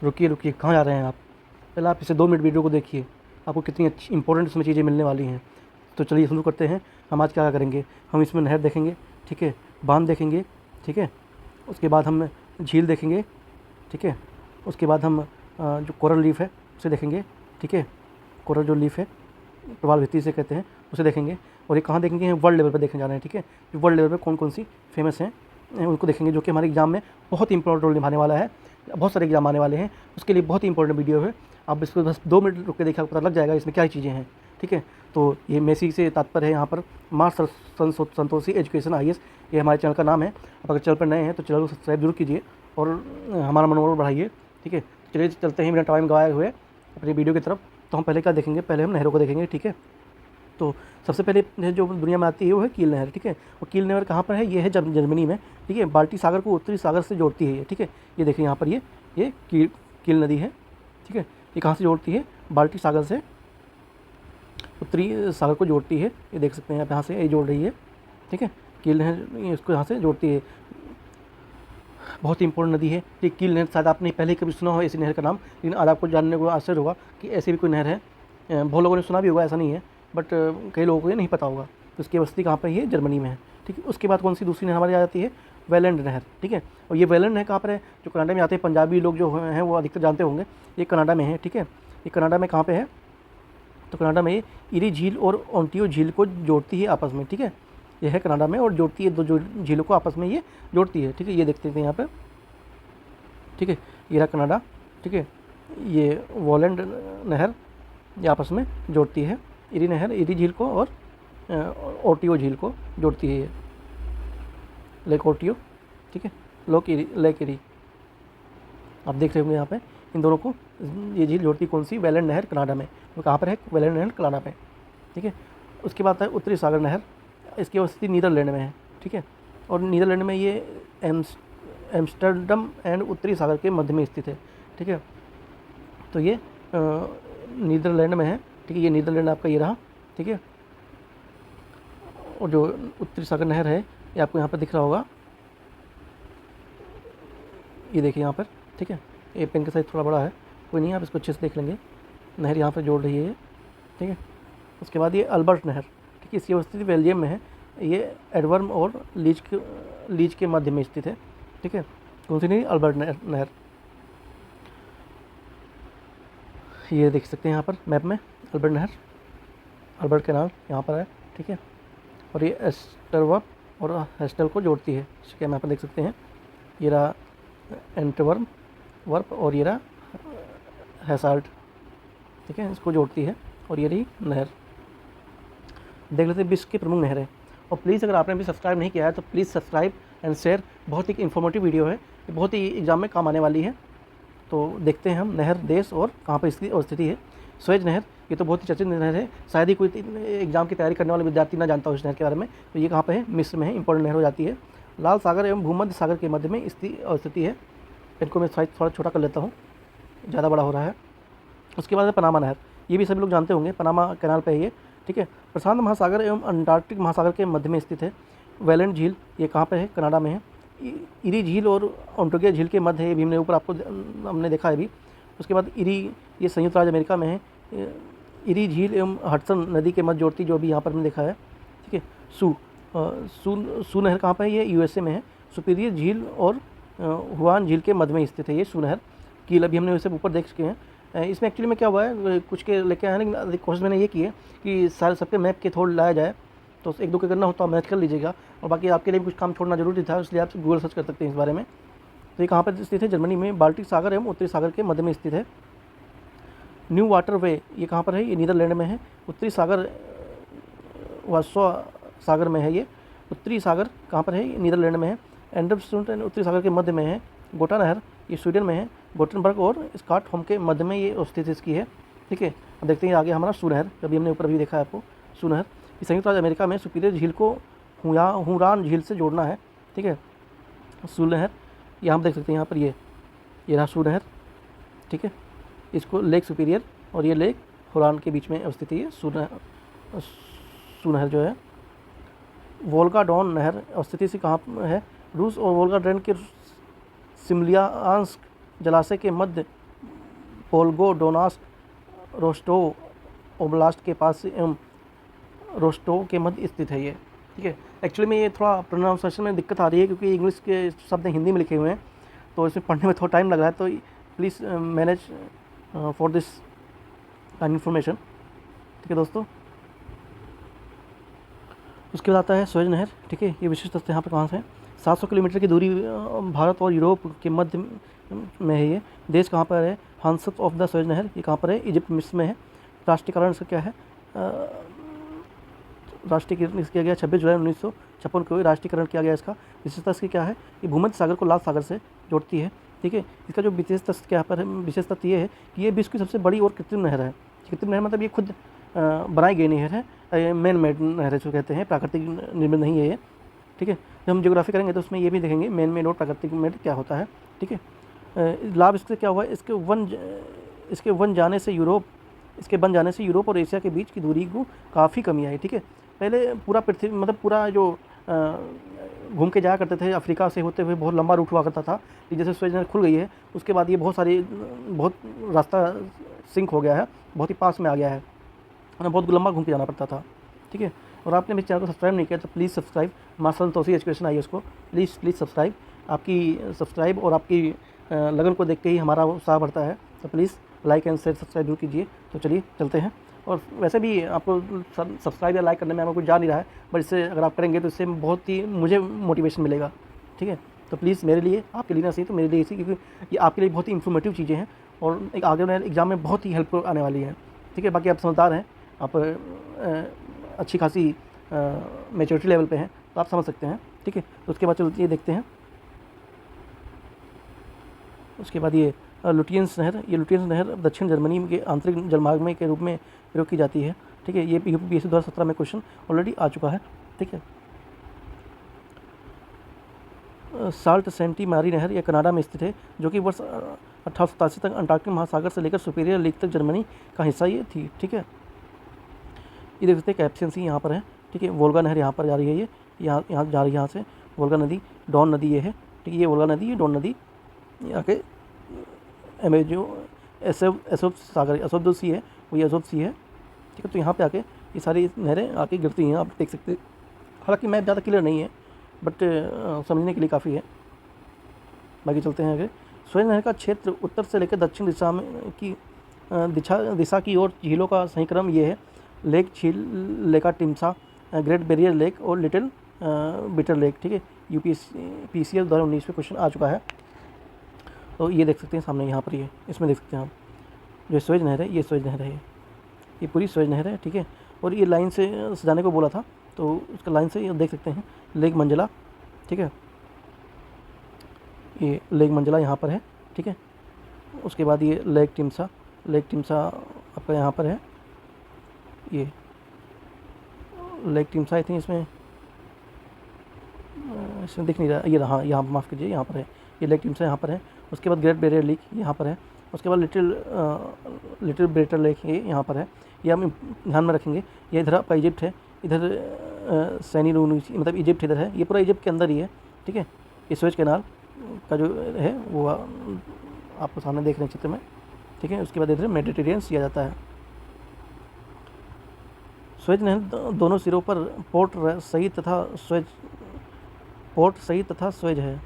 रुकिए रुकिए, कहाँ जा रहे हैं आप? पहले आप इसे 2 मिनट वीडियो को देखिए, आपको कितनी अच्छी इंपॉर्टेंट इसमें चीज़ें मिलने वाली हैं। तो चलिए शुरू करते हैं। हम आज क्या क्या करेंगे? हम इसमें नहर देखेंगे, ठीक है, बांध देखेंगे, ठीक है, उसके बाद हम झील देखेंगे, ठीक है, उसके बाद हम जो कोरल लीफ है उसे देखेंगे, ठीक है, कोरल जो लीफ है, प्रवाल भित्ति से कहते हैं, उसे देखेंगे। और ये कहाँ देखेंगे? वर्ल्ड लेवल पर देखने जा रहे हैं, ठीक है, जो वर्ल्ड लेवल पर कौन कौन सी फेमस हैं उनको देखेंगे, जो कि हमारे एग्जाम में बहुत ही इंपॉर्टेंट रोल निभाने वाला है। बहुत सारे एग्जाम आने वाले हैं, उसके लिए बहुत ही इंपॉर्टेंट वीडियो है। आप इसको बस 2 मिनट रुक के देखिए, आपको पता लग जाएगा इसमें क्या चीज़ें हैं, ठीक है। तो ये मेसी से तात्पर्य है यहाँ पर माँ संतोषी एजुकेशन IAS, ये हमारे चैनल का नाम है। आप अगर चैनल पर नए हैं तो चैनल को सब्सक्राइब जरूर कीजिए और हमारा मनोबल बढ़ाइए, ठीक है। चलिए चलते हैं बिना टाइम गवाए हुए अपनी वीडियो की तरफ। तो हम पहले क्या देखेंगे? पहले हम नहरों को देखेंगे, ठीक है। तो सबसे पहले जो दुनिया में आती है वो है कील नहर, ठीक है। और कील नहर कहाँ पर है? ये है जर्मनी में, ठीक है। बाल्टी सागर को उत्तरी सागर से जोड़ती है ये, ठीक है। ये देखिए यहाँ पर ये कील नदी है, ठीक है। ये कहाँ से जोड़ती है? बाल्टी सागर से उत्तरी सागर को जोड़ती है। ये देख सकते हैं आप, यहाँ से ये जोड़ रही है, ठीक है। कील नहर इसको यहाँ से जोड़ती है, बहुत ही इंपॉर्टेंट नदी है ये कील नहर। शायद आपने पहले कभी सुना हो ऐसी नहर का नाम, लेकिन आज आपको जानने को आश्चर्य होगा कि ऐसी भी कोई नहर है। बहुत लोगों ने सुना भी होगा, ऐसा नहीं है, बट कई लोगों को ये नहीं पता होगा। तो इसकी बस्ती कहाँ पर है? ये जर्मनी में है, ठीक है। उसके बाद कौन सी दूसरी नहर हमारी आ जाती है? वेलेंड नहर, ठीक है। और ये वेलेंड नहर कहाँ पर है? जो कनाडा में आते हैं, पंजाबी लोग जो हैं वो अधिकतर जानते होंगे, ये कनाडा में है, ठीक है। ये कनाडा में कहाँ पर है? तो कनाडा में ये इरी झील और ओंटारियो झील को जोड़ती है आपस में, ठीक है। ये है कनाडा में और जोड़ती है, दो जो झीलों को आपस में ये जोड़ती है, ठीक है। ये देखते हैं यहाँ पर, ठीक है, ये रहा कनाडा, ठीक है। ये वोलेंड नहर ये आपस में जोड़ती है, इरी नहर इरी झील को और ओंटारियो झील को जोड़ती है, ये लेक ओंटारियो, ठीक है, लेक इरी। आप देख रहे होंगे यहाँ पे इन दोनों को ये झील जोड़ती कौन सी? वेलेंड नहर कनाडा में। तो कहाँ पर है? वेलेंड नहर कनाडा में, ठीक है। उसके बाद है उत्तरी सागर नहर, इसकी स्थिति नीदरलैंड में है, ठीक है। और नीदरलैंड में ये एम्स्टर्डम एंड उत्तरी सागर के मध्य में स्थित है, ठीक है। तो ये नीदरलैंड में है, ठीक है। ये नीदरलैंड आपका ये रहा, ठीक है। और जो उत्तरी सागर नहर है ये आपको यहाँ पर दिख रहा होगा, ये देखिए यहाँ पर, ठीक है। ये पेन का साइज थोड़ा बड़ा है, कोई नहीं, आप इसको अच्छे से देख लेंगे। नहर यहाँ पर जोड़ रही है ये, ठीक है। उसके बाद ये अल्बर्ट नहर, ठीक है, इसकी स्थिति बेल्जियम में है। ये एडवर्म और लीज के मध्य में स्थित है, ठीक है। कौन सी नहीं? अल्बर्ट नहर। ये देख सकते हैं यहाँ पर मैप में, अल्बर्ट नहर, अल्बर्ट कैनाल यहाँ पर है, ठीक है। और ये एस्टरवर्प और हेस्टल को जोड़ती है, इसके यहाँ पर देख सकते हैं। ये रहा एंटवर्म वर्प और ये रहा हैसाल्ट, ठीक है, इसको जोड़ती है। और ये रही नहर। देख लेते हैं विश्व की प्रमुख नहरें। और प्लीज़ अगर आपने अभी सब्सक्राइब नहीं किया है तो प्लीज़ सब्सक्राइब एंड शेयर। बहुत ही इन्फॉर्मेटिव वीडियो है, ये बहुत ही एग्जाम में काम आने वाली है। तो देखते हैं हम नहर, देश और कहाँ पर इसकी अवस्थिति है। स्वेज नहर, ये तो बहुत ही चर्चित नहर है, शायद ही कोई एग्जाम की तैयारी करने वाले विद्यार्थी ना जानता हो इस नहर के बारे में। तो ये कहाँ पर है? मिस्र में है, इंपॉर्टेंट नहर हो जाती है। लाल सागर एवं भूमध्य सागर के मध्य में इसकी अवस्थिति है। इनको मैं साइज थोड़ा छोटा कर लेता हूँ, ज़्यादा बड़ा हो रहा है। उसके बाद है पनामा नहर, ये भी सभी लोग जानते होंगे, पनामा कैनाल पे है ये, ठीक है। प्रशांत महासागर एवं अंटार्कटिक महासागर के मध्य में स्थित है। वेलेंड झील, ये कहाँ पे है? कनाडा में है। इरी झील और ओंटारियो झील के मध्य है, भीम ने ऊपर आपको हमने देखा है अभी। उसके बाद इरी, ये संयुक्त राज्य अमेरिका में है। इरी झील एवं हडसन नदी के मध्य जोड़ती, जो अभी यहाँ पर हमने देखा है, ठीक है। सू नहर कहाँ पर है? ये USA में है। सुपीरियर झील और हुआन झील के मध्य में स्थित है ये सू नहर। कील अभी हमने वैसे ऊपर देख चुके हैं। इसमें एक्चुअली में क्या हुआ है, कुछ के लेके आए हैं, लेकिन कोशिश मैंने ये की है कि सारे सबके मैप के थोड़ा लाया जाए। तो एक दो के करना हो तो आप मैच कर लीजिएगा, और बाकी आपके लिए भी कुछ काम छोड़ना जरूरी था, इसलिए आप गूगल सर्च कर सकते हैं इस बारे में। तो ये कहाँ पर स्थित है? जर्मनी में, बाल्टिक सागर एवं उत्तरी सागर के मध्य में स्थित है। न्यू वाटर वे, ये कहाँ पर है? ये नीदरलैंड में है। उत्तरी सागर वार्सो सागर में है ये। उत्तरी सागर कहाँ पर है? ये नीदरलैंड में है। एंडरसुंड उत्तरी सागर के मध्य में है। गोटा नहर, ये स्वीडन में है। गोटेनबर्ग और स्कॉटहोम के मध्य में ये स्थिति इसकी है, ठीक है। अब देखते हैं आगे हमारा सू नहर, अभी हमने ऊपर भी देखा है आपको। सू नहर ये संयुक्त राज्य अमेरिका में सुपीरियर झील को हुरान झील से जोड़ना है, ठीक है। सू नहर यहाँ हम देख सकते हैं, यहाँ पर ये रहा सू नहर, ठीक है। इसको लेक सुपीरियर और ये लेक हुरान के बीच में स्थिति है सू नहर जो है। वोल्गा डॉन नहर स्थिति से कहाँ है? रूस और वोल्गा ड्रेन के सिमलियांस्क जलाशय के मध्य वोल्गोडोनास रोस्टोव ओब्लास्ट के पास एवं रोस्टोव के मध्य स्थित है ये, ठीक है। एक्चुअली में ये थोड़ा प्रोनाउंसिएशन में दिक्कत आ रही है क्योंकि इंग्लिश के शब्द हिंदी में लिखे हुए हैं, तो इसमें पढ़ने में थोड़ा टाइम लग रहा है, तो please manage for this kind information, ठीक है दोस्तों। उसके बाद आता है स्वेज नहर, ठीक है। ये विशिष्ट तथ्य यहाँ पर कहाँ से है, 700 किलोमीटर की दूरी भारत और यूरोप के मध्य में है ये। देश कहाँ पर है, हांसक ऑफ द स्वेज नहर, ये कहाँ पर है, इजिप्ट मिस्र में है। राष्ट्रीयकरण इसका क्या है, राष्ट्रीयकरण किया गया 26 जुलाई 1956 को राष्ट्रीयकरण किया गया इसका। विशेषता इसकी क्या है, ये भूमध्य सागर को लाल सागर से जोड़ती है, ठीक है। इसका जो विशेष तथ्य क्या पर है, विशेष तथ्य ये है कि ये विश्व की सबसे बड़ी और कृत्रिम नहर है। कृत्रिम नहर मतलब ये खुद बनाई गई नहर है, मैन मेड नहर है जो कहते हैं, प्राकृतिक निर्मित नहीं है ये, ठीक है। जब हम ज्योग्राफी करेंगे तो उसमें ये भी देखेंगे मैन मेड और प्राकृतिक मेड क्या होता है, ठीक है। लाभ इससे क्या हुआ है, इसके बन जाने से यूरोप और एशिया के बीच की दूरी को काफ़ी कमी आई, ठीक है। पहले पूरा पृथ्वी मतलब पूरा जो घूम के जाया करते थे अफ्रीका से होते हुए, बहुत लंबा रूट हुआ करता था। जैसे स्वेज नहर खुल गई है उसके बाद ये बहुत रास्ता सिंक हो गया है, बहुत ही पास में आ गया है, बहुत लंबा घूम के जाना पड़ता था, ठीक है। और आपने मेरे चैनल को सब्सक्राइब नहीं किया तो प्लीज़ सब्सक्राइब, मार्शल तोसी एजुकेशन आई उसको प्लीज़ सब्सक्राइब। आपकी सब्सक्राइब और आपकी लगन को देख के ही हमारा उत्साह बढ़ता है, तो please like and share subscribe जरूर कीजिए। तो चलिए चलते हैं। और वैसे भी आपको सब्सक्राइब या लाइक करने में हमें कुछ जा नहीं रहा है, बट इससे अगर आप करेंगे तो इससे बहुत ही मुझे मोटिवेशन मिलेगा, ठीक है। तो प्लीज़ मेरे लिए, आपके लिए ना सही तो मेरे लिए इसी, क्योंकि ये आपके लिए बहुत ही इन्फॉर्मेटिव चीज़ें हैं और एक आगे वाले एग्ज़ाम में बहुत ही हेल्पफुल आने वाली है, ठीक है। बाकी आप समझदार हैं, आप अच्छी खासी मैच्योरिटी लेवल पे हैं, तो आप समझ सकते हैं, ठीक है। तो उसके बाद चलते ये देखते हैं। उसके बाद ये लुटियंस नहर, ये लुटियंस नहर दक्षिण जर्मनी के आंतरिक जलमार्ग में के रूप में प्रयोग की जाती है, ठीक है। ये यूपीएससी 2017 में क्वेश्चन ऑलरेडी आ चुका है, ठीक है। साल्ट सेंटी मारी नहर ये कनाडा में स्थित है, जो कि वर्ष 1887 तक अंटार्कटिक महासागर से लेकर सुपीरियर लेक तक जर्मनी का हिस्सा ये थी, ठीक है। ये देख सकते हैं कैप्शन सी यहाँ पर है, ठीक है। वोल्गा नहर यहाँ पर जा रही है, ये यहाँ जा रही है, यहाँ से वोल्गा नदी, डॉन नदी ये है, ठीक है। ये वोल्गा नदी, ये डॉन नदी आके जो एसोप सागर, एसोप सी है वो ये एसोप सी है, ठीक है। तो यहाँ पे आके ये सारी नहरें आके गिरती हैं, आप देख सकते हैं। हालांकि मैप ज़्यादा क्लियर नहीं है, बट समझने के लिए काफ़ी है। बाकी चलते हैं आगे। स्वेज नहर का क्षेत्र उत्तर से लेकर दक्षिण दिशा में की दिशा की ओर झीलों का सही क्रम ये है। लेक झील, लेका टिम्सा, ग्रेट बैरियर लेक और लिटिल बिटर लेक, ठीक है। यूपीएससी 2019 में क्वेश्चन आ चुका है। तो ये देख सकते हैं सामने यहाँ पर, ये इसमें देख सकते हैं आप, जो स्वेज नहर है ये स्वेज नहर है, ये पूरी स्वेज नहर है, ठीक है। और ये लाइन से सजाने को बोला था, तो उसका लाइन से ये देख सकते हैं लेक मंजला, ठीक है। ये लेक मंजला यहाँ पर है, ठीक है। उसके बाद ये लेक टिम्सा आपका यहाँ पर है, ये लेक टिम्सा आई थिंक इसमें दिख नहीं रहा, ये रहा, यहाँ माफ़ कीजिए, यहाँ पर है ये लेक टिम्सा यहाँ पर है। उसके बाद ग्रेट बैरियर लेक यहाँ पर है। उसके बाद लिटिल ब्रेटर लेक ये यहाँ पर है, ये हम ध्यान में रखेंगे। ये इधर आपका इजिप्ट है, इधर सैनी रूनी मतलब इजिप्ट इधर है, ये पूरा इजिप्ट के अंदर ही है, ठीक है। ये स्वेज कैनाल का जो है वो आपको सामने देख रहे हैं चित्र में, ठीक है। उसके बाद इधर मेडिटेरियन सी आ जाता है। स्वेज नहर दोनों सिरों पर पोर्ट सही तथा स्वेज है।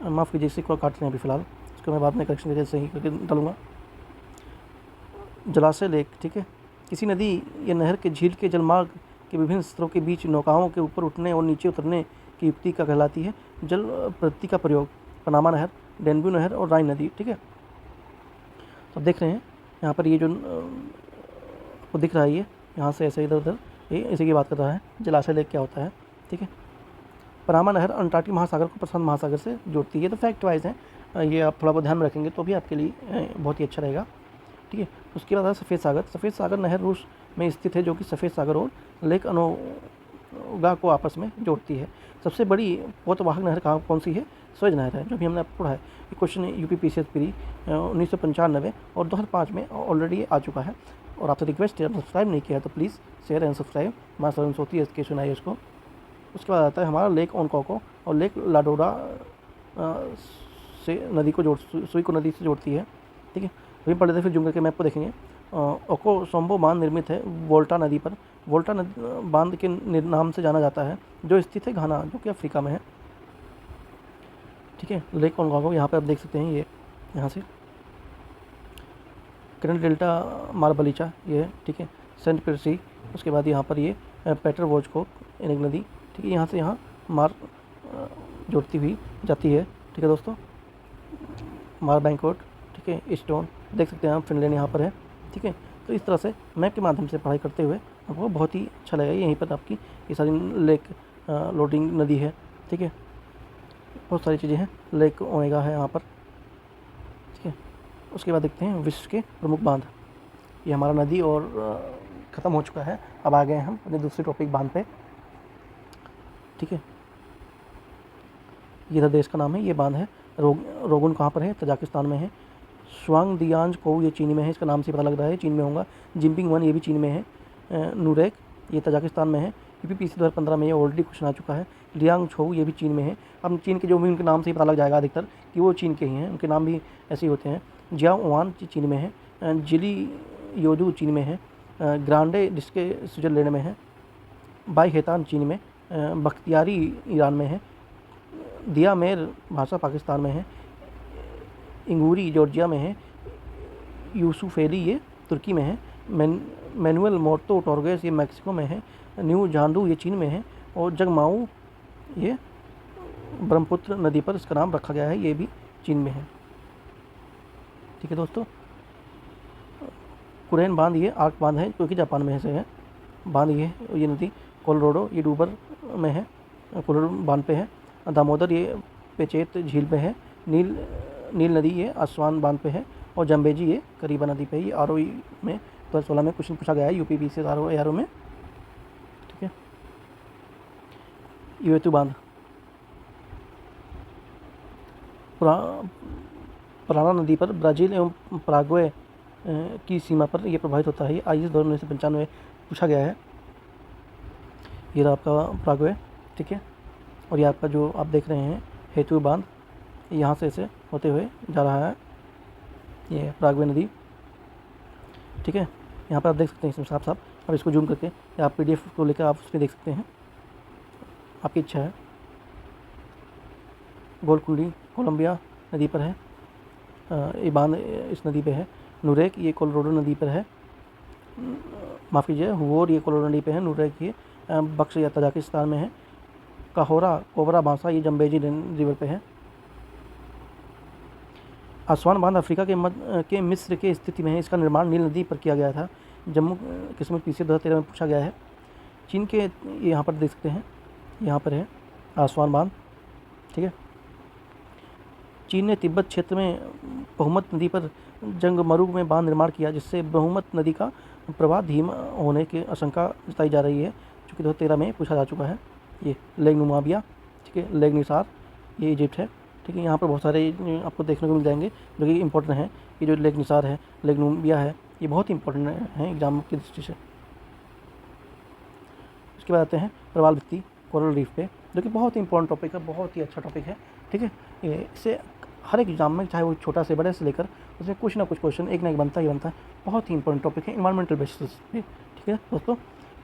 माफ़ कीजिए, इसी को काट रहे हैं अभी फ़िलहाल, इसको मैं बाद में करेक्शन करके सही करके डालूंगा। जलाशय लेक, ठीक है। किसी नदी या नहर के झील के जलमार्ग के विभिन्न स्तरों के बीच नौकाओं के ऊपर उठने और नीचे उतरने की युक्ति का कहलाती है जल प्रगति का प्रयोग। पनामा नहर, डेनब्यू नहर और राइन नदी, ठीक है। तो देख रहे हैं यहाँ पर ये जो आपको दिख रहा है, ये यहाँ से ऐसे इधर उधर ये इसी की बात कर रहा है, जलाशय लेक क्या होता है, ठीक है। पनामा नहर अंटार्कटिक महासागर को प्रशांत महासागर से जोड़ती है। तो फैक्ट वाइज है, ये आप थोड़ा बहुत ध्यान में रखेंगे तो भी आपके लिए बहुत ही अच्छा रहेगा, ठीक है। उसके बाद सफ़ेद सागर नहर रूस में स्थित है, जो कि सफ़ेद सागर और लेक अनोगा को आपस में जोड़ती है। सबसे बड़ी पोतवाहक नहर कौन सी है, स्वेज नहर है, जो भी हमने आपको पढ़ा है। ये क्वेश्चन यूपीपीसीएसपी 1995 और 2005 में ऑलरेडी आ चुका है। और आपसे रिक्वेस्ट है, सब्सक्राइब नहीं किया तो प्लीज़ शेयर एंड सब्सक्राइब, माँ सरस्वती एजुकेशन आई उसको। उसके बाद आता है हमारा लेक ओनकोको और लेक लाडोरा से नदी को सुई को नदी से जोड़ती है, ठीक है। वहीं पढ़ लेते फिर जूम करके मैप को देखेंगे। ओकोसोम्बो बांध निर्मित है वोल्टा नदी पर। वोल्टा बांध के नाम से जाना जाता है, जो स्थित है घाना, जो कि अफ्रीका में है। ठीक है, लेक ओनगागो यहाँ पे आप देख सकते हैं, ये यहाँ से करंट डेल्टा मारबलीचा ये है। ठीक है, सेंट पिरसी, उसके बाद यहाँ पर ये पेटर वोजको एक नदी। ठीक है, यहाँ से यहाँ मार जोड़ती हुई जाती है। ठीक है दोस्तों, मार बैंकोट, ठीक है, स्टोन देख सकते हैं आप, फिनलैंड यहाँ पर है। ठीक है, तो इस तरह से मैप के माध्यम से पढ़ाई करते हुए आपको बहुत ही अच्छा लगेगा। यहीं पर आपकी ये सारी लेक लोडिंग नदी है। ठीक है, बहुत सारी चीज़ें हैं, लेक ओमेगा है यहाँ पर। ठीक है, उसके बाद देखते हैं विश्व के प्रमुख बांध। ये हमारा नदी और ख़त्म हो चुका है, अब आ गए हम अपने दूसरे टॉपिक बांध पे। ठीक है, ये देश का नाम है, ये बांध है। रोगुन कहाँ पर है? तजाकिस्तान में है। स्वांग दियांज को ये चीन में है, इसका नाम से पता लग रहा है चीन में होगा। जिम्पिंग वन ये भी चीन में है। नूरेक ये तजाकिस्तान में है। यूपीपीसी 2015 में ये ऑलरेडी क्वेश्चन आ चुका है। लियांग छो ये भी चीन में है। अब चीन के जो भी उनके नाम से ही पता लग जाएगा अधिकतर कि वो चीन के ही हैं, उनके नाम भी ऐसे ही होते हैं। जियाओवान चीन में है। जिली योजू चीन में है। ग्रांडे जिसके स्विट्जरलैंड में है। बाई हेतान चीन में। बख्तियारी ईरान में है। दियामेर भाषा पाकिस्तान में है। इंगूरी जॉर्जिया में है। यूसुफेली ये तुर्की में है। मैनुअल मोर्तो टॉर्गेस ये मैक्सिको में है। न्यू झांडू ये चीन में है। और जगमाऊ ये ब्रह्मपुत्र नदी पर इसका नाम रखा गया है, ये भी चीन में है। ठीक है दोस्तों, कुरेन बांध ये आर्क बांध है, जो कि जापान में से है बांध। ये नदी कोलोराडो ये डूबर में है, कोलोराडो बांध पे है। दामोदर ये पेचेत झील पे है। नील नदी ये आसवान बांध पे है। और जम्बेजी ये करीबा नदी पे है। ये आरओई में 2016 में क्वेश्चन पूछा गया है, यूपीपीसी आरओ में। ठीक है, यूएतू बांध पुराना नदी पर ब्राज़ील एवं पराग्वे की सीमा पर यह प्रभावित होता है। IS 1995 पूछा गया है। ये आपका पराग्वे। ठीक है, और ये आपका जो आप देख रहे हैं हेतु बांध, यहाँ से ऐसे होते हुए जा रहा है, ये पराग्वे नदी। ठीक है, यहाँ पर आप देख सकते हैं इसमें साफ साफ। अब इसको जूम करके या आप PDF को लेकर आप उसमें देख सकते हैं, आपकी इच्छा है। गोलकुंडी कोलंबिया नदी पर है। ये बांध इस नदी पे है। नूरेक ये कोलोराडो नदी पर है, माफ़ कीजिए, हुओर ये कोलोराडो नदी पे है। नूरेक ये बक्स या तजाकिस्तान में है। काहोरा कोबरा बांसा ये जम्बेजी रिवर पे है। आसवान बांध अफ्रीका के मिस्र के स्थिति में है। इसका निर्माण नील नदी पर किया गया था। जम्मू कश्मीर PC 2013 में पूछा गया है। चीन के यहाँ पर देख सकते हैं, यहाँ पर है आसवान बांध। ठीक है, चीन ने तिब्बत क्षेत्र में बहुमत नदी पर जंगमरू में बांध निर्माण किया, जिससे बहुमत नदी का प्रवाह धीमा होने की आशंका जताई जा रही है, जो कि 2013 में पूछा जा चुका है। ये लेग नुमाबिया, ठीक है, लेग निसार ये इजिप्ट है। ठीक है, यहाँ पर बहुत सारे आपको देखने को मिल जाएंगे जो कि इंपॉर्टेंट हैं। ये जो लेग निसार है, लेग नुमाबिया है, ये बहुत ही इंपॉर्टेंट है एग्जाम की दृष्टि से। उसके बाद आते हैं प्रवाल भित्ति कोरल रीफ पे, जो कि बहुत ही इंपॉर्टेंट टॉपिक है, बहुत ही अच्छा टॉपिक है। ठीक है, इससे हर एक एग्जाम में, चाहे वो छोटा से बड़े से लेकर, उसमें कुछ ना कुछ क्वेश्चन एक ना एक बनता ही बनता है। बहुत ही इंपॉर्टेंट टॉपिक है इन्वायरमेंटल बेसिस पे। ठीक है दोस्तों,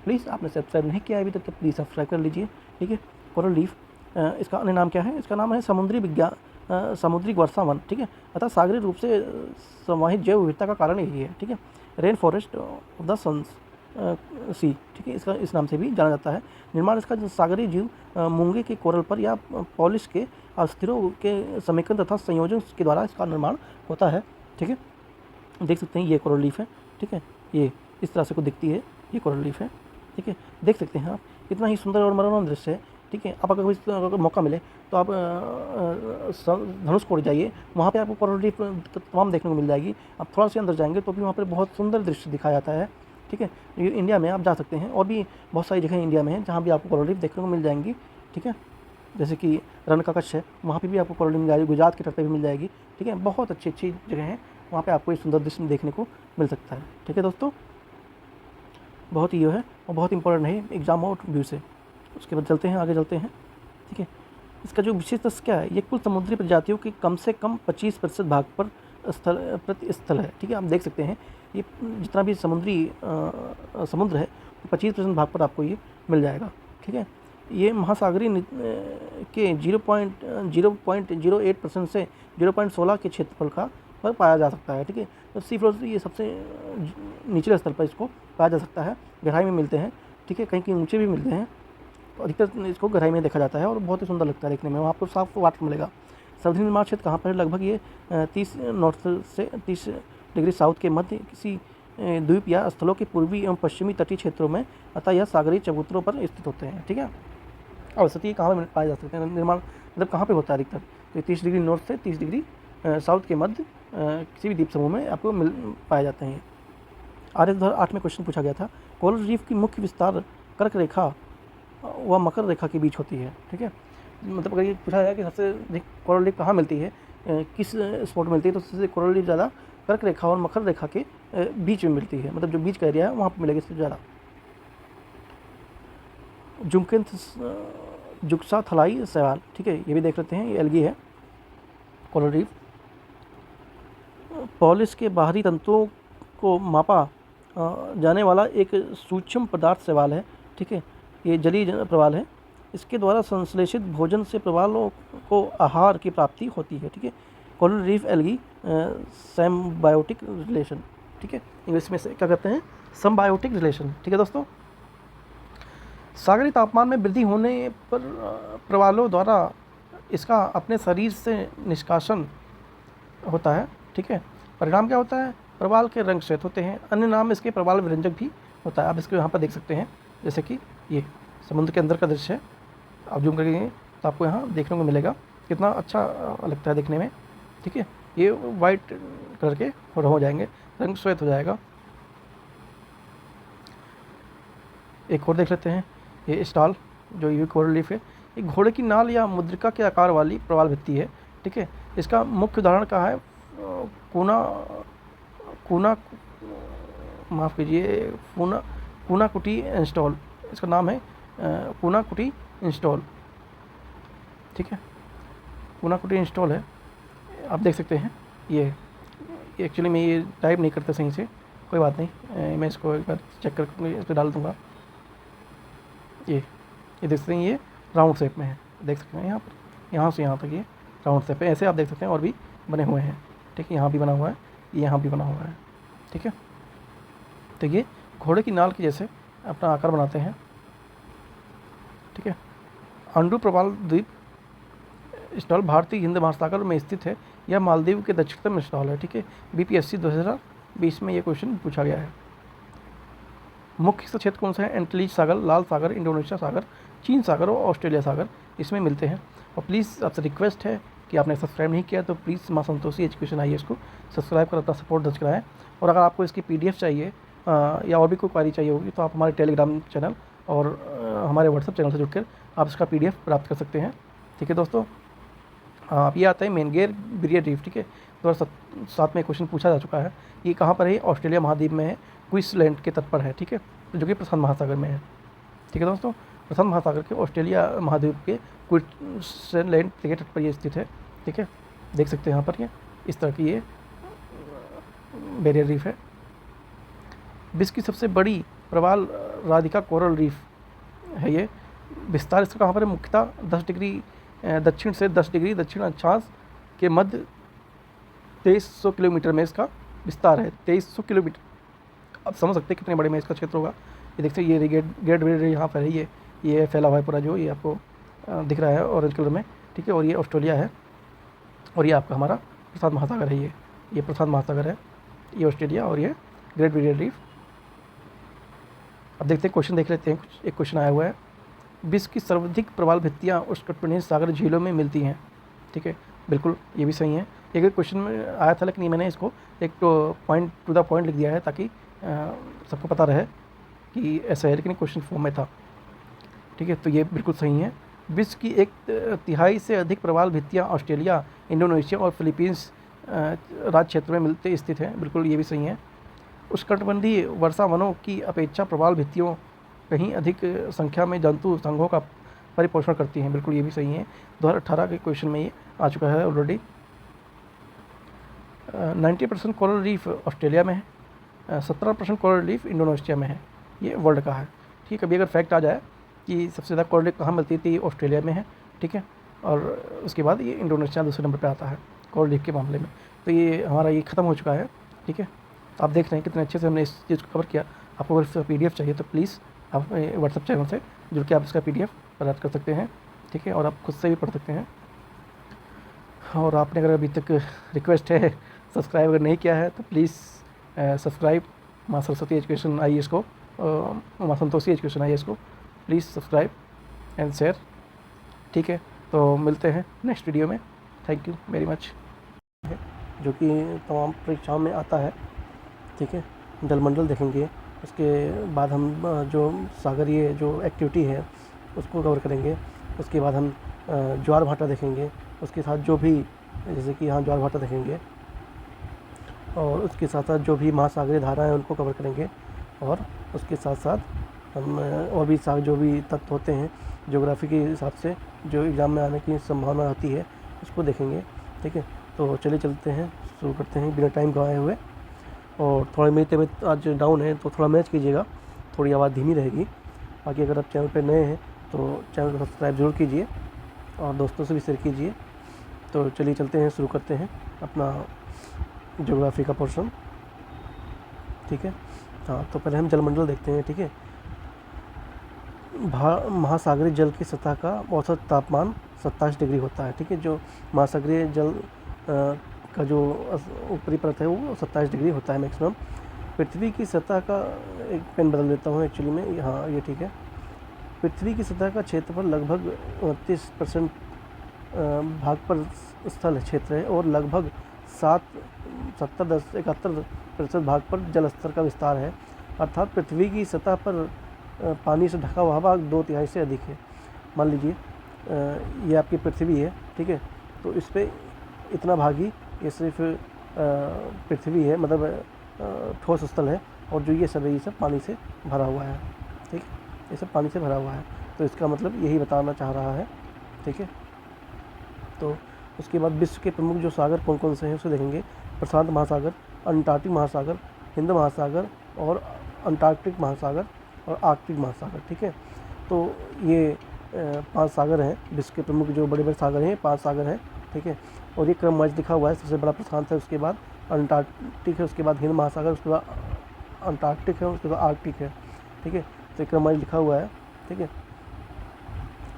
प्लीज़ आपने सब्सक्राइब नहीं किया अभी तक तो प्लीज़ सब्सक्राइब कर लीजिए। ठीक है, कोरल रीफ इसका अन्य नाम क्या है? इसका नाम है समुद्री वर्षा वन। ठीक है, अतः सागरीय रूप से समाहित जैव विविधता का कारण यही है। ठीक है, rain forest of the sons sea. ठीक है, इसका इस नाम से भी जाना जाता है। निर्माण इसका सागरीय जीव मूंगे के कोरल पर या पॉलिश के अस्थिरों के समेकन तथा संयोजन के द्वारा इसका निर्माण होता है। ठीक है, देख सकते हैं ये कोरल लीफ है। ठीक है, ये इस तरह से को दिखती है, ये कोरल लीफ है। ठीक है, देख सकते हैं आप, इतना ही सुंदर और मनोरम दृश्य है। ठीक है, आप अगर मौका मिले तो आप धनुषकोडी जाइए, वहाँ पे आपको कोरल रीफ तमाम देखने को मिल जाएगी। आप थोड़ा सा अंदर जाएंगे तो भी वहाँ पर बहुत सुंदर दृश्य दिखाया जाता है। ठीक है, ये इंडिया में आप जा सकते हैं, और भी बहुत सारी जगह इंडिया में हैं जहाँ भी आपको कोरल रीफ देखने को मिल जाएंगी। ठीक है, जैसे कि रण का कच्छ है, वहाँ पे भी आपको कोरल रीफ मिल जाएगी। गुजरात के तट पे भी मिल जाएगी। ठीक है, बहुत अच्छी अच्छी जगह हैं, वहाँ पे आपको ये सुंदर दृश्य देखने को मिल सकता है। ठीक है दोस्तों, बहुत ही ये है और बहुत इंपॉर्टेंट है एग्जाम और व्यू से। उसके बाद चलते हैं, आगे चलते हैं। ठीक है, इसका जो विशेष तथ्य क्या है? ये कुल समुद्री प्रजातियों के कम से कम 25% भाग पर प्रति स्थल है, ठीक है। आप देख सकते हैं ये जितना भी समुद्र है 25% भाग पर आपको ये मिल जाएगा, ठीक है। ये महासागरीय के 0.08% से 0.16 के क्षेत्रफल का पर पाया जा सकता है, ठीक है। तो सी फ्लोर ये सबसे निचले स्तर पर इसको पाया जा सकता है, गहराई में मिलते हैं, ठीक है। कहीं कहीं ऊंचे भी मिलते हैं, अधिकतर इसको गहराई में देखा जाता है और बहुत ही सुंदर लगता है देखने में। वहाँ आपको साफ वाटर मिलेगा। सर्वधि निर्माण क्षेत्र कहाँ पर है? लगभग ये 30 नॉर्थ से 30 डिग्री साउथ के मध्य किसी द्वीप या स्थलों के पूर्वी एवं पश्चिमी तटीय क्षेत्रों में, अतः यह सागरीय चबूतरों पर स्थित होते हैं, ठीक है। और सतही कहाँ पर पाए जा सकते हैं? निर्माण मतलब कहाँ पे होता है अधिकतर? तो 30 डिग्री नॉर्थ से 30 डिग्री साउथ के मध्य किसी भी द्वीप समूह में आपको पाए जाते हैं। आर्य 2008 में क्वेश्चन पूछा गया था, कोरल रीफ की मुख्य विस्तार कर्क रेखा व मकर रेखा के बीच होती है, ठीक है। मतलब अगर ये पूछा जाए कि सबसे अधिक कोरल रीफ कहाँ मिलती है, किस स्पॉट में मिलती है, तो सबसे कोरल रीफ ज़्यादा कर्क रेखा और मकर रेखा के बीच में मिलती है। मतलब जो बीच का एरिया है वहाँ पर मिलेगी सबसे ज़्यादा। जुक्साथलाई शैवाल, ठीक है, ये भी देख लेते हैं। ये एल्गी है, कोरल रीफ। पॉलिस के बाहरी तंतुओं को मापा जाने वाला एक सूक्ष्म पदार्थ शैवाल है, ठीक है। ये जलीय प्रवाल है। इसके द्वारा संश्लेषित भोजन से प्रवालों को आहार की प्राप्ति होती है, ठीक है। Coral reef algae symbiotic relation, ठीक है। इंग्लिश में से क्या कहते हैं? सिम्बायोटिक रिलेशन, ठीक है दोस्तों। सागरीय तापमान में वृद्धि होने पर प्रवालों द्वारा इसका अपने शरीर से निष्कासन होता है, ठीक है। परिणाम क्या होता है? प्रवाल के रंग श्वेत होते हैं। अन्य नाम इसके प्रवाल विरंजक भी होता है। आप इसको यहाँ पर देख सकते हैं, जैसे कि ये समुद्र के अंदर का दृश्य है। आप जूम करेंगे तो आपको यहाँ देखने को मिलेगा, कितना अच्छा लगता है देखने में, ठीक है। ये वाइट कलर के हो जाएंगे, रंग श्वेत हो जाएगा। एक और देख लेते हैं, ये स्टॉल जो ये कोरल रीफ है, एक घोड़े की नाल या मुद्रिका के आकार वाली प्रवाल भित्ति है, ठीक है। इसका मुख्य उदाहरण कहाँ है? माफ़ कीजिए, पूनाकुटी इंस्टॉल, इसका नाम है पूनाकुटी इंस्टॉल, ठीक है। पूनाकुटी इंस्टॉल है, आप देख सकते हैं। ये एक्चुअली मैं ये टाइप नहीं करता सही से, कोई बात नहीं, मैं इसको एक बार चेक करके इस पर डाल दूँगा। ये देख सकते हैं, ये राउंड शेप में है, देख सकते हैं यहाँ से यहाँ तक ये राउंड शेप है। ऐसे आप देख सकते हैं और भी बने हुए हैं, ठीक है। यहाँ भी बना हुआ है, यहाँ भी बना हुआ है, ठीक है। तो ये घोड़े की नाल के जैसे अपना आकार बनाते हैं, ठीक है। अंडू प्रवाल द्वीप स्टॉल भारतीय हिंद महासागर में स्थित है। यह मालदीव के दक्षिणतम स्टॉल है, ठीक है। BPSC 2020 में ये क्वेश्चन पूछा गया है। मुख्य क्षेत्र कौन सा है? एंटीज सागर, लाल सागर, इंडोनेशिया सागर, चीन सागर और ऑस्ट्रेलिया सागर इसमें मिलते हैं। और प्लीज़ आपसे रिक्वेस्ट है कि आपने सब्सक्राइब नहीं किया तो प्लीज़ माँ संतोषी एजुकेशन आइए इसको सब्सक्राइब कर अपना सपोर्ट दर्ज कराएं। और अगर आपको इसकी PDF चाहिए या और भी कोई क्वारी चाहिए होगी तो आप हमारे टेलीग्राम चैनल और हमारे व्हाट्सएप चैनल से जुड़कर आप इसका PDF प्राप्त कर सकते हैं, ठीक है दोस्तों। आप ये आता है मेनगेर बिरियर रीफ, ठीक है। 2007 में क्वेश्चन पूछा जा चुका है। ये कहाँ पर है? ऑस्ट्रेलिया महाद्वीप में है, क्वींसलैंड के तट पर है, ठीक है, जो कि प्रशांत महासागर में है, ठीक है दोस्तों। प्रशांत महासागर के ऑस्ट्रेलिया महाद्वीप के क्वींसलैंड के तट पर ये स्थित है, ठीक है। देख सकते हैं यहाँ पर ये इस तरह की ये बैरियर रीफ है। विश्व की सबसे बड़ी प्रवाल राधिका कोरल रीफ है। ये विस्तार इसका कहाँ पर है? मुख्यतः 10 डिग्री दक्षिण से 10 डिग्री दक्षिण अक्षांश के मध्य 2300 किलोमीटर में इसका विस्तार है। 2300 किलोमीटर, आप समझ सकते हैं कितने बड़े में इसका क्षेत्र होगा। ये देखते हैं, ये ग्रेट बैरियर यहाँ पर है, ये फैला हुआ है पूरा, जो ये आपको दिख रहा है ऑरेंज कलर में, ठीक है। और ये ऑस्ट्रेलिया है और ये आपका हमारा प्रशांत महासागर है। ये प्रशांत महासागर है, ये ऑस्ट्रेलिया और ये ग्रेट बैरियर रीफ। अब देखते हैं, क्वेश्चन देख लेते हैं। कुछ एक क्वेश्चन आया हुआ है, विश्व की सर्वाधिक प्रवाल भित्तियाँ उष्णकटिबंधीय सागर झीलों में मिलती हैं, ठीक है। बिल्कुल ये भी सही है। एक क्वेश्चन में आया था लेकिन मैंने इसको एक पॉइंट टू द पॉइंट लिख दिया है ताकि सबको पता रहे कि ऐसा है, लेकिन क्वेश्चन फॉर्म में था, ठीक है। तो ये बिल्कुल सही है। विश्व की 1/3 से अधिक प्रवाल भित्तियाँ ऑस्ट्रेलिया, इंडोनेशिया और फिलीपींस राज्य क्षेत्र में मिलते स्थित हैं, बिल्कुल ये भी सही है। उष्णकटिबंधीय वर्षा वनों की अपेक्षा प्रवाल भित्तियों कहीं अधिक संख्या में जंतु संघों का परिपोषण करती हैं, बिल्कुल ये भी सही है। 2018 के क्वेश्चन में ये आ चुका है ऑलरेडी। 90% कोरल रीफ ऑस्ट्रेलिया में है, 17% कोरल रीफ इंडोनेशिया में है। ये वर्ल्ड का है। ठीक है, कभी अगर फैक्ट आ जाए कि सबसे ज़्यादा कोरल रीफ कहाँ मिलती थी, ऑस्ट्रेलिया में है। ठीक है, और उसके बाद ये इंडोनेशिया दूसरे नंबर पे आता है कोरल रीफ के मामले में। तो ये हमारा ये ख़त्म हो चुका है। ठीक है, तो आप देख रहे हैं कितने अच्छे से हमने इस चीज़ को कवर किया। आपको अगर इसका PDF चाहिए तो प्लीज़ आप व्हाट्सएप चैनल से जुड़ के आप इसका PDF प्राप्त कर सकते हैं। ठीक है, और आप खुद से भी पढ़ सकते हैं। और आपने अगर अभी तक रिक्वेस्ट है सब्सक्राइब अगर नहीं किया है तो प्लीज़ सब्सक्राइब माँ सरस्वती एजुकेशन IAS को, माँ संतोषी एजुकेशन IAS को प्लीज़ सब्सक्राइब एंड शेयर। ठीक है, तो मिलते हैं नेक्स्ट वीडियो में। Thank you very much. जो कि तमाम परीक्षाओं में आता है। ठीक है, जलमंडल देखेंगे, उसके बाद हम जो सागरीय जो एक्टिविटी है उसको कवर करेंगे। उसके बाद हम ज्वार भाटा देखेंगे, उसके साथ जो भी जैसे कि यहाँ ज्वार भाटा देखेंगे, और उसके साथ साथ जो भी महासागरीय धारा है उनको कवर करेंगे। और उसके साथ साथ हम और भी जो भी तत्व होते हैं ज्योग्राफी के हिसाब से जो एग्ज़ाम में आने की संभावना होती है उसको देखेंगे। ठीक है, तो चले चलते हैं, शुरू करते हैं बिना टाइम गवाए हुए। और थोड़ा मेरी तबीयत आज डाउन है तो थोड़ा मैनेज कीजिएगा, थोड़ी आवाज़ धीमी रहेगी। बाकी अगर आप चैनल पर नए हैं तो चैनल को सब्सक्राइब ज़रूर कीजिए और दोस्तों से भी शेयर कीजिए। तो चलिए चलते हैं, शुरू करते हैं अपना ज्योग्राफी का पोर्शन। ठीक है, हाँ, तो पहले हम जलमंडल देखते हैं। ठीक है, महासागरीय जल की सतह का औसत तापमान 27 डिग्री होता है। ठीक है, जो महासागरीय जल का जो ऊपरी परत है वो 27 डिग्री होता है मैक्सिमम। पृथ्वी की सतह का, एक पेन बदल देता हूँ एक्चुअली में, हाँ ये ठीक है। पृथ्वी की सतह का क्षेत्रफल लगभग 29% भाग पर स्थल क्षेत्र है और लगभग 71% भाग पर जल स्तर का विस्तार है। अर्थात पृथ्वी की सतह पर पानी से ढका हुआ भाग 2/3 से अधिक है। मान लीजिए ये आपकी पृथ्वी है। ठीक है, तो इस पर इतना भाग ही ये सिर्फ पृथ्वी है, मतलब ठोस स्थल है, और जो ये सब पानी से भरा हुआ है। ठीक, ये सब पानी से भरा हुआ है, तो इसका मतलब यही बताना चाह रहा है। ठीक है, तो उसके बाद विश्व के प्रमुख जो सागर कौन कौन से हैं उसे देखेंगे। प्रशांत महासागर, अंटार्कटिक महासागर, हिंद महासागर और अंटार्कटिक महासागर और आर्कटिक महासागर। ठीक है, तो ये 5 सागर हैं विश्व के प्रमुख, जो बड़े बड़े सागर हैं 5 सागर हैं। ठीक है, और ये क्रम वाइज लिखा हुआ है। सबसे बड़ा प्रशांत है, उसके बाद अंटार्कटिक है, उसके बाद हिंद महासागर, उसके बाद अंटार्कटिक है, उसके बाद आर्कटिक है। ठीक है, तो क्रम वाइज लिखा हुआ है। ठीक है,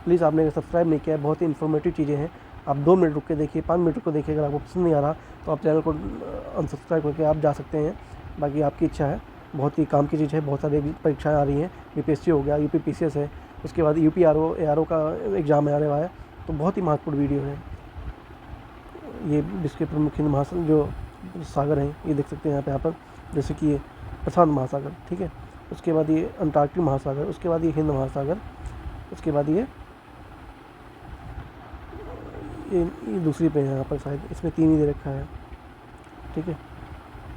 प्लीज़ आपने सब्सक्राइब नहीं किया है, बहुत ही इन्फॉर्मेटिव चीज़ें हैं। आप 2 मिनट रुक के देखिए, 5 मिनट रुक के देखिए। अगर आपको पसंद नहीं आ रहा तो आप चैनल को अनसब्सक्राइब करके आप जा सकते हैं, बाकी आपकी इच्छा है। बहुत ही काम की चीज़ है, बहुत सारी परीक्षाएँ आ रही हैं। BPSC हो गया, UPPCS है, उसके बाद UPRO ARO का एग्ज़ाम आने वाला है, तो बहुत ही महत्वपूर्ण वीडियो है। ये विश्व के प्रमुख हिंद महासागर जो सागर हैं ये देख सकते हैं यहाँ पर, जैसे कि ये प्रशांत महासागर। ठीक है, उसके बाद ये अंटार्कटिक महासागर, उसके बाद ये हिंद महासागर, उसके बाद ये दूसरी पे है यहाँ पर, शायद इसमें 3 ही दे रखा है। ठीक है,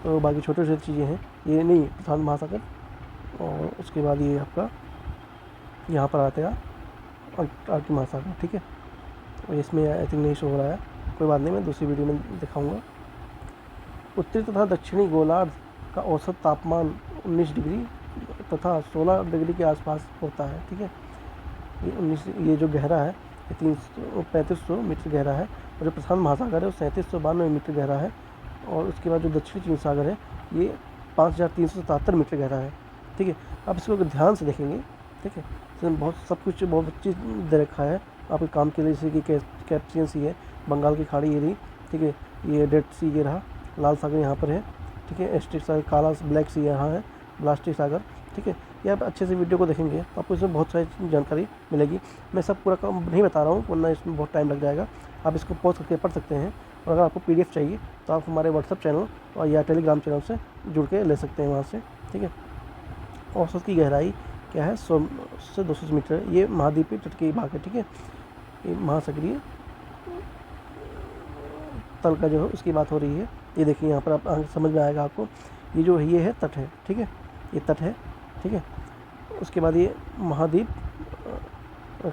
तो बाकी छोटे छोटे चीज़ें हैं, ये नहीं प्रशांत महासागर। और उसके बाद ये आपका यहाँ पर आता है अंटार्कटिक महासागर। ठीक है, तो इसमें आई थिंक नहीं शो हो रहा है, कोई बात नहीं, मैं दूसरी वीडियो में दिखाऊंगा। उत्तरी तथा दक्षिणी गोलार्ध का औसत तापमान 19 डिग्री तथा 16 डिग्री के आसपास होता है। ठीक है, ये जो गहरा है ये 3500 मीटर गहरा है, और जो प्रशांत महासागर है वो 3792 मीटर गहरा है, और उसके बाद जो दक्षिणी चीन सागर है ये 5377 मीटर गहरा है। ठीक है, आप इसको ध्यान से देखेंगे। ठीक है, इसमें बहुत सब कुछ बहुत अच्छी दे रखा है आपके काम के लिए, जैसे कि कैस्पियन सी है, बंगाल की खाड़ी ये रही। ठीक है, ये डेड सी ये रहा, लाल सागर यहाँ पर है। ठीक है, एस्टिक सागर, काला ब्लैक सी यहाँ है, ब्लास्टिक सागर। ठीक है, ये आप अच्छे से वीडियो को देखेंगे तो आपको इसमें बहुत सारी जानकारी मिलेगी। मैं सब पूरा काम नहीं बता रहा हूँ वरना इसमें बहुत टाइम लग जाएगा। आप इसको पॉज करके पढ़ सकते हैं, और अगर आपको PDF चाहिए तो आप हमारे व्हाट्सएप चैनल और या टेलीग्राम चैनल से जुड़ के ले सकते हैं वहाँ से। ठीक है, औसत की गहराई क्या है, 100 से 200 मीटर। ये महाद्वीपीय तट के भाग है। ठीक है, ये महासागरीय तल का जो है उसकी बात हो रही है। ये देखिए यहाँ पर आप समझ में आएगा आपको, ये जो है ये है तट है। ठीक है, ये तट है। ठीक है, उसके बाद ये महाद्वीप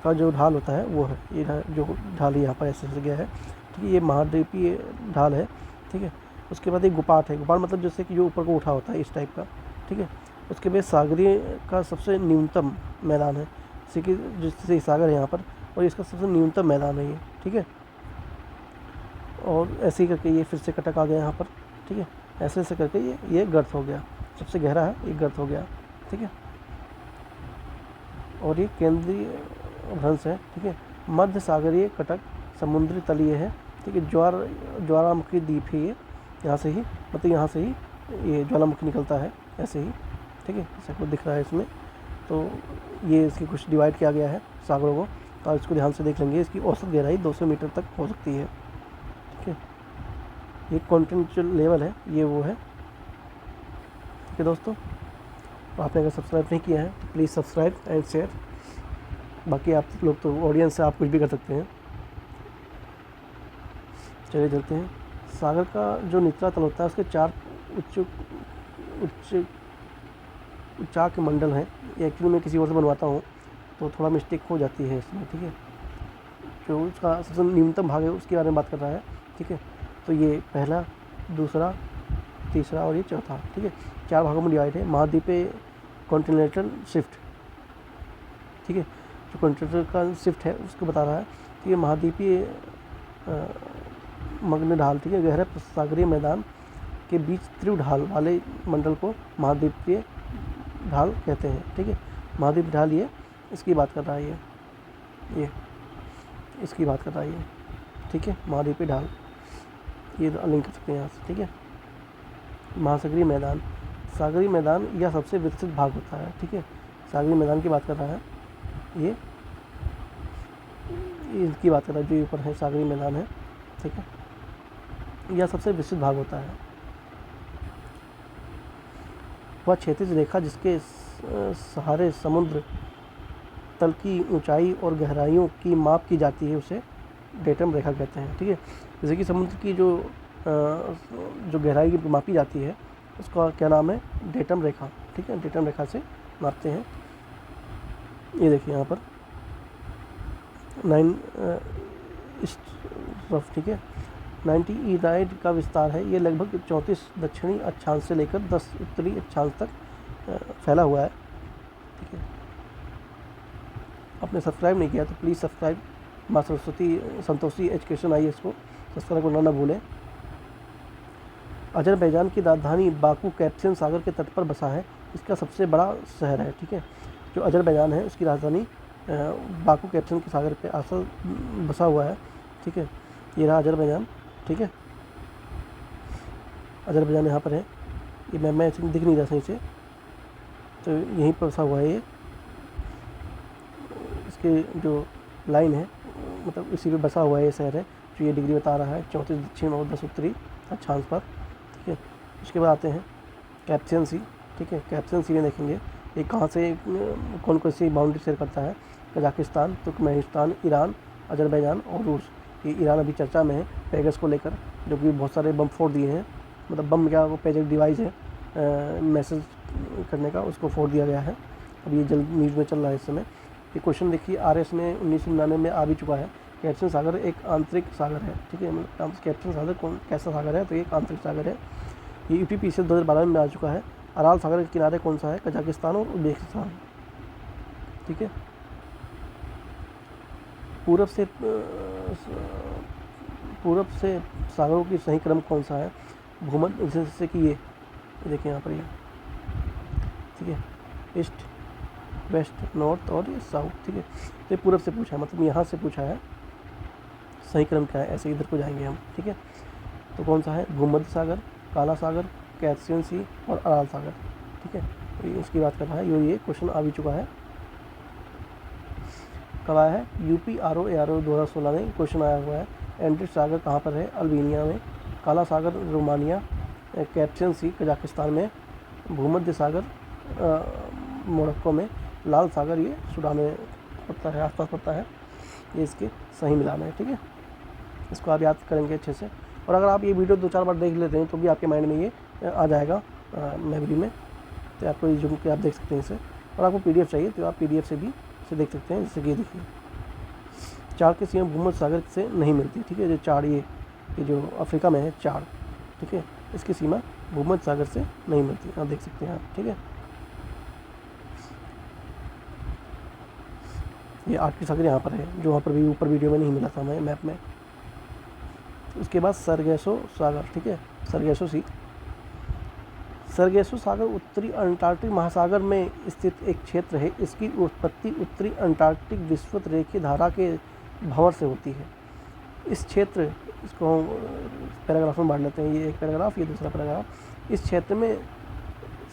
का जो ढाल होता है वो है, ये जो ढाल यहाँ पर ऐसे गया है। ठीक है, ये महाद्वीपीय ढाल है। ठीक है, उसके बाद एक गुपाट है, गुपाट मतलब जैसे कि जो ऊपर को उठा होता है इस टाइप का, ठीक है। उसके बाद सागरीय का सबसे न्यूनतम मैदान है, जैसे कि जिससे सागर है यहाँ पर, और इसका सबसे न्यूनतम मैदान है ये, ठीक है। और ऐसे ही करके ये फिर से कटक आ गया यहाँ पर, ठीक है। ऐसे ऐसे करके ये गर्त हो गया, सबसे गहरा है ये गर्त हो गया, ठीक है। और ये केंद्रीय भ्रंश है, ठीक है। मध्य सागरीय कटक समुद्री तलीय है, ठीक है। ज्वालामुखी द्वीप है ये, यहाँ से ही मतलब यहाँ से ही ये ज्वालामुखी निकलता है ऐसे ही, ठीक है। जैसे कुछ दिख रहा है इसमें, तो ये इसकी कुछ डिवाइड किया गया है सागरों को, तो आप इसको ध्यान से देख लेंगे। इसकी औसत गहराई 200 मीटर तक हो सकती है, ठीक है। ये कॉन्टिनेंटल लेवल है, ये वो है, ठीक है दोस्तों। तो आपने अगर सब्सक्राइब नहीं किया है तो प्लीज़ सब्सक्राइब एंड शेयर। बाकी आप लोग तो ऑडियंस से आप कुछ भी कर सकते हैं। चलिए चलते हैं। सागर का जो निचला तल होता है उसके 4 उच्चाक मंडल हैं। ये एक्चुअली मैं किसी और से बनवाता हूँ तो थोड़ा मिस्टेक हो जाती है इसमें, ठीक है। जो उसका सबसे न्यूनतम भाग है उसके बारे में बात कर रहा है, ठीक है। तो ये पहला, दूसरा, तीसरा और ये चौथा, ठीक है। 4 भागों में डिवाइड है। महाद्वीपीय कॉन्टिनेंटल शिफ्ट, ठीक है। जो कॉन्टिनेंटल का शिफ्ट है उसको बता रहा है कि ये महाद्वीपीय मग्न ढाल, ठीक है, गहरे सागरीय मैदान के बीच तीव्र ढाल वाले मंडल को महाद्वीपीय ढाल कहते हैं, ठीक है। महाद्वीप ढाल ये इसकी बात कर रहा है, ये इसकी बात कर रहा है ये, ठीक है। महाद्वीपीय ढाल ये लिंक कर सकते हैं यहाँ से, ठीक है। महासागरीय मैदान, सागरीय मैदान यह सबसे विकसित भाग होता है, ठीक है। सागरीय मैदान की बात कर रहा है ये इसकी बात कर रहा है, जो ऊपर है सागरीय मैदान है, ठीक है। यह सबसे विकसित भाग होता है। वह क्षैतिज रेखा जिसके सहारे समुद्र तल की ऊंचाई और गहराइयों की माप की जाती है उसे डेटम रेखा कहते हैं, ठीक है। जैसे कि समुद्र की जो गहराई की मापी जाती है उसका क्या नाम है, डेटम रेखा, ठीक है। डेटम रेखा से मापते हैं। ये देखिए यहाँ पर 9 ठीक है, 90 ईराइड का विस्तार है। ये लगभग 34 दक्षिणी अक्षांश से लेकर 10 उत्तरी अक्षांश तक फैला हुआ है, ठीक है। आपने सब्सक्राइब नहीं किया तो प्लीज़ सब्सक्राइब माँ संतोषी एजुकेशन IAS को सब्सक्राइब करना ना भूलें। अजरबैजान की राजधानी बाकू कैस्पियन सागर के तट पर बसा है। इसका सबसे बड़ा शहर है, ठीक है। जो अजरबैजान है उसकी राजधानी बाकू कैस्पियन के सागर पे असल बसा हुआ है, ठीक है। ये रहा अजरबैजान, ठीक है। अजरबैजान यहाँ पर है, ये मैं दिख नहीं रहा सही से, तो यहीं पर बसा हुआ है ये। इसके जो लाइन है मतलब इसी पे बसा हुआ है ये शहर है, जो ये डिग्री बता रहा है 34 दक्षिण और 10 उत्तरी अक्षांश पर, ठीक है। उसके बाद आते हैं कैस्पियन सी, ठीक है। कैस्पियन सी में देखेंगे ये कहाँ से कौन कौन सी बाउंड्री शेयर करता है। कजाकिस्तान, तुर्कमेनिस्तान, ईरान, अजरबैजान और रूस। ये ईरान अभी चर्चा में है पेगस को लेकर, जो कि बहुत सारे बम फोड़ दिए हैं। मतलब बम क्या, वो पेजेक डिवाइस है मैसेज करने का, उसको फोड़ दिया गया है। अब ये जल्द न्यूज़ में चल रहा है इस समय। ये क्वेश्चन देखिए RS में 1999 में आ भी चुका है। कैस्पियन सागर एक आंतरिक सागर है, ठीक है। मतलब कैस्पियन सागर कौन कैसा सागर है, तो एक आंतरिक सागर है। ये UPPCL 2012 में आ चुका है। अराल सागर के किनारे कौन सा है, कजाकिस्तान और उज्बेकिस्तान, ठीक है। पूरब से सागरों की सही क्रम कौन सा है, भूमध्य, जैसे कि ये देखिए यहाँ पर ये, ठीक है। ईस्ट, वेस्ट, नॉर्थ और ये साउथ, ठीक है। तो ये पूरब से पूछा है, मतलब यहाँ से पूछा है सही क्रम क्या है, ऐसे इधर को जाएंगे हम, ठीक है। तो कौन सा है, भूमध्य सागर, काला सागर, कैस्पियन सी और अराल सागर, ठीक है। तो ये उसकी बात कर रहा है। ये क्वेश्चन आ भी चुका है, कब आया है, UPRO 2016 में क्वेश्चन आया हुआ है। एंड्रिस सागर कहाँ पर है, अल्बानिया में। काला सागर रोमानिया, कैस्पियन सी कजाकिस्तान में, भूमध्य सागर मोरक्को में, लाल सागर ये सूडान में पड़ता है, आसपास पड़ता है। ये इसके सही मिलान है, ठीक है। इसको आप याद करेंगे अच्छे से, और अगर आप ये वीडियो 2-4 बार देख लेते हैं तो भी आपके माइंड में ये आ जाएगा मेमोरी में। तो आपको ये जूम के आप देख सकते हैं इसे। और आपको PDF चाहिए तो आप PDF से भी इसे देख सकते हैं, जैसे कि देखिए चार की सीमा भूमध्य सागर से नहीं मिलती, ठीक है। जो चार ये जो अफ्रीका में है चार, ठीक है। इसकी सीमा भूमध्य सागर से नहीं मिलती, आप देख सकते हैं आप, ठीक है। ये आर्कटिक सागर यहाँ पर है, जो वहाँ पर भी ऊपर वीडियो में नहीं मिला था हमें मैप में। उसके बाद सरगेसो सागर, ठीक है, सरगेसो सी। सरगेसो सागर उत्तरी अंटार्कटिक महासागर में स्थित एक क्षेत्र है। इसकी उत्पत्ति उत्तरी अंटार्कटिक विषुवत रेखीय धारा के भंवर से होती है। इस क्षेत्र, इसको पैराग्राफ में बांट लेते हैं, ये एक पैराग्राफ, ये दूसरा पैराग्राफ। इस क्षेत्र में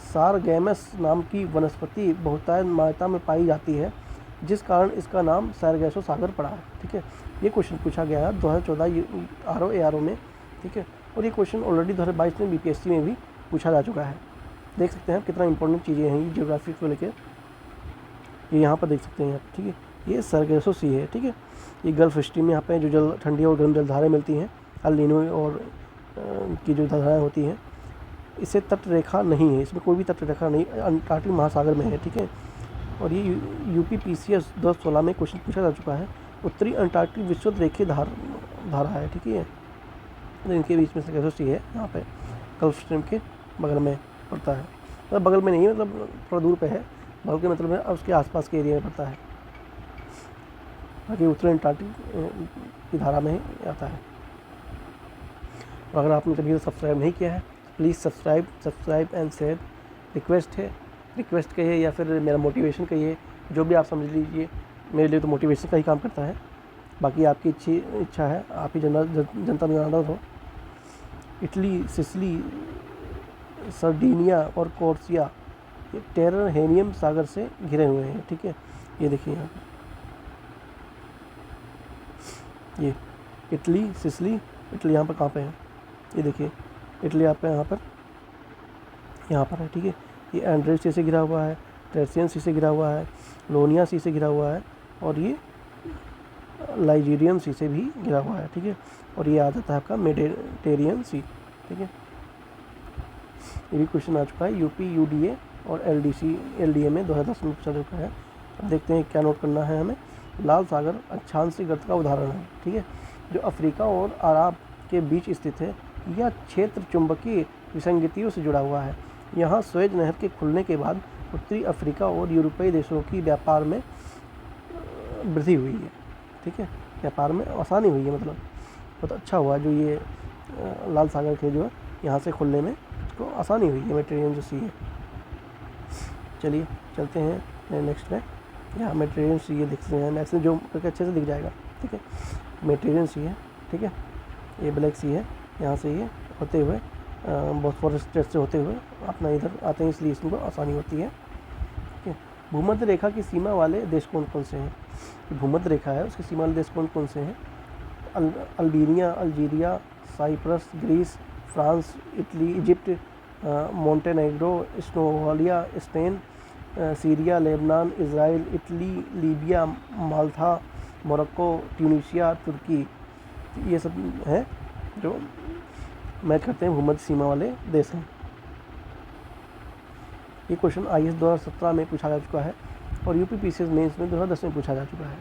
सारगैमस नाम की वनस्पति बहुतायत मात्रा में पाई जाती है, जिस कारण इसका नाम सरगेसो सागर पड़ा है, ठीक है। ये क्वेश्चन पूछा गया है 2014 RO में, ठीक है। और ये क्वेश्चन ऑलरेडी 2022 में BPSC में भी पूछा जा चुका है। देख सकते हैं कितना इंपॉर्टेंट चीज़ें हैं ये जियोग्राफी को लेकर, ये यहाँ पर देख सकते हैं आप, ठीक है। ये सरगेसो सी है, ठीक है। ये गल्फ स्ट्रीम में यहाँ पे जो जल ठंडी और गर्म जलधाराएँ मिलती हैं, अल नीनो और की जो धाराएँ होती हैं, इसे तट रेखा नहीं है, इसमें कोई भी तट रेखा नहीं, अंटार्कटिक महासागर में है, ठीक है। और ये UPPCS 2016 में क्वेश्चन पूछा जा चुका है। उत्तरी अंटार्कटिक विषुवत रेखीय धारा है, ठीक है। तो इनके बीच में सरगेसो सी है, यहाँ पे गल्फ स्ट्रीम के बगल में पड़ता है, मतलब बगल में नहीं है, मतलब थोड़ा दूर पे है, बगल के मतलब है उसके आसपास के एरिया में पड़ता है, बाकी उत्तरी अंटार्कटिक की धारा में ही आता है। और अगर आपने कभी सब्सक्राइब नहीं किया है, please subscribe and share. Request कहिए या फिर मेरा मोटिवेशन कहिए, जो भी आप समझ लीजिए, मेरे लिए तो मोटिवेशन का ही काम करता है, बाकी आपकी इच्छा है, आप ही जनता जनार्दन हो। इटली, सिसिली, सर्डिनिया और कोर्सिया ये टेरेनियन सागर से घिरे हुए हैं, ठीक है। ये देखिए यहाँ पे ये इटली, सिसिली, इटली यहाँ पर कहाँ पे है, ये देखिए इटली यहाँ पर है, ठीक है। ये एंड्रेस सी से घिरा हुआ है, ट्रेसियन सी से घिरा हुआ है, लोनिया सी से घिरा हुआ है, और ये लाइजीरियन सी से भी घिरा हुआ है, ठीक है। और ये आ जाता है आपका मेडिटेरियन सी, ठीक है। ये भी क्वेश्चन आ चुका है UP UDA और LDA में 2010 में पूछा चुका है। अब देखते हैं क्या नोट करना है हमें। लाल सागर अक्षांशीय गर्त का उदाहरण है, ठीक है, जो अफ्रीका और अरब के बीच स्थित है। यह क्षेत्र चुंबकीय विसंगतियों से जुड़ा हुआ है। यहाँ स्वेज नहर के खुलने के बाद उत्तरी अफ्रीका और यूरोपीय देशों की व्यापार में वृद्धि हुई है, ठीक है, व्यापार में आसानी हुई है, मतलब बहुत अच्छा हुआ जो ये लाल सागर के जो है यहाँ से खुलने में इसको आसानी हुई है, मेडिटेरियन जो सी है। चलिए चलते हैं नेक्स्ट में। यहाँ मेडिटेरियन सी ये दिख रहे हैं, नेक्स्ट जो करके अच्छे से दिख जाएगा, ठीक है। मेडिटेरियन सी है, ठीक है, ये ब्लैक सी है, यहाँ से ये होते हुए बॉस्फोरस स्ट्रेट से होते हुए अपना इधर आते हैं, इसलिए इसको आसानी होती है, ठीक है। भूमध्य रेखा की सीमा वाले देश कौन कौन से हैं? भूमध्य रेखा है, उसकी सीमा वाले देश कौन कौन से हैं? Albania, Algeria, Cyprus, Greece, France, Italy, Egypt, Montenegro, Slovakia, Spain, Syria, Lebanon, Israel, Italy, Libya, Malta, Morocco, Tunisia, तुर्की। ये सब हैं जो मैच करते हैं भूमध्य सीमा वाले देश हैं। ये क्वेश्चन IAS 2017 में पूछा जा चुका है और UPPCS मेंस में 2010 में पूछा जा चुका है,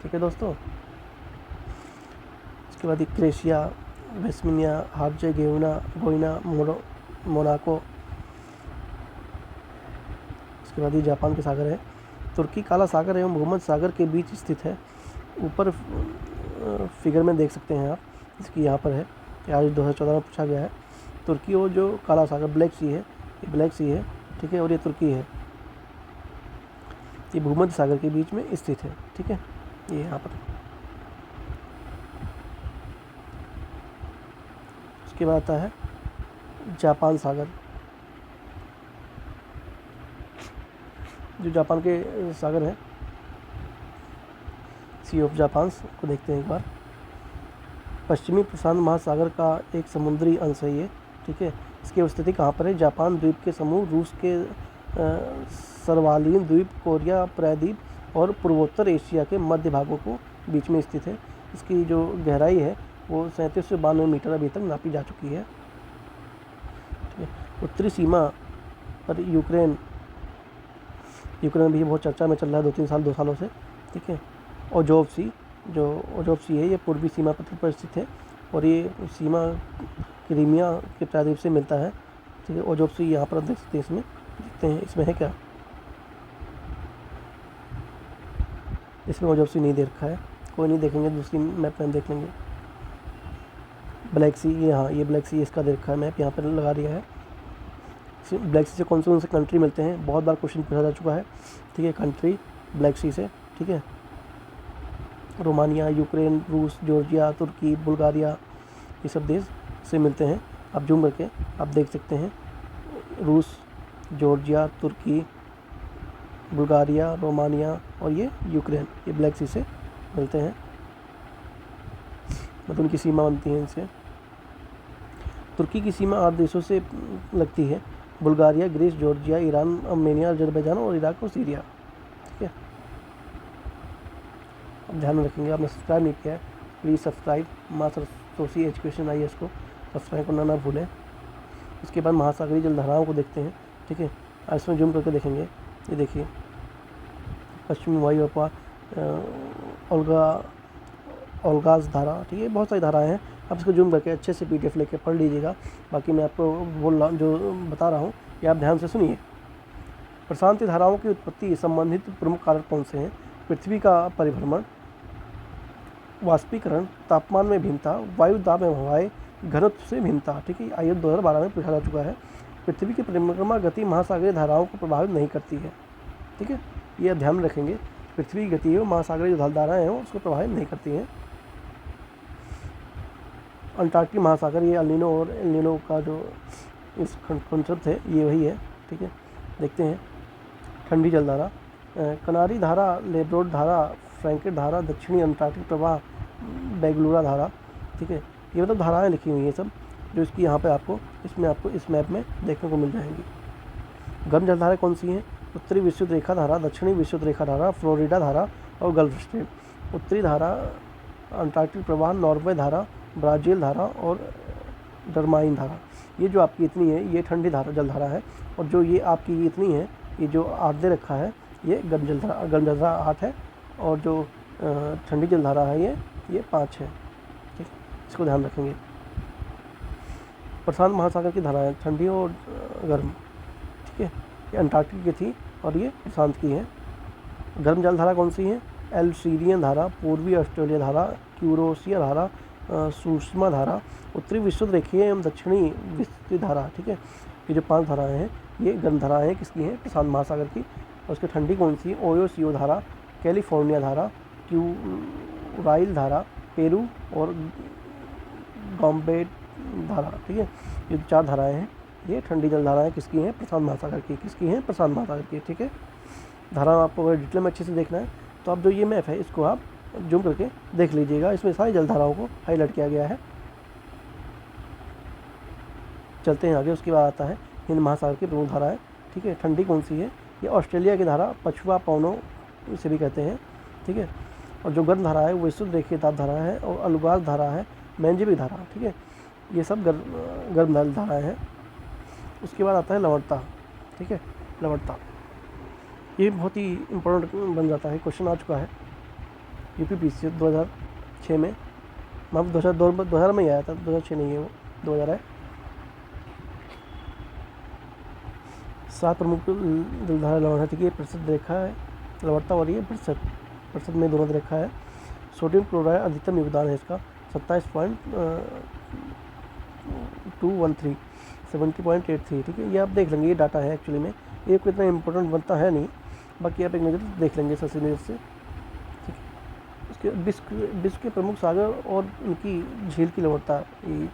ठीक है दोस्तों। इसके बाद क्रोएशिया, वेस्टमिनिया, हर्जेगोविना, मोनाको। इसके बाद ये जापान के सागर है। तुर्की काला सागर एवं भूमध्य सागर के बीच स्थित है। ऊपर फिगर में देख सकते हैं आप, इसकी यहाँ पर है, आज 2014 में पूछा गया है। तुर्की और जो काला सागर ब्लैक सी है, ये ब्लैक सी है, ठीक है, और ये तुर्की है, ये भूमध्य सागर के बीच में स्थित है, ठीक है, ये यहाँ पर। उसके बाद आता है जापान सागर। जो जापान के सागर है, सी ऑफ जापान को देखते हैं एक बार। पश्चिमी प्रशांत महासागर का एक समुद्री अंश है ये, ठीक है। इसकी स्थिति कहाँ पर है? जापान द्वीप के समूह, रूस के सर्वालीन द्वीप, कोरिया प्रायद्वीप और पूर्वोत्तर एशिया के मध्य भागों को बीच में स्थित है। इसकी जो गहराई है वो 37 से 92 मीटर अभी तक नापी जा चुकी है, ठीक है। उत्तरी सीमा पर यूक्रेन भी बहुत चर्चा में चल रहा है 2 सालों से, ठीक है। ओजोव सी है, ये पूर्वी सीमा पथ पर स्थित है और ये सीमा क्रीमिया के प्रायद्वीप से मिलता है, ठीक है। ओजोब सी यहाँ पर देख सकते हैं, इसमें देखते हैं इसमें है क्या, इसमें ओजोब सी नहीं दे रखा है, कोई नहीं, देखेंगे दूसरी मैप में देख लेंगे। ब्लैक सी, ये हाँ ये ब्लैक सी इसका दे रखा है, मैप यहाँ पर लगा दिया है। ब्लैक सी से कौन से कंट्री मिलते हैं, बहुत बार क्वेश्चन पूछा जा चुका है, ठीक है। कंट्री ब्लैक सी से, ठीक है, रोमानिया, यूक्रेन, रूस, जॉर्जिया, तुर्की, बुल्गारिया, ये सब देश से मिलते हैं। आप जूम करके आप देख सकते हैं, रूस, जॉर्जिया, तुर्की, बुल्गारिया, रोमानिया और ये यूक्रेन, ये ब्लैक सी से मिलते हैं, मतलब उनकी सीमा बनती है इनसे। तुर्की की सीमा 8 देशों से लगती है, Bulgaria, Greece, Georgia, Iran, Armenia, Azerbaijan और इराक और सीरिया, ठीक है। अब ध्यान में रखेंगे, आपने सब्सक्राइब नहीं किया है प्लीज़ सब्सक्राइब, माँ सरस्वती एजुकेशन IAS को सब्सक्राइब करना ना भूलें। उसके बाद महासागरीय जलधाराओं को देखते हैं, ठीक है। इसमें जूम करके देखेंगे, ये देखिए पश्चिमी वायु ओल्गास धारा, ठीक है, बहुत सारी धाराएं हैं। आप इसको जूम करके अच्छे से PDF लेके पढ़ लीजिएगा। बाकी मैं आपको बोल रहा जो बता रहा हूँ ये आप ध्यान से सुनिए। प्रशांति धाराओं की उत्पत्ति संबंधित प्रमुख कारक कौन से हैं? पृथ्वी का परिभ्रमण, वाष्पीकरण, तापमान में भिन्नता, वायु दाब एवं हवाएं, घनत्व से भिन्नता, ठीक है। आइए 2012 में पूछा जा चुका है। पृथ्वी की परिक्रमा गति महासागरीय धाराओं को प्रभावित नहीं करती है, ठीक है, ये आप ध्यान में रखेंगे। पृथ्वी की गति महासागरीय जो धाराएं हैं उसको प्रभावित नहीं करती हैं। अंटार्कटिक महासागर, ये अल्निनो और एल्निनो का जो इस कॉन्सेप्ट है ये वही है, ठीक है। देखते हैं ठंडी जलधारा, कनारी धारा, लेब्रोड धारा, फ्रैंकेट धारा, दक्षिणी अंटार्कटिक प्रवाह, बेगलुरा धारा, ठीक है। ये मतलब धाराएं लिखी हुई हैं सब, जो इसकी यहाँ पे आपको इसमें आपको इस मैप में देखने को मिल जाएंगी। गर्म जलधाराएं कौन सी हैं? उत्तरी विषुवत रेखा धारा, दक्षिणी विषुवत रेखा धारा, फ्लोरिडा धारा और गल्फ स्ट्रीम। उत्तरी धारा अंटार्कटिक प्रवाह, नॉर्वे धारा, ब्राज़ील धारा और डरमाइन धारा। ये जो आपकी इतनी है ये ठंडी धारा जलधारा है, और जो ये आपकी इतनी है ये जो 8 दे रखा है ये गर्म जलधारा 8 है, और जो ठंडी जलधारा है ये 5 है, ठीक, इसको ध्यान रखेंगे। प्रशांत महासागर की धाराएं ठंडी और गर्म, ठीक है, ये अंटार्कटिक की थी और ये प्रशांत की है। गर्म जलधारा कौन सी है? एल्सीरियन धारा, पूर्वी ऑस्ट्रेलिया धारा, क्यूरोसिया धारा, सुषमा धारा, उत्तरी विषुवत रेखीय एवं दक्षिणी विषुवत धारा, ठीक है। ये जो 5 धाराएं हैं ये गर्म धाराएं हैं, किसकी हैं? प्रशांत महासागर की। और उसकी ठंडी कौन सी? ओयोसियो धारा, कैलिफोर्निया धारा, क्यूराइल धारा, पेरू और गॉम्बेट धारा, ठीक है। ये 4 धाराएं हैं, ये ठंडी जल धाराएं किसकी हैं? प्रशांत महासागर की। किसकी हैं? प्रशांत महासागर की, ठीक है। धारा आपको अगर डिटेल में अच्छे से देखना है तो आप जो ये मैप है इसको आप जूम करके देख लीजिएगा, इसमें सारी जलधाराओं को हाईलाइट किया गया है। चलते हैं आगे। उसके बाद आता है हिंद महासागर की प्रमुख धाराएं, ठीक है। ठंडी कौन सी है? ये ऑस्ट्रेलिया की धारा, पछुआ पवनों इसे भी कहते हैं, ठीक है। और जो गर्म धारा है वो विषुवत रेखीय ताप धारा है, और अलुगास धारा है, मेंजेबी धारा, ठीक है। ये सब गर्म धाराएं हैं। उसके बाद आता है लवणता, ठीक है। लवणता ये बहुत ही इम्पोर्टेंट बन जाता है, क्वेश्चन आ चुका है UPPSC 2006 में, मतलब 2000 में ही आया था, 2006 नहीं है वो, 2000 है। 7 प्रमुख जलधारा लवण है, ठीक है। प्रतिशत रेखा है लवणता, और ये प्रतिशत में दोनों रेखा है। सोडियम क्लोराइड अधिकतम योगदान है इसका 27.213, 70.83, ठीक है। ये आप देख लेंगे, ये डाटा है एक्चुअली में, ये कोई इतना इंपॉर्टेंट बनता है नहीं, बाकी आप एक नज़र देख लेंगे सबसे नज़र से, ठीक है। उसके विश्व के प्रमुख सागर और उनकी झील की लवणता ये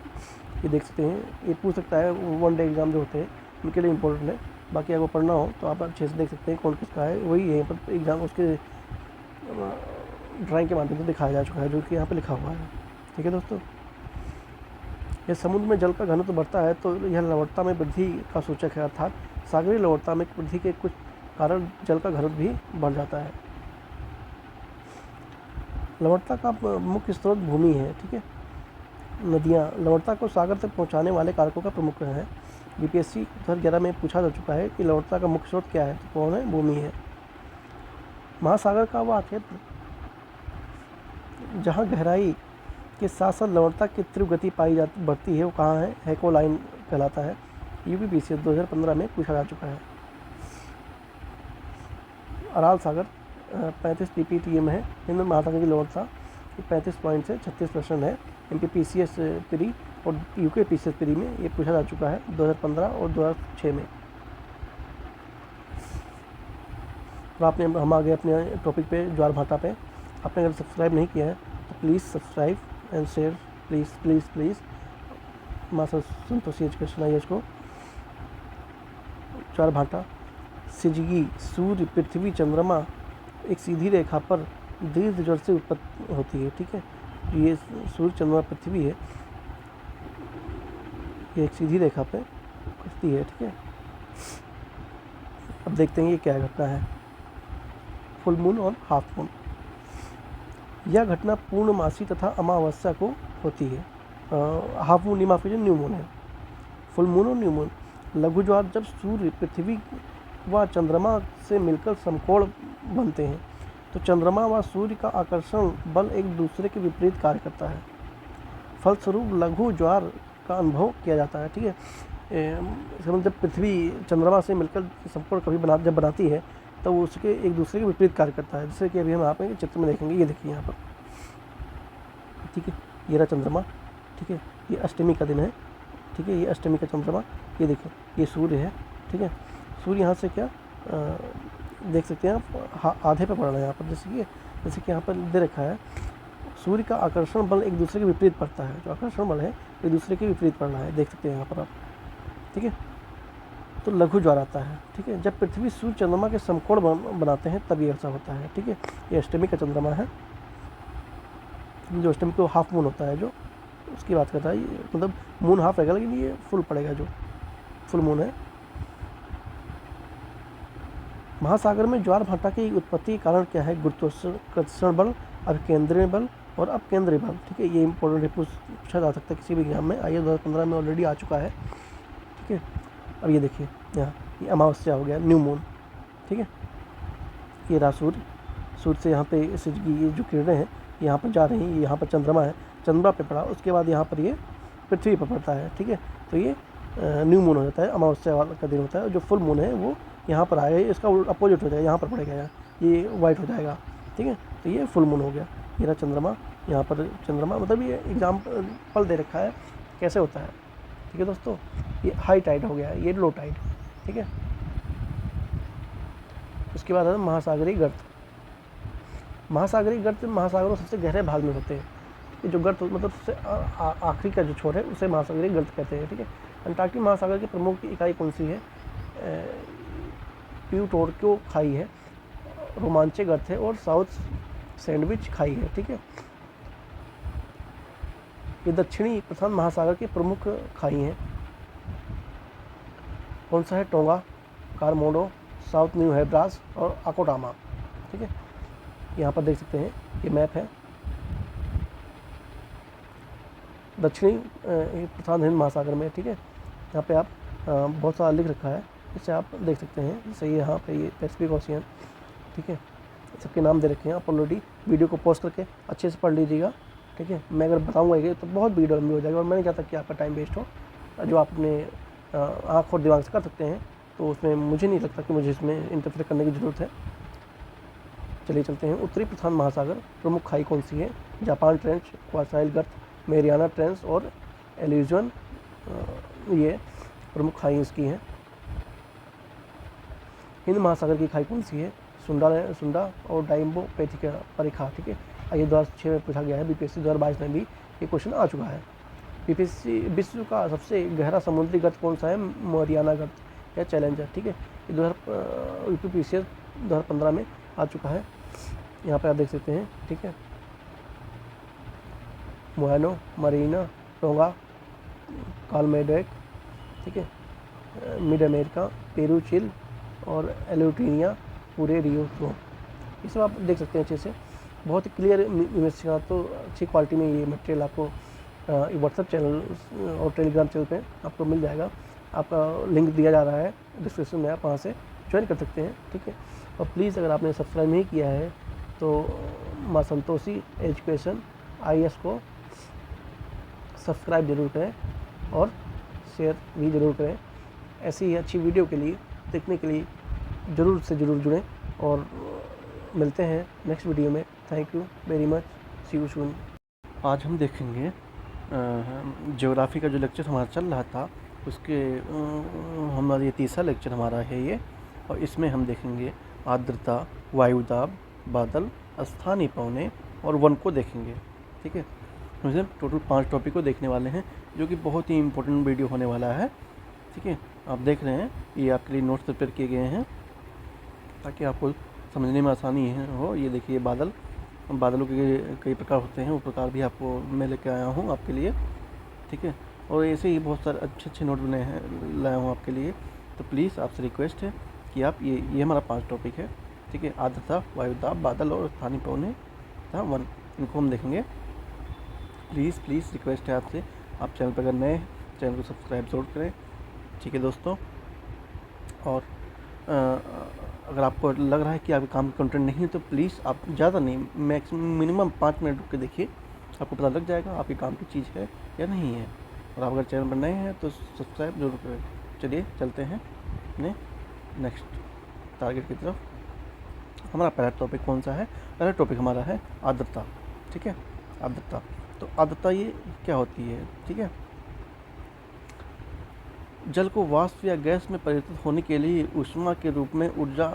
देख सकते हैं, ये पूछ सकता है 1 डे एग्ज़ाम जो होते हैं उनके लिए इम्पोर्टेंट है। बाकी अगर पढ़ना हो तो आप अच्छे से देख सकते हैं कौन किसका है, वही है पर एग्ज़ाम उसके ड्राइंग के माध्यम से दिखाया जा चुका है, जो कि यहाँ पे लिखा हुआ है, ठीक है दोस्तों। यह समुद्र में जल का घनत्व बढ़ता है तो यह लवणता में वृद्धि का सूचक है, अर्थात सागरीय लवणता में वृद्धि के कुछ कारण जल का घनत्व भी बढ़ जाता है। लवणता का मुख्य स्रोत भूमि है, ठीक है। नदियाँ लवणता को सागर तक पहुँचाने वाले कारकों का प्रमुख है। UPSC 2011 में पूछा जा चुका है कि लवणता का मुख्य स्रोत क्या है, तो कौन है? भूमि है। महासागर का वह क्षेत्र जहाँ गहराई के साथ साथ लवणता की तीव्र गति पाई जाती बढ़ती है, वो कहाँ है, हेकोलाइन कहलाता है। यूपीपीसीएस 2015 में पूछा जा चुका है। अराल सागर 35 pptm है। हिंद महासागर की लवणता 35 पॉइंट से 36% है। एमपीपीसीएस प्री और यूकेपीसीएस प्री में ये पूछा जा चुका है 2015 और 2006 में। तो आपने हम आ गए अपने टॉपिक पे, ज्वार भाटा पे। आपने अगर सब्सक्राइब नहीं किया है तो please subscribe and share, please please please. माँ संतोषी एजुकेशन IAS को। ज्वार भाटा सिजगी सूर्य पृथ्वी चंद्रमा एक सीधी रेखा पर दीर्घ ज्वर से उत्पत्ति होती है, ठीक है। ये सूर्य चंद्रमा पृथ्वी है, ये एक सीधी रेखा पे उठती है, ठीक है। अब देखते हैं ये क्या घटना है, फुल मून और हाफ मून। यह घटना पूर्णमासी तथा अमावस्या को होती है। हाफ मून, माफ कीजिए, न्यू मून है। फुल मून और न्यू मून। लघु ज्वार जब सूर्य पृथ्वी व चंद्रमा से मिलकर समकोण बनते हैं तो चंद्रमा व सूर्य का आकर्षण बल एक दूसरे के विपरीत कार्य करता है, फलस्वरूप लघु ज्वार का अनुभव किया जाता है, ठीक है। जब पृथ्वी चंद्रमा से मिलकर समकोण जब बनाती है तो वो उसके एक दूसरे के विपरीत कार्य करता है, जैसे कि अभी हम आप चित्र में देखेंगे। ये देखिए यहाँ पर, ठीक है, ये रहा चंद्रमा, ठीक है। ये अष्टमी का दिन है, ठीक है, ये अष्टमी का चंद्रमा। ये देखिए, ये सूर्य है, ठीक है। सूर्य यहाँ से क्या देख सकते हैं आप, आधे पे पड़ रहा है यहाँ पर, जैसे कि यहाँ पर दे रखा है, सूर्य का आकर्षण बल एक दूसरे के विपरीत पड़ता है। जो आकर्षण बल है एक दूसरे के विपरीत पड़ रहा है, देख सकते हैं यहाँ पर आप, ठीक है। तो लघु ज्वार आता है, ठीक है, जब पृथ्वी सूर्य चंद्रमा के समकोण बनाते हैं तब ये ऐसा होता है, ठीक है। ये अष्टमी का चंद्रमा है, जो अष्टमी को हाफ मून होता है, जो उसकी बात करता है। मतलब मून हाफ रहेगा लेकिन ये फुल पड़ेगा, जो फुल मून है। महासागर में ज्वार भाटा की उत्पत्ति के कारण क्या है, गुरुत्वाकर्षण बल, अभिकेंद्रीय बल और अपकेंद्रीय बल, ठीक है। ये इंपॉर्टेंट है, पूछा जा सकता है किसी भी एग्जाम में। IAS 2015 में ऑलरेडी आ चुका है, ठीक है। अब ये देखिए यहाँ, ये अमावस्या हो गया, न्यू मून, ठीक है। ये रहा सूर्य से यहाँ पे ये जो किरणें हैं यहाँ पर जा रही हैं, यहाँ पर चंद्रमा है, चंद्रमा पे पड़ा, उसके बाद यहाँ पर ये पृथ्वी पर पड़ता है, ठीक है। तो ये न्यू मून हो जाता है, अमावस्या वाला का दिन होता है। जो फुल मून है वो यहाँ पर आएगा, इसका अपोजिट हो जाएगा, यहाँ पर पड़ेगा, यहाँ ये वाइट हो जाएगा, ठीक है। तो ये फुल मून हो गया। ये रहा चंद्रमा, यहाँ पर चंद्रमा, मतलब ये एग्जाम्पल दे रखा है कैसे होता है, ठीक है दोस्तों। ये हाई टाइड हो गया, ये लो टाइड, ठीक है। उसके बाद है महासागरीय गर्त। महासागरीय गर्त महासागरों सबसे गहरे भाग में होते हैं। ये जो गर्त मतलब सबसे आखिरी का जो छोर है उसे महासागरीय गर्त कहते हैं, ठीक है। अंटार्कटिक महासागर की प्रमुख इकाई कौन सी है, प्यूटोर्को खाई है, रोमांचे गर्त है और साउथ सैंडविच खाई है, ठीक है। ये दक्षिणी प्रशांत महासागर की प्रमुख खाई हैं। कौन सा है, टोंगा, कारमोडो, साउथ न्यू हेब्रास और अकोटामा, ठीक है। यहाँ पर देख सकते हैं, ये मैप है। दक्षिणी प्रशांत हिंद महासागर में, ठीक है। यहाँ पे आप बहुत सारा लिख रखा है, इससे आप देख सकते हैं। जैसे ये यहाँ पे ये पैसिफिक ओशियन, ठीक है, सबके नाम दे रखे हैं। आप ऑलरेडी वीडियो को पॉज करके अच्छे से पढ़ लीजिएगा, ठीक है। मैं अगर बताऊँगा ये तो बहुत वीडियो लंबी हो जाएगी और मैं नहीं चाहता कि आपका टाइम वेस्ट हो। जो आप अपने आँख और दिमाग से कर सकते हैं तो उसमें मुझे नहीं लगता कि मुझे इसमें इंटरफेयर करने की ज़रूरत है। चलिए चलते हैं। उत्तरी प्रशांत महासागर प्रमुख खाई कौन सी है, जापान ट्रेंच, क्वासाइल गर्त, मेरियाना ट्रेंच और एल्यूजन, ये प्रमुख खाई इसकी हैं। हिंद महासागर की खाई कौन सी है, सुंडा और डाइम्बो पैथिका परिखा, ठीक है। ये 2006 में पूछा गया है, BPSC 2022 में भी ये क्वेश्चन आ चुका है। BPSC विश्व का सबसे गहरा समुद्री गर्त कौन सा है, मोरियाना गर्त या चैलेंजर, ठीक है। ये UPPCS 2015 में आ चुका है। यहाँ पे आप देख सकते हैं, ठीक है। मोयानो, मरीना, टोंगा, कालमेडोक, ठीक है, मिड अमेरिका, पेरू, चिल और एल्यूटीनिया, पूरे रियो फ्लो, ये सब आप देख सकते हैं अच्छे से। बहुत ही क्लियर इमेज का, तो अच्छी क्वालिटी में ये मटेरियल आपको व्हाट्सएप चैनल और टेलीग्राम चैनल पे आपको मिल जाएगा। आपका लिंक दिया जा रहा है डिस्क्रिप्शन में, आप वहाँ से ज्वाइन कर सकते हैं, ठीक है। और प्लीज़ अगर आपने सब्सक्राइब नहीं किया है तो माँ संतोषी एजुकेशन IAS को सब्सक्राइब ज़रूर करें और शेयर भी ज़रूर करें। ऐसी ही अच्छी वीडियो के लिए देखने के लिए ज़रूर से ज़रूर जुड़ें और मिलते हैं नेक्स्ट वीडियो में। Thank you very much, see you soon. आज हम देखेंगे ज्योग्राफी का जो लेक्चर हमारा चल रहा था उसके हमारा ये तीसरा लेक्चर हमारा है ये, और इसमें हम देखेंगे आर्द्रता, वायुदाब, बादल, स्थानीय पवने और वन को देखेंगे। ठीक है, हम टोटल 5 टॉपिक को देखने वाले हैं जो कि बहुत ही इम्पोर्टेंट वीडियो होने वाला है। ठीक है, आप देख रहे हैं ये आपके लिए नोट्स प्रिपेयर किए गए हैं ताकि आपको समझने में आसानी हो। ये देखिए बादलों के कई प्रकार होते हैं, वो प्रकार भी आपको मैं लेके आया हूँ आपके लिए। ठीक है, और ऐसे ही बहुत सारे अच्छे नोट बने हैं लाया हूँ आपके लिए। तो प्लीज़ आपसे रिक्वेस्ट है कि आप ये हमारा 5 टॉपिक है। ठीक है, आर्द्रता, वायुदाब, बादल और स्थानीय पवने तथा वन, इनको हम देखेंगे। प्लीज़ रिक्वेस्ट है आपसे, आप चैनल पर अगर नए हैं चैनल को सब्सक्राइब जरूर करें। ठीक है दोस्तों, और अगर आपको लग रहा है कि आपके काम का कंटेंट नहीं है तो प्लीज़ आप ज़्यादा नहीं, मैक्सिमम मिनिमम 5 मिनट रुक के देखिए, आपको पता लग जाएगा आपके काम की चीज़ है या नहीं है। और आप अगर चैनल पर नए हैं तो सब्सक्राइब जरूर करें। चलिए चलते हैं अपने नेक्स्ट टारगेट की तरफ। हमारा पहला टॉपिक कौन सा है? पहला टॉपिक हमारा है आर्द्रता। ठीक है, आर्द्रता। तो आर्द्रता ये क्या होती है? ठीक है, जल को वाष्प या गैस में परिवर्तित होने के लिए ऊष्मा के रूप में ऊर्जा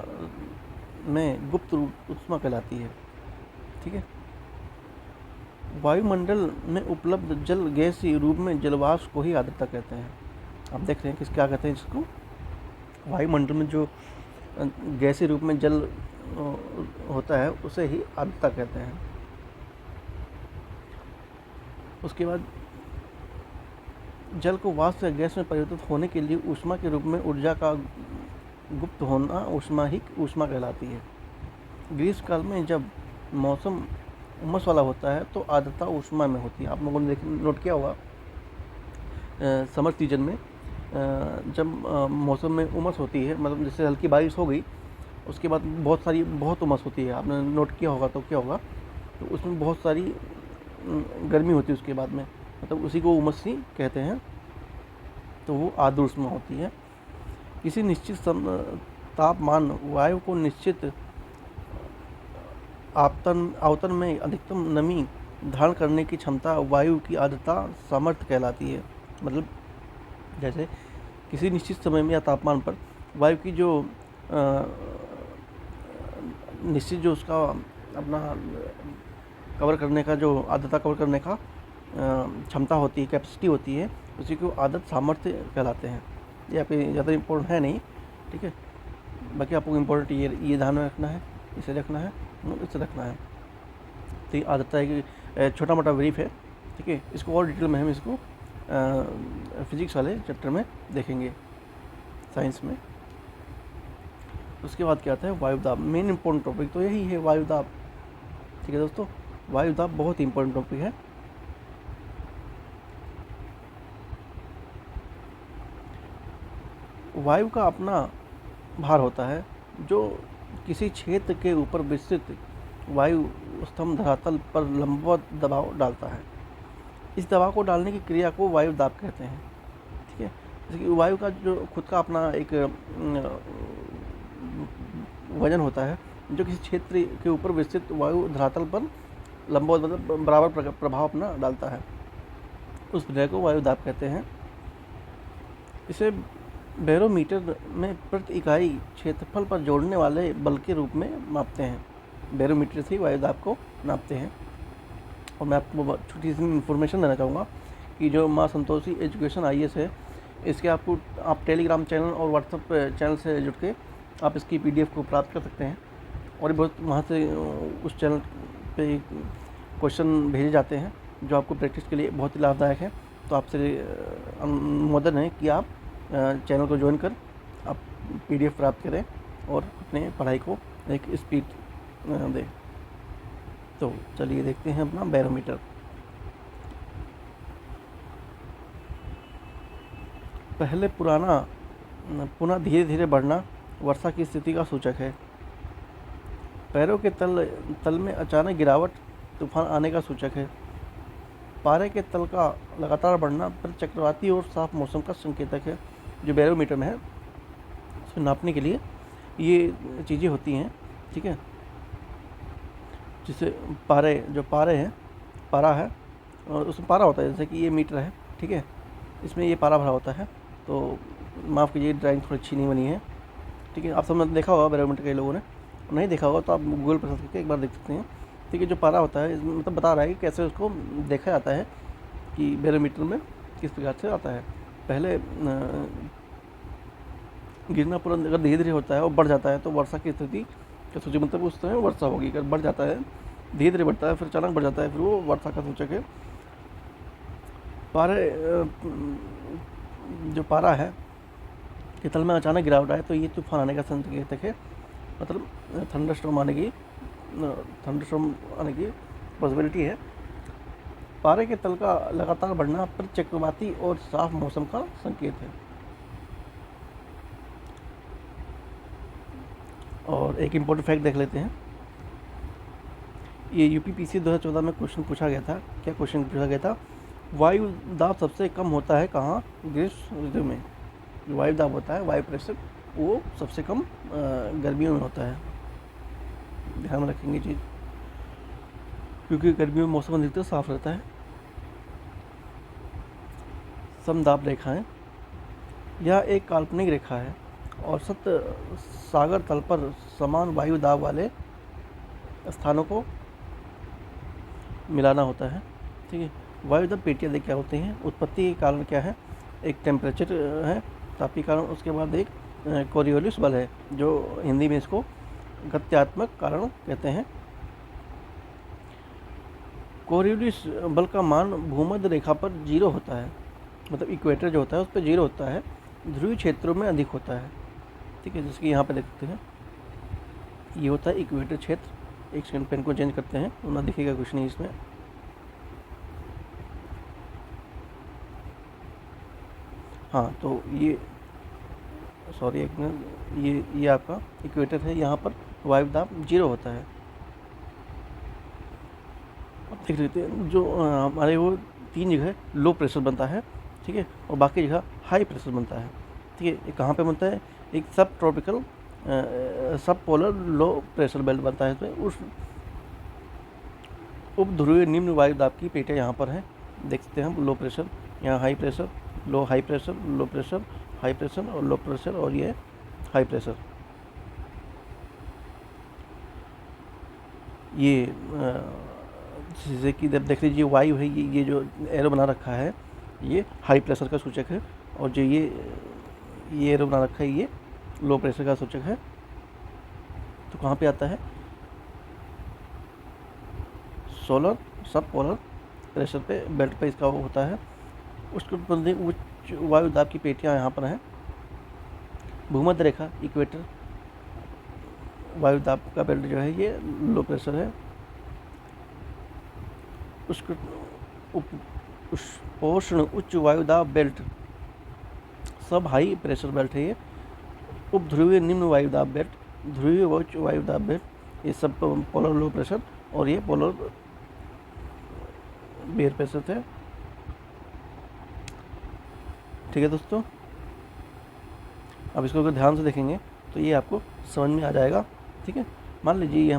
में गुप्त ऊष्मा कहलाती है। ठीक है, वायुमंडल में उपलब्ध जल गैसीय रूप में जलवाष्प को ही आर्द्रता कहते हैं। आप देख रहे हैं किस क्या कहते हैं इसको? वायुमंडल में जो गैसीय रूप में जल होता है उसे ही आर्द्रता कहते हैं। उसके बाद जल को वाष्प या गैस में परिवर्तित होने के लिए ऊष्मा के रूप में ऊर्जा का गुप्त होना ऊष्मा कहलाती है। ग्रीष्म काल में जब मौसम उमस वाला होता है तो आर्द्रता ऊष्मा में होती है। आप लोगों ने नोट किया होगा समर सीजन में जब मौसम में उमस होती है, मतलब जैसे हल्की बारिश हो गई उसके बाद बहुत उमस होती है। आपने नोट किया होगा तो क्या होगा, तो उसमें बहुत सारी गर्मी होती है उसके बाद में, मतलब उसी को उमस ही कहते हैं। तो वो आर्द्र ऊष्मा होती है। किसी निश्चित तापमान वायु को निश्चित आवर्तन में अधिकतम नमी धारण करने की क्षमता वायु की आर्द्रता सामर्थ्य कहलाती है। मतलब जैसे किसी निश्चित समय में या तापमान पर वायु की जो निश्चित जो उसका अपना कवर करने का जो आर्द्रता कवर करने का क्षमता होती है, कैपेसिटी होती है, उसी को आदत सामर्थ्य कहलाते हैं। ये आपके ज़्यादा इम्पोर्टेंट है नहीं। ठीक है, बाकी आपको इम्पोर्टेंट ये ध्यान में रखना है, इसे रखना है, इसे रखना है। तो ये आदता है कि छोटा मोटा ब्रीफ है। ठीक है, इसको और डिटेल में हम इसको फिजिक्स वाले चैप्टर में देखेंगे, साइंस में। उसके बाद क्या आता है? वायुदाब। मेन इम्पोर्टेंट टॉपिक तो यही है, वायुदाब। ठीक है दोस्तों, वायुदाब बहुत ही इम्पोर्टेंट टॉपिक है। वायु का अपना भार होता है जो किसी क्षेत्र के ऊपर विस्तृत वायु स्तंभ धरातल पर लंबवत दबाव डालता है। इस दबाव को डालने की क्रिया को वायु दाब कहते हैं। ठीक है, जैसे कि वायु का जो खुद का अपना एक वजन होता है जो किसी क्षेत्र के ऊपर विस्तृत वायु धरातल पर लंबवत मतलब बराबर प्रभाव अपना डालता है, उस क्रिया को वायु दाब कहते हैं। इसे बैरोमीटर में प्रति इकाई क्षेत्रफल पर जोड़ने वाले बल के रूप में मापते हैं। बैरोमीटर से ही वायु दाब को नापते हैं। और मैं आपको छोटी सी इन्फॉर्मेशन देना चाहूँगा कि जो माँ संतोषी एजुकेशन IAS है, इसके आप टेलीग्राम चैनल और व्हाट्सएप चैनल से जुड़ के आप इसकी PDF को प्राप्त कर सकते हैं। और बहुत वहाँ से उस चैनल पे क्वेश्चन भेजे जाते हैं जो आपको प्रैक्टिस के लिए बहुत ही लाभदायक है। तो आपसे अनुमोदन है कि आप चैनल को ज्वाइन कर आप PDF प्राप्त करें और अपने पढ़ाई को एक स्पीड दें। तो चलिए देखते हैं अपना बैरोमीटर। पहले पुनः धीरे धीरे बढ़ना वर्षा की स्थिति का सूचक है। पैरों के तल में अचानक गिरावट तूफान आने का सूचक है। पारे के तल का लगातार बढ़ना फिर चक्रवाती और साफ मौसम का संकेतक है। जो बैरोमीटर में है उसको नापने के लिए ये चीज़ें होती हैं, ठीक है। जिससे पारा है और उसमें पारा होता है, जैसे कि ये मीटर है, ठीक है, इसमें ये पारा भरा होता है। तो माफ़ कीजिए, ड्राइंग थोड़ी अच्छी नहीं बनी है, ठीक है। आप सबने देखा होगा बैरोमीटर, कई लोगों ने नहीं देखा होगा तो आप गूगल पर सर्च करके एक बार देख सकते हैं, ठीक है। जो पारा होता है इसमें मतलब बता रहा है कि कैसे उसको देखा जाता है कि बैरोमीटर में किस प्रकार से आता है। पहले गिरना पूरा अगर धीरे धीरे होता है और बढ़ जाता है तो वर्षा की स्थिति का सूचक, मतलब उस समय वर्षा होगी। अगर बढ़ जाता है, धीरे धीरे बढ़ता है, फिर अचानक बढ़ जाता है, फिर वो वर्षा का सूचक है। पारे जो पारा है कि तल में अचानक गिरावट आए तो ये तूफान आने का संकेतक है, मतलब थंडरस्टॉर्म आने की पॉसिबिलिटी है। पारे के तल का लगातार बढ़ना फिर चक्रवाती और साफ मौसम का संकेत है। और एक इम्पोर्टेंट फैक्ट देख लेते हैं। ये यूपीपीसी 2014 में क्वेश्चन पूछा गया था। क्या क्वेश्चन पूछा गया था? वायु दाब सबसे कम होता है कहाँ? ग्रीष्म ऋतु में। जो वायु दाब होता है, वायु प्रेशर, वो सबसे कम गर्मियों में होता है। ध्यान में रखेंगे चीज़, क्योंकि गर्मियों में मौसम अधिकतर साफ रहता है। समदाब रेखाएं, यह एक काल्पनिक रेखा है और सत्य सागर तल पर समान वायु दाब वाले स्थानों को मिलाना होता है, ठीक है। वायु दाब पेटियाँ देख क्या होती हैं? उत्पत्ति के कारण क्या है? एक टेम्परेचर है, तापी कारण। उसके बाद एक कोरियोलिस बल है, जो हिंदी में इसको गत्यात्मक कारण कहते हैं। कोरियोलिस बल का मान भूमध्य रेखा पर 0 होता है, मतलब इक्वेटर जो होता है उस पर 0 होता है। ध्रुवीय क्षेत्रों में अधिक होता है, ठीक है। जैसे कि यहाँ पे देख सकते हैं, ये होता है इक्वेटर क्षेत्र। एक सेकंड, पेन को चेंज करते हैं, ना दिखेगा कुछ नहीं इसमें। हाँ, तो ये सॉरी एक मिनट, ये आपका इक्वेटर है। यहाँ पर वायु दाब 0 होता है। अब देख लेते हैं, जो हमारे वो 3 जगह लो प्रेशर बनता है, ठीक है, और बाकी जगह हाई प्रेशर बनता है, ठीक है। ये कहाँ पे बनता है? एक सब ट्रॉपिकल सब पोलर लो प्रेशर बेल्ट बनता है इसमें। उस उप ध्रुवीय निम्न वायु दाब की पेटियाँ यहाँ पर हैं, देख सकते हैं हम। लो प्रेशर, यहाँ high pressure, low high pressure, low pressure, high pressure और लो प्रेशर, और ये हाई प्रेशर। ये जैसे कि देख लीजिए, वायु है, ये जो एरो बना रखा है ये हाई प्रेशर का सूचक है, और जो ये एरो बना रखा है ये लो प्रेशर का सूचक है। तो कहाँ पे आता है? सोलर सब पोलर प्रेशर पे, बेल्ट पे इसका वो होता है। उसके उच्च वायु दाब की पेटियाँ यहाँ पर हैं। भूमध्य रेखा इक्वेटर वायु दाब का बेल्ट जो है ये लो प्रेशर है। उसके उष्ण उच्च वायु दाब बेल्ट सब हाई प्रेशर बेल्ट है। ये उप ध्रुवीय निम्न वायु दाब बेल्ट, ध्रुवीय उच्च वायु दाब बेल्ट, ये सब पोलर लो प्रेशर, और ये पोलर बेयर प्रेशर थे, ठीक है दोस्तों। अब इसको अगर ध्यान से देखेंगे तो ये आपको समझ में आ जाएगा, ठीक है। मान लीजिए ये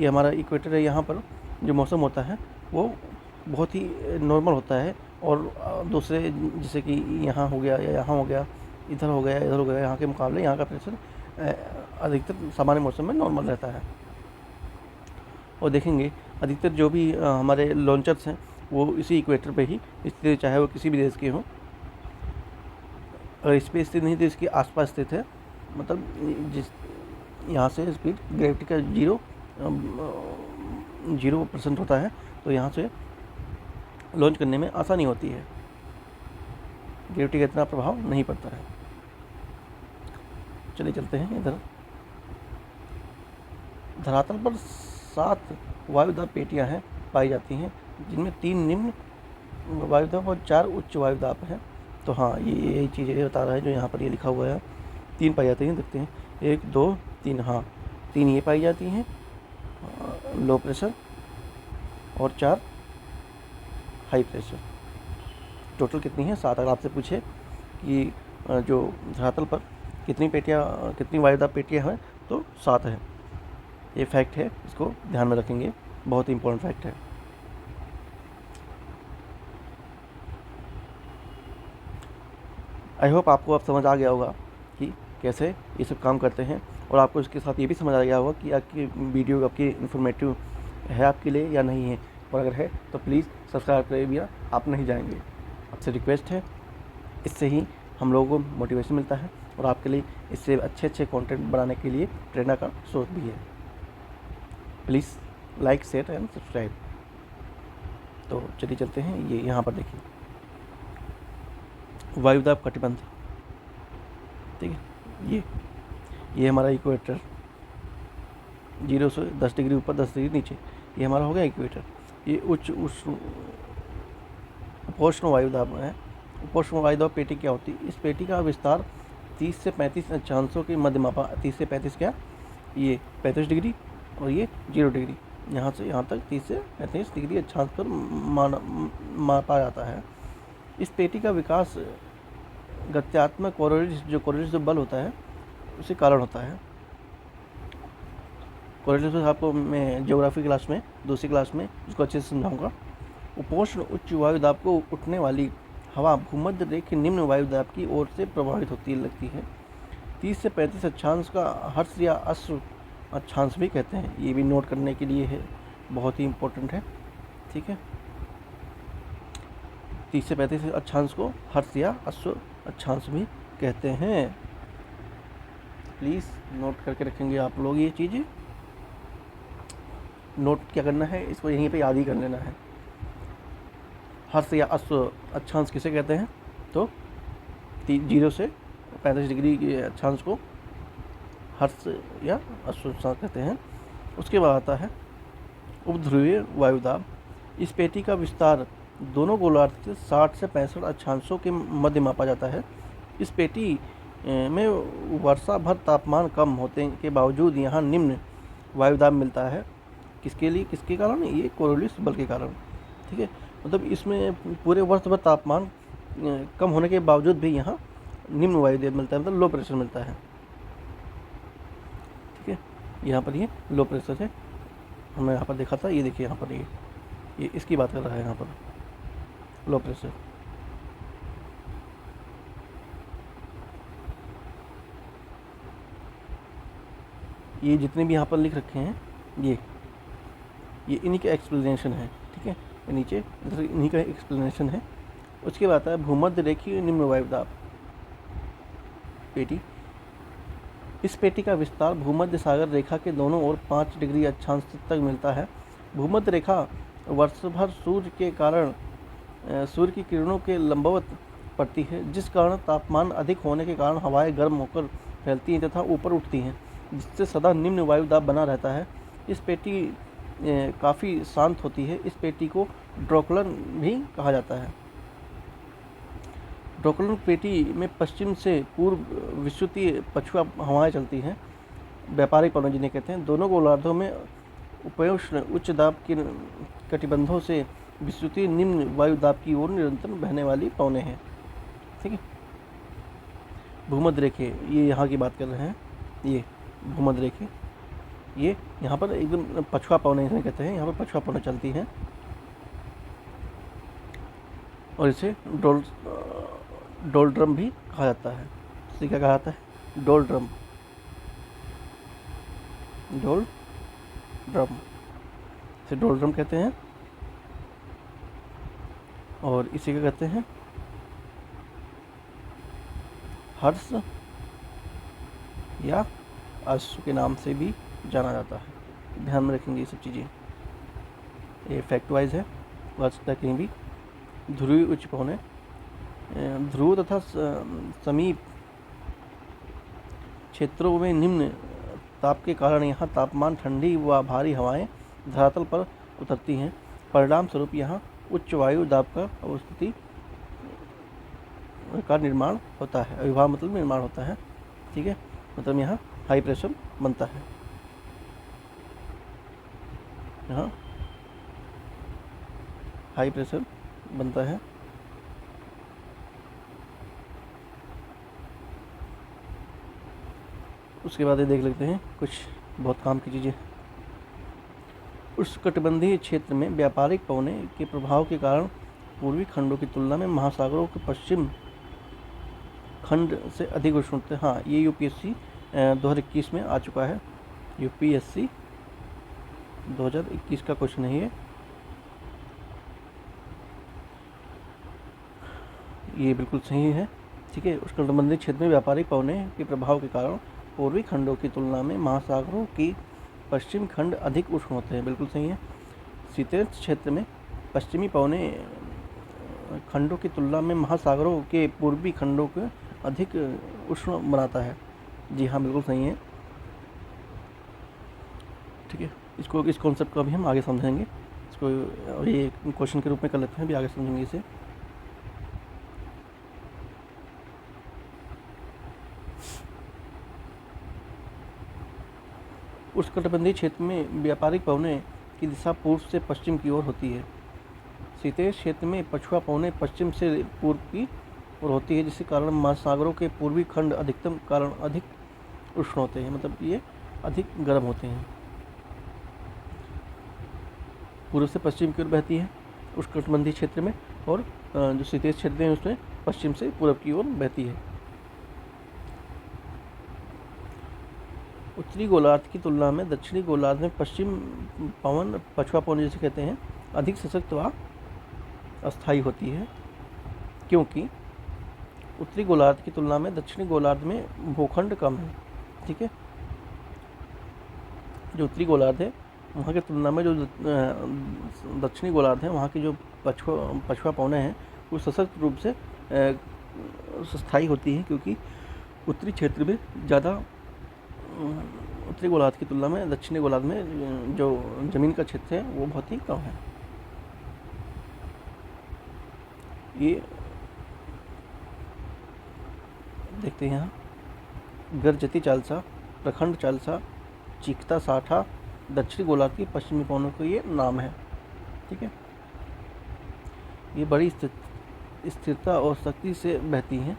हमारा इक्वेटर है। यहाँ पर जो मौसम होता है वो बहुत ही नॉर्मल होता है, और दूसरे जैसे कि यहाँ हो गया या यहाँ हो गया, इधर हो गया, इधर हो गया, यहाँ के मुकाबले यहाँ का प्रेशर अधिकतर सामान्य मौसम में नॉर्मल रहता है। और देखेंगे अधिकतर जो भी हमारे लॉन्चर्स हैं वो इसी इक्वेटर पे ही स्थित, चाहे वो किसी भी देश के हों। अगर इस पर स्थित नहीं तो इसके आसपास स्थित है, मतलब जिस यहाँ से स्पीड ग्रेविटी का 0% होता है, तो यहाँ से लॉन्च करने में आसानी होती है, ग्रेविटी का इतना प्रभाव नहीं पड़ता है। चलिए चलते हैं इधर। धरातल पर 7 वायुदाब पेटियाँ हैं पाई जाती हैं, जिनमें 3 निम्न वायुदाब और 4 उच्च वायुदाब हैं। तो हाँ, ये यही चीज़ ये बता रहा है जो यहाँ पर ये लिखा हुआ है। 3 पाई जाती हैं, देखते हैं 1 2 3। हाँ, 3 ये पाई जाती हैं लो प्रेशर, और 4 हाई प्रेशर। टोटल कितनी है? 7। अगर आपसे पूछे कि जो धरातल पर कितनी वायुदाब पेटियाँ हैं तो 7 है। ये फैक्ट है, इसको ध्यान में रखेंगे, बहुत ही इंपॉर्टेंट फैक्ट है। आई होप आपको अब समझ आ गया होगा कि कैसे ये सब काम करते हैं, और आपको इसके साथ ये भी समझ आ गया होगा कि आपकी वीडियो आपकी इन्फॉर्मेटिव है आपके लिए या नहीं है, और अगर है तो प्लीज़ सब्सक्राइब करें भैया, आप नहीं जाएंगे। आपसे रिक्वेस्ट है, इससे ही हम लोगों को मोटिवेशन मिलता है और आपके लिए इससे अच्छे कंटेंट बनाने के लिए प्रेरणा का स्रोत भी है। Please like, share and subscribe. तो चलिए चलते हैं, ये यहाँ पर देखिए वायुदाब कटिबंध, ठीक है। ये हमारा इक्वेटर, 0 से 10 डिग्री ऊपर 10 डिग्री नीचे, ये हमारा हो गया इक्वेटर। ये उच्च उपोष्ण वायुदाब है। उपोष्ण वायुदाब पेटी क्या होती है? इस पेटी का विस्तार 30 से 35 अक्षांशों के मध्य मापा, 30 से 35 क्या, ये 35 डिग्री और ये 0 डिग्री, यहाँ से यहाँ तक 30 से 35 डिग्री अक्षांश पर मापा जाता है। इस पेटी का विकास गत्यात्मक कोरोलिस जो बल होता है उसी कारण होता है। कोरोलिस आपको मैं ज्योग्राफी क्लास में, दूसरी क्लास में उसको अच्छे से समझाऊंगा। उपोष्ण उच्च वायुदाब को उठने वाली हवा भूमध्य रेखा निम्न वायुदाब की ओर से प्रभावित होती लगती है। 30 से 35 अक्षांश का हर्ष या अश्व अक्षांश भी कहते हैं। ये भी नोट करने के लिए है, बहुत ही इम्पोर्टेंट है, ठीक है। 30 से 35 अक्षांश को हर्ष या अश्व अक्षांश भी कहते हैं। प्लीज़ नोट करके रखेंगे आप लोग ये चीज़ें। नोट क्या करना है, इसको यहीं पे याद ही कर लेना है। हर्ष या अश्व अक्षांश किसे कहते हैं? तो 0 से 35 डिग्री के अक्षांश को हर्ष या अश्व अक्षांश कहते हैं। उसके बाद आता है उपध्रुवीय वायुदाब। इस पेटी का विस्तार दोनों गोलार्ध से 60 से 65 अक्षांशों के मध्य मापा जाता है। इस पेटी में वर्षा भर तापमान कम होने के बावजूद यहाँ निम्न वायुदाब मिलता है। किसके कारण? ये कोरोलिस बल के कारण, ठीक है। मतलब इसमें पूरे वर्ष भर तापमान कम होने के बावजूद भी यहाँ निम्न वायुदाब मिलता है, मतलब लो प्रेशर मिलता है, ठीक है। यहाँ पर ये लो प्रेशर है, हमने यहाँ पर देखा था। ये देखिए यहाँ पर ये इसकी बात कर रहा है, यहाँ पर लो प्रेशर। ये जितने भी यहाँ पर लिख रखे हैं ये इन्हीं का एक्सप्लेनेशन है, ठीक है। नीचे इन्हीं का एक्सप्लेनेशन है। उसके बाद आता है भूमध्य रेखीय निम्न वायुदाब पेटी। इस पेटी का विस्तार भूमध्य सागर रेखा के दोनों ओर 5 डिग्री अक्षांश तक मिलता है। भूमध्य रेखा वर्ष भर सूर्य की किरणों के लंबवत पड़ती है, जिस कारण तापमान अधिक होने के कारण हवाएं गर्म होकर फैलती हैं तथा ऊपर उठती हैं, जिससे सदा निम्न वायुदाब बना रहता है। इस पेटी काफ़ी शांत होती है। इस पेटी को ड्रोकलन भी कहा जाता है। ड्रोकलन पेटी में पश्चिम से पूर्व विस्तृत पछुआ हवाएं चलती हैं, व्यापारिक पवन जिन्हें कहते हैं। दोनों गोलार्धों में उपोष्ण उच्च दाब के कटिबंधों से विस्तृत निम्न वायुदाब की ओर निरंतर बहने वाली पवनें हैं, ठीक है। भूमध्य रेखे, ये यहाँ की बात कर रहे हैं, ये भूमध्य रेखे, ये यहाँ पर एकदम पछुआ पवनें इन्हें कहते हैं। यहाँ पर पछुआ पवनें चलती हैं और इसे डोलड्रम भी कहा जाता है। इसे क्या कहा जाता है? डोलड्रम। इसे डोलड्रम कहते हैं। और इसे क्या कहते हैं? हर्ष या अश्व के नाम से भी जाना जाता है। ध्यान में रखेंगे ये सब चीज़ें, ये फैक्ट वाइज है, हो सकता है कहीं भी। ध्रुवीय उच्च पवनें, ध्रुव तथा समीप क्षेत्रों में निम्न ताप के कारण यहाँ तापमान ठंडी व भारी हवाएं धरातल पर उतरती हैं। परिणाम स्वरूप यहाँ उच्च वायु दाब का अवस्थिति का निर्माण होता है। अविभाव मतलब निर्माण होता है, ठीक है। मतलब यहाँ हाई प्रेशर बनता है। यहाँ हाई प्रेशर बनता है। उसके बाद ये देख लेते हैं कुछ बहुत काम की चीज़ें। उष्णकटिबंधीय क्षेत्र में व्यापारिक पवने के प्रभाव के कारण पूर्वी खंडों की तुलना में महासागरों के पश्चिम खंड से अधिक उष्ण होते हैं। हाँ, ये यूपीएससी 2021 में आ चुका है। यूपीएससी 2021 का क्वेश्चन है ये बिल्कुल सही है। ठीक है, उष्णकटिबंधीय क्षेत्र में व्यापारिक पवने के प्रभाव के कारण पूर्वी खंडों की तुलना में महासागरों की पश्चिम खंड अधिक उष्ण होते हैं। बिल्कुल सही है। शीतोष्ण क्षेत्र में पश्चिमी पवने खंडों की तुलना में महासागरों के पूर्वी खंडों को अधिक उष्ण बनाता है। जी हाँ, बिल्कुल सही है। ठीक है, इस कॉन्सेप्ट को अभी हम आगे समझेंगे। इसको ये क्वेश्चन के रूप में कर लेते हैं, अभी आगे समझेंगे इसे। उष्णकटिबंधीय क्षेत्र में व्यापारिक पवने की दिशा पूर्व से पश्चिम की ओर होती है। शीतोष्ण क्षेत्र में पछुआ पवने पश्चिम से पूर्व की ओर होती है, जिसके कारण महासागरों के पूर्वी खंड अधिकतम कारण अधिक उष्ण होते हैं, मतलब ये अधिक गर्म होते हैं। पूर्व से पश्चिम की ओर बहती है उष्णकटिबंधीय क्षेत्र में, और जो शीतोष्ण क्षेत्र है उसमें पश्चिम से पूर्व की ओर बहती है। उत्तरी गोलार्ध की तुलना में दक्षिणी गोलार्ध में पश्चिम पवन, पछुआ पवन जिसे कहते हैं, अधिक सशक्त व अस्थायी होती है, क्योंकि उत्तरी गोलार्ध की तुलना में दक्षिणी गोलार्ध में भूखंड कम है। ठीक है, जो उत्तरी गोलार्ध है वहाँ की तुलना में जो दक्षिणी गोलार्ध है वहाँ की जो पछुआ पवनें हैं वो सशक्त रूप से स्थायी होती हैं, क्योंकि उत्तरी क्षेत्र में ज़्यादा, उत्तरी गोलार्ध की तुलना में दक्षिणी गोलार्ध में जो ज़मीन का क्षेत्र है वो बहुत ही कम है। ये देखते हैं यहाँ, गर्जती चालसा, प्रखंड चालसा, चीखता साठा दक्षिणी गोलार्ध की पश्चिमी पवनों को ये नाम है। ठीक है, ये बड़ी स्थिरता और शक्ति से बहती हैं।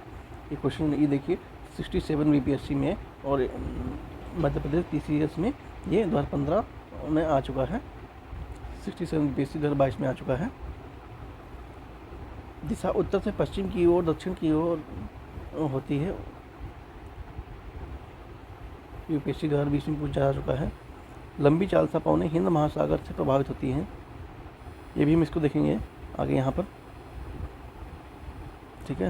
ये क्वेश्चन ये देखिए 67 बीपीएससी में और मध्य प्रदेश TCS में ये 2015 में आ चुका है। 67 बीपीएससी 2022 में आ चुका है। दिशा उत्तर से पश्चिम की ओर, दक्षिण की ओर होती है। यूपीएससी 2020 में पूछा जा चुका है। लंबी चालसा पवनें हिंद महासागर से प्रभावित होती हैं। ये भी हम इसको देखेंगे आगे यहाँ पर। ठीक है,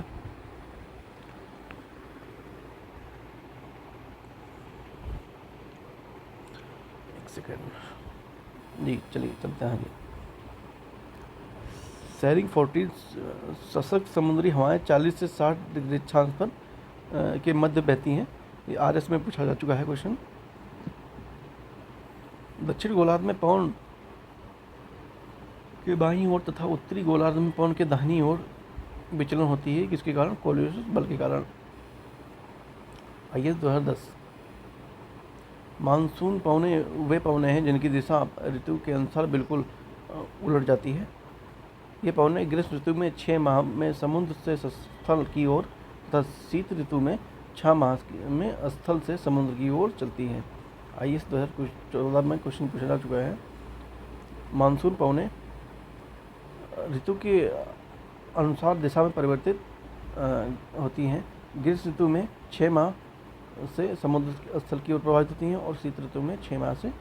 एक सेकेंड जी, चलिए चलते हैं आगे। शेयरिंग फोर्टीज सशक्त समुद्री हवाएं 40 से 60 डिग्री अक्षांश पर के मध्य बहती हैं। ये RS में पूछा जा चुका है क्वेश्चन। दक्षिण गोलार्ध में पवन के बाईं ओर तथा उत्तरी गोलार्ध में पवन के दाहिनी ओर विचलन होती है, किसके कारण? कोलियोसिस बल के कारण। IS 2010। मानसून पवने वे पवने हैं जिनकी दिशा ऋतु के अनुसार बिल्कुल उलट जाती है। ये पवनें ग्रीष्म ऋतु में 6 माह में समुद्र से स्थल की ओर तथा शीत ऋतु में 6 माह में स्थल से समुद्र की ओर चलती हैं। IS 2014 में क्वेश्चन पूछा जा चुका है। मानसून पवनें ऋतु के अनुसार दिशा में परिवर्तित होती हैं। ग्रीष्म ऋतु में 6 माह से समुद्र स्थल की ओर प्रभावित होती हैं और शीत ऋतु में 6 माह से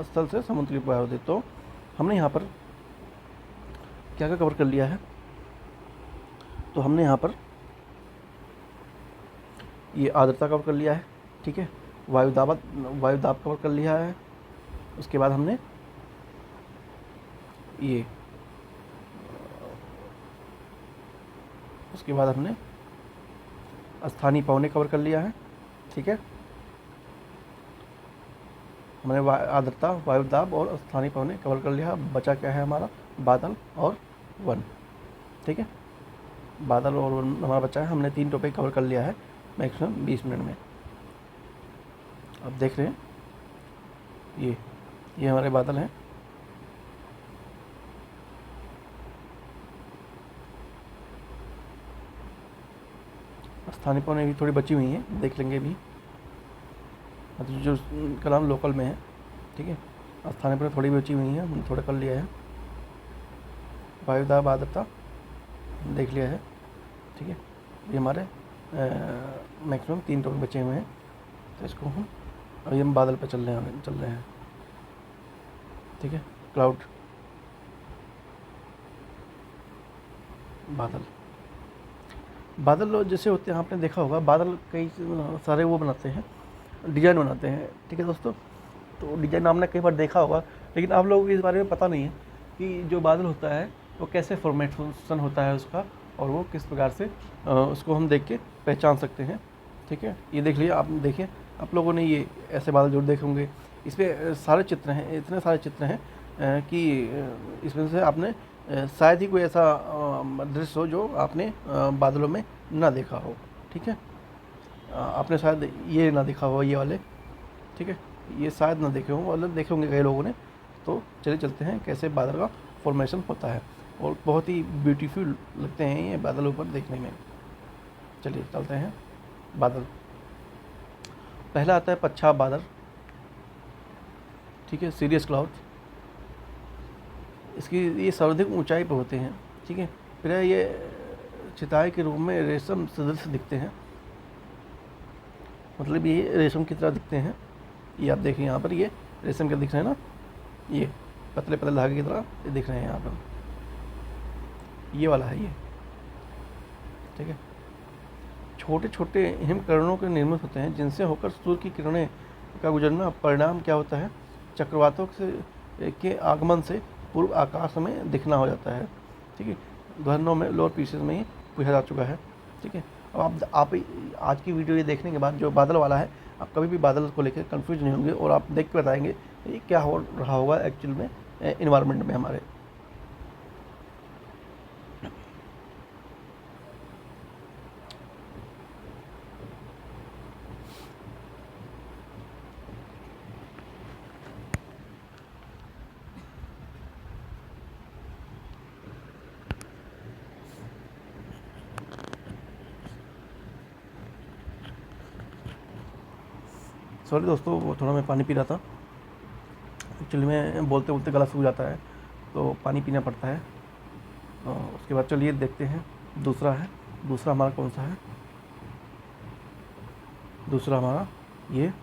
स्थल से समुद्र की प्रभावित होती है। तो हमने यहाँ पर क्या क्या कवर कर लिया है? तो हमने यहाँ पर ये आर्द्रता कवर कर लिया है। ठीक है, वायुदाब कवर कर लिया है। उसके बाद हमने ये स्थानीय पवनें कवर कर लिया है। ठीक है, हमने आर्द्रता, वायुदाब और स्थानीय पवनें कवर कर लिया। बचा क्या है हमारा? बादल और वन। ठीक है, बादल और वन हमारा बचा है। हमने 3 टॉपिक कवर कर लिया है मैक्सिमम 20 मिनट में। अब देख रहे हैं ये हमारे बादल हैं। स्थानीय पौने भी थोड़ी बची हुई हैं, देख लेंगे भी, मतलब जो का नाम लोकल में है, ठीक है। स्थानीय पौने थोड़ी बची हुई हैं, हमने थोड़ा कर लिया है। वायुदा बादता देख लिया है, ठीक है। ये हमारे मैक्सिमम 3 टॉपिक बचे हुए हैं, तो इसको हम अभी हम बादल पर चल रहे हैं, ठीक है। क्लाउड, बादल जैसे होते हैं, आपने देखा होगा बादल कई सारे वो बनाते हैं, डिज़ाइन बनाते हैं, ठीक है दोस्तों। तो डिज़ाइन आपने कई बार देखा होगा, लेकिन आप लोगों को इस बारे में पता नहीं है कि जो बादल होता है वो कैसे फॉर्मेशन होता है उसका, और वो किस प्रकार से उसको हम देख के पहचान सकते हैं, ठीक है। ये देख लीजिए, आप देखिए, आप लोगों ने ये ऐसे बादल जरूर देखे होंगे। इसमें सारे चित्र हैं, इतने सारे चित्र हैं कि इसमें से आपने शायद ही कोई ऐसा दृश्य हो जो आपने बादलों में ना देखा हो, ठीक है। आपने शायद ये ना देखा हो, ये वाले, ठीक है, ये शायद ना देखे हों, मतलब देखे होंगे कई लोगों ने। तो चलिए चलते हैं कैसे बादल का फॉर्मेशन होता है, और बहुत ही ब्यूटीफुल लगते हैं ये बादल ऊपर देखने में। चलिए चलते हैं। बादल, पहला आता है पच्छाब बादल, ठीक है, सीरियस क्लाउड। इसकी ये सर्वाधिक ऊंचाई पर होते हैं, ठीक है। फिर ये चिताई के रूप में रेशम सदृश दिखते हैं, मतलब ये रेशम की तरह दिखते हैं। ये आप देखिए यहाँ पर, ये रेशम के दिख रहे हैं ना, ये पतले पतले धागे की तरह ये दिख रहे हैं यहाँ पर, ये वाला है ये, ठीक है। छोटे छोटे हिमकरणों के निर्मित होते हैं, जिनसे होकर सूर्य की किरणें का गुजरना। परिणाम क्या होता है, चक्रवातों के आगमन से पूर्व आकाश में दिखना हो जाता है, ठीक है। ध्वनियों में लोअर पीसेस में ही पूछा जा चुका है, ठीक है। अब आप आज की वीडियो ये देखने के बाद जो बादल वाला है, आप कभी भी बादल को लेकर कंफ्यूज नहीं होंगे, और आप देख के बताएंगे ये क्या हो रहा होगा एक्चुअल में इन्वायरमेंट में हमारे। सॉरी दोस्तों, वो थोड़ा मैं पानी पी रहा था, एक्चुअली में बोलते बोलते गला सूख जाता है, तो पानी पीना पड़ता है। उसके बाद चलिए देखते हैं दूसरा है। दूसरा हमारा कौन सा है, दूसरा हमारा ये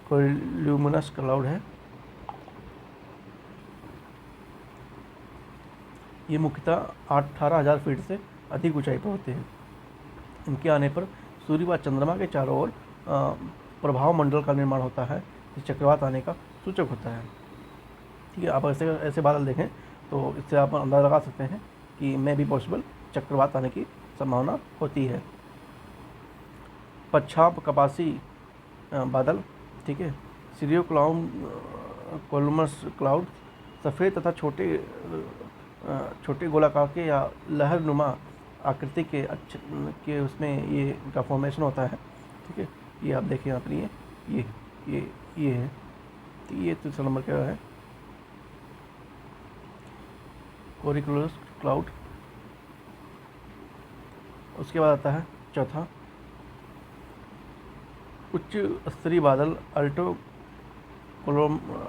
कोल्यूमिनस क्लाउड है। ये मुख्यतः 18,000 फीट से अधिक ऊंचाई पर होते हैं। इनके आने पर सूर्य व चंद्रमा के चारों ओर प्रभाव मंडल का निर्माण होता है, जो चक्रवात आने का सूचक होता है, ठीक है। आप ऐसे ऐसे बादल देखें तो इससे आप अंदाज़ा लगा सकते हैं कि मे भी पॉसिबल चक्रवात आने की संभावना होती है। पच्छाब कपासी बादल, ठीक है। सीरियो कोलमस क्लाउड सफ़ेद तथा छोटे गोलाकार के या लहरनुमा आकृति के उसमें ये का फॉर्मेशन होता है, ठीक है। ये आप देखिए यहाँ पर, ये है, तो ये तीसरा नंबर क्या है, कोरिकुलस क्लाउड। उसके बाद आता है चौथा उच्च स्तरीय बादल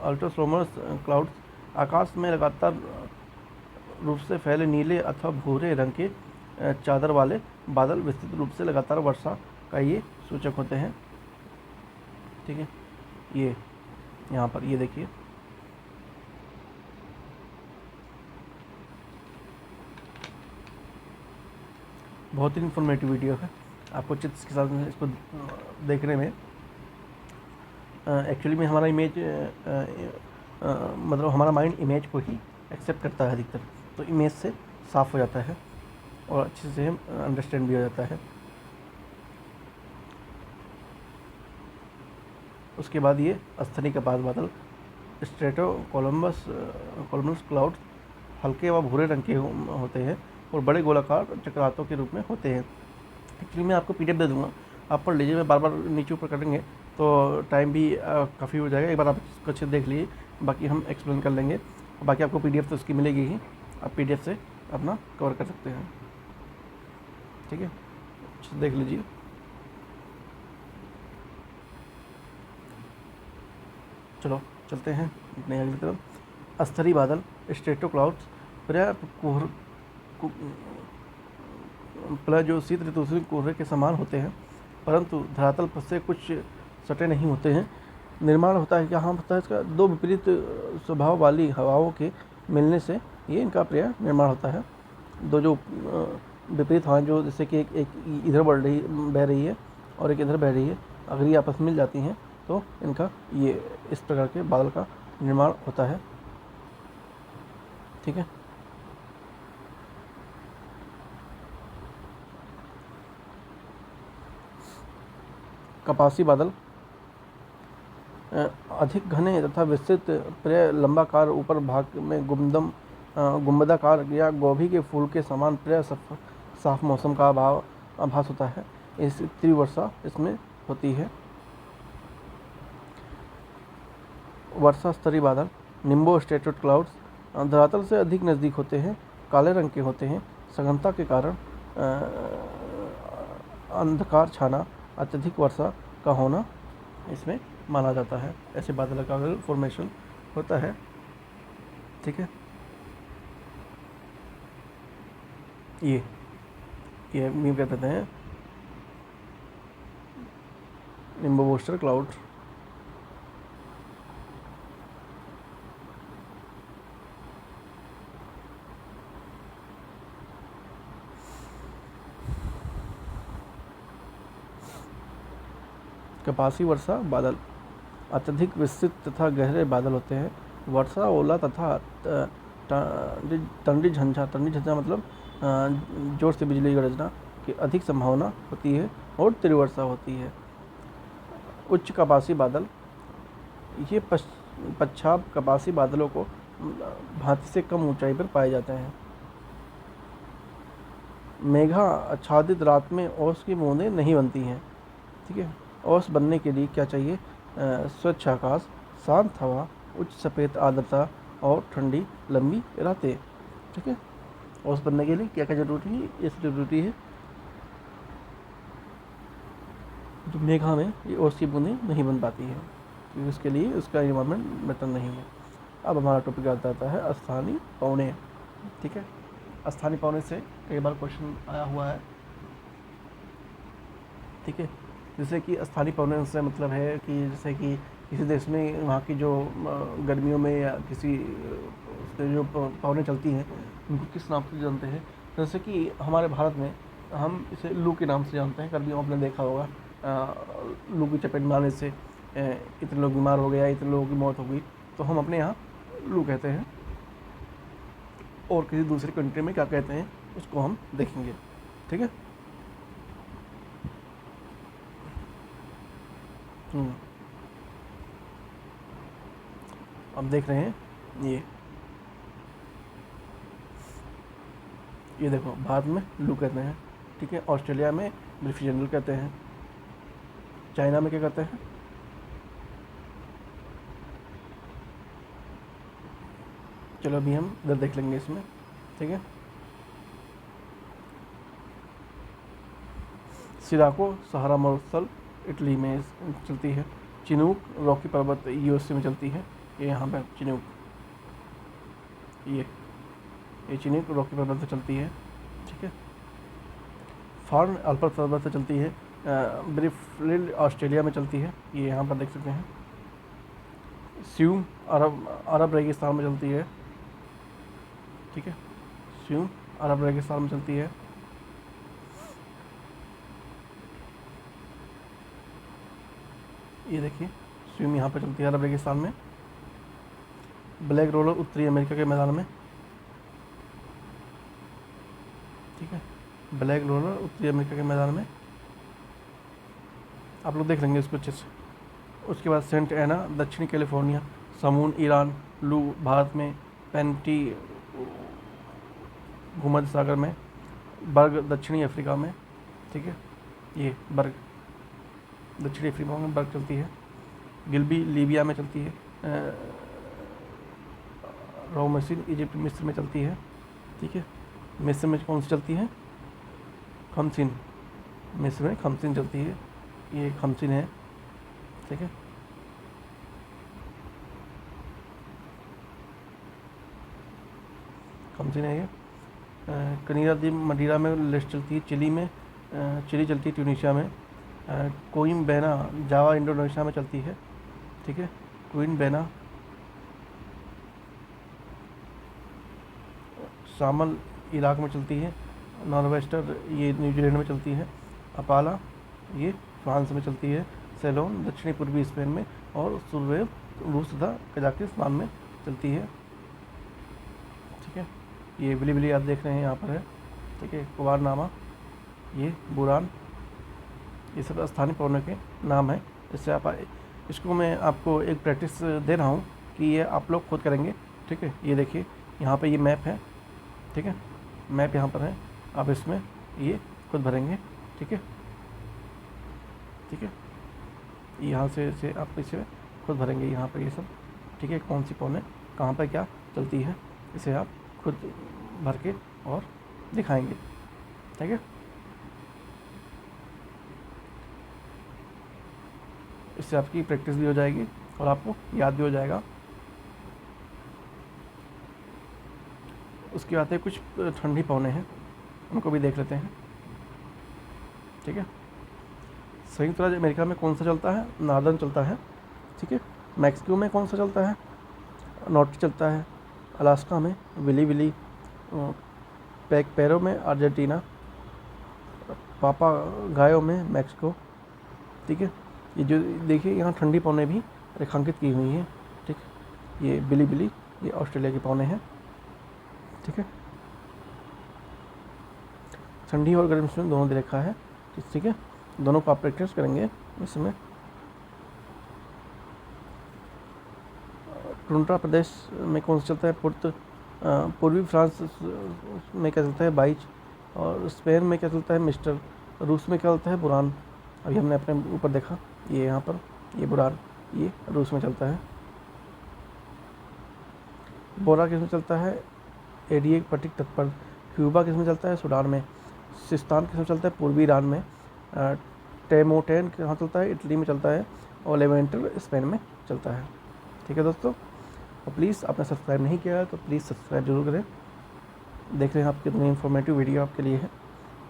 अल्ट्रोसोमस क्लाउड। आकाश में लगातार रूप से फैले नीले अथवा भूरे रंग के चादर वाले बादल विस्तृत रूप से लगातार वर्षा का ये सूचक होते हैं, ठीक है। ये यहाँ पर ये देखिए, बहुत ही इन्फॉर्मेटिव वीडियो है, आपको चित्र के साथ इसको देखने में एक्चुअली में हमारा इमेज मतलब हमारा माइंड इमेज को ही एक्सेप्ट करता है अधिकतर, तो इमेज से साफ हो जाता है और अच्छे से हम अंडरस्टैंड भी हो जाता है। उसके बाद ये स्तनीकपात बादल स्ट्रेटो कोलम्बस क्लाउड हल्के व भूरे रंग के होते हैं और बड़े गोलाकार चक्रातों के रूप में होते हैं। एक्चुअली मैं आपको पीडीएफ दे दूँगा, आप पढ़ लीजिए, मैं बार बार नीचे ऊपर करेंगे तो टाइम भी काफ़ी हो जाएगा। एक बार आप इसको अच्छे देख लीजिए, बाकी हम एक्सप्लेन कर लेंगे। बाकी आपको पीडीएफ तो उसकी मिलेगी ही, आप पीडीएफ से अपना कवर कर सकते हैं। ठीक है, देख लीजिए। चलो चलते हैं अपने अगली तरफ। अस्तरी बादल, स्ट्रेटो क्लाउड्स, पर्याप्त कोहर जो शीत ऋतु से कोहरे के समान होते हैं, परंतु धरातल पर से कुछ सटे नहीं होते हैं। निर्माण होता है, यहाँ होता है इसका, दो विपरीत स्वभाव वाली हवाओं के मिलने से ये इनका पर्याय निर्माण होता है। दो जो विपरीत हवाएं, जो जैसे कि एक इधर बह रही है और एक इधर बह रही है, अगर ये आपस में मिल जाती हैं तो इनका ये इस प्रकार के बादल का निर्माण होता है। ठीक है, कपासी बादल, अधिक घने तथा विस्तृत पर्याय लंबाकार, ऊपर भाग में गुंबदाकार या गोभी के फूल के समान पर्याय साफ मौसम का आभास होता है। इस तीव्र वर्षा इसमें होती है। वर्षा स्तरीय बादल, निम्बो स्ट्रेटेड क्लाउड्स, धरातल से अधिक नज़दीक होते हैं, काले रंग के होते हैं, सघनता के कारण अंधकार छाना, अत्यधिक वर्षा का होना इसमें माना जाता है। ऐसे बादल का फॉर्मेशन होता है। ठीक है, ये क्या कहते हैं, निम्बोस्टर क्लाउड। कपासी वर्षा बादल अत्यधिक विस्तृत तथा गहरे बादल होते हैं। वर्षा, ओला तथा ठंडी झंझा मतलब जोर से बिजली गरजना की अधिक संभावना होती है और तीव्र वर्षा होती है। उच्च कपासी बादल, ये पश्चात कपासी बादलों को भांति से कम ऊंचाई पर पाए जाते हैं। मेघा आच्छादित रात में ओस की बूंदें नहीं बनती हैं। ठीक है, ओस बनने के लिए क्या चाहिए, स्वच्छ आकाश, शांत हवा, उच्च सफ़ेद आर्द्रता और ठंडी लंबी रातें। ठीक है, ओस बनने के लिए क्या क्या जरूरी है, ये जरूरी है। जो मेघा में ये ओस की बूंदें नहीं बन पाती है, क्योंकि उसके लिए उसका इन्वायरमेंट बेटर नहीं है। अब हमारा टॉपिक आता है स्थानीय पवने। ठीक है, स्थानीय पवने से कई बार क्वेश्चन आया हुआ है। ठीक है, जैसे कि स्थानीय पवने से मतलब है कि जैसे कि किसी देश में वहाँ की जो गर्मियों में या किसी जो पवने चलती हैं उनको किस नाम से जानते हैं। जैसे कि हमारे भारत में हम इसे लू के नाम से जानते हैं। कभी आपने देखा होगा लू की चपेट में आने से इतने लोग बीमार हो गया, इतने लोगों की मौत हो गई, तो हम अपने यहाँ लू कहते हैं। और किसी दूसरी कंट्री में क्या कहते हैं उसको हम देखेंगे। ठीक है, अब देख रहे हैं ये देखो, भारत में लू कहते हैं। ठीक है, ऑस्ट्रेलिया में ब्रीफ जनरल कहते हैं। चाइना में क्या कहते हैं, चलो अभी हम इधर देख लेंगे इसमें। ठीक है, सिराको सहारा मरुस्थल इटली में चलती है। चिनूक रॉकी पर्वत यूएसए में चलती है। ये यहाँ पर चिनूक, ये चिनूक रॉकी पर्वत से चलती है। ठीक है, फार्न अल्पर पर्वत से चलती है। ब्रीफलिड ऑस्ट्रेलिया में चलती है, ये यहाँ पर देख सकते हैं। स्यूम अरब रेगिस्तान में चलती है। ठीक है, स्यूम अरब रेगिस्तान में चलती है। ये देखिए, स्यूम यहाँ पर चलती है अरब रेगिस्तान में। ब्लैक रोलर उत्तरी अमेरिका के मैदान में। ठीक है, ब्लैक रोलर उत्तरी अमेरिका के मैदान में, आप लोग देख लेंगे इसको अच्छे से। उसके बाद सेंट एना दक्षिणी कैलिफोर्निया। समून ईरान। लू भारत में। पेंटी भूमध्य सागर में। बर्ग दक्षिणी अफ्रीका में। ठीक है, ये बर्ग दक्षिणी अफ्रीका में बर्ग चलती है। गिल्बी लीबिया में चलती है। रोमसिन इजिप्ट मिस्र में चलती है। ठीक है, मिस्र में कौन सी चलती है, खमसिन, मिस्र में खमसिन चलती है, ये खमसिन है, ठीक है। खमसिन है ये। कनीरा दी मदीरा में लिस्ट चलती है, चिली में चिली चलती है, ट्यूनीशिया में। कोइम बेना जावा इंडोनेशिया में चलती है, ठीक है। क्वीन बेना शामल इराक में चलती है। नॉर्वेस्टर ये न्यूजीलैंड में चलती है। अपाला ये फ्रांस में चलती है। सेलोन दक्षिणी पूर्वी स्पेन में। और सुरवेव रूस तथा कजाकिस्तान में चलती है, ठीक है। ये बिली आप देख रहे हैं यहाँ पर है, ठीक है। कुवारनामा, ये बुरान, ये सब स्थानीय पौधों के नाम है। इससे आप इसको मैं आपको एक प्रैक्टिस दे रहा हूँ कि ये आप लोग खुद करेंगे, ठीक है। ये देखिए यहाँ पे ये मैप है, ठीक है। मैप यहाँ पर है, आप इसमें ये खुद भरेंगे, ठीक है, ठीक है। यहाँ से आप इसे खुद भरेंगे यहाँ पर ये सब, ठीक है। कौन सी पौने कहाँ पर क्या चलती है, इसे आप खुद भर के और दिखाएंगे, ठीक है। इससे आपकी प्रैक्टिस भी हो जाएगी और आपको याद भी हो जाएगा। उसके बाद कुछ ठंडी पौने हैं, उनको भी देख लेते हैं, ठीक है। संयुक्त राज्य अमेरिका में कौन सा चलता है? नॉर्दर्न चलता है, ठीक है। मैक्सिको में कौन सा चलता है? नॉर्थ चलता है। अलास्का में विली, पैरो में अर्जेंटीना, पापा गायो में मैक्सिको, ठीक है। ये जो देखिए यहाँ ठंडी पौने भी रेखांकित की हुई हैं, ठीक है। ये बिली ये ऑस्ट्रेलिया की पौने हैं, ठीक है। ठंडी और गर्म में दोनों दे रखा है, ठीक है। दोनों को आप प्रैक्टिस करेंगे इसमें। टुंड्रा प्रदेश में कौन सा चलता है? पूर्वी फ्रांस में क्या चलता है? बाइच। और स्पेन में क्या चलता है? मिस्टर। रूस में क्या चलता है? बुरान। अभी हमने अपने ऊपर देखा, ये यहाँ पर ये बुरान, ये रूस में चलता है। बोरा किस में चलता है? एडिए प्रतीक तत्पर। क्यूबा किस में चलता है? सूडान में। सिस्तान किस में चलता है? पूर्वी ईरान में। टेमोटेन कहाँ चलता है? इटली में चलता है। और लेवेंटर स्पेन में चलता है, ठीक है दोस्तों। और प्लीज़ आपने सब्सक्राइब नहीं किया है तो प्लीज़ सब्सक्राइब जरूर करें। देख रहे हैं आप कितनी इन्फॉर्मेटिव वीडियो आपके लिए है,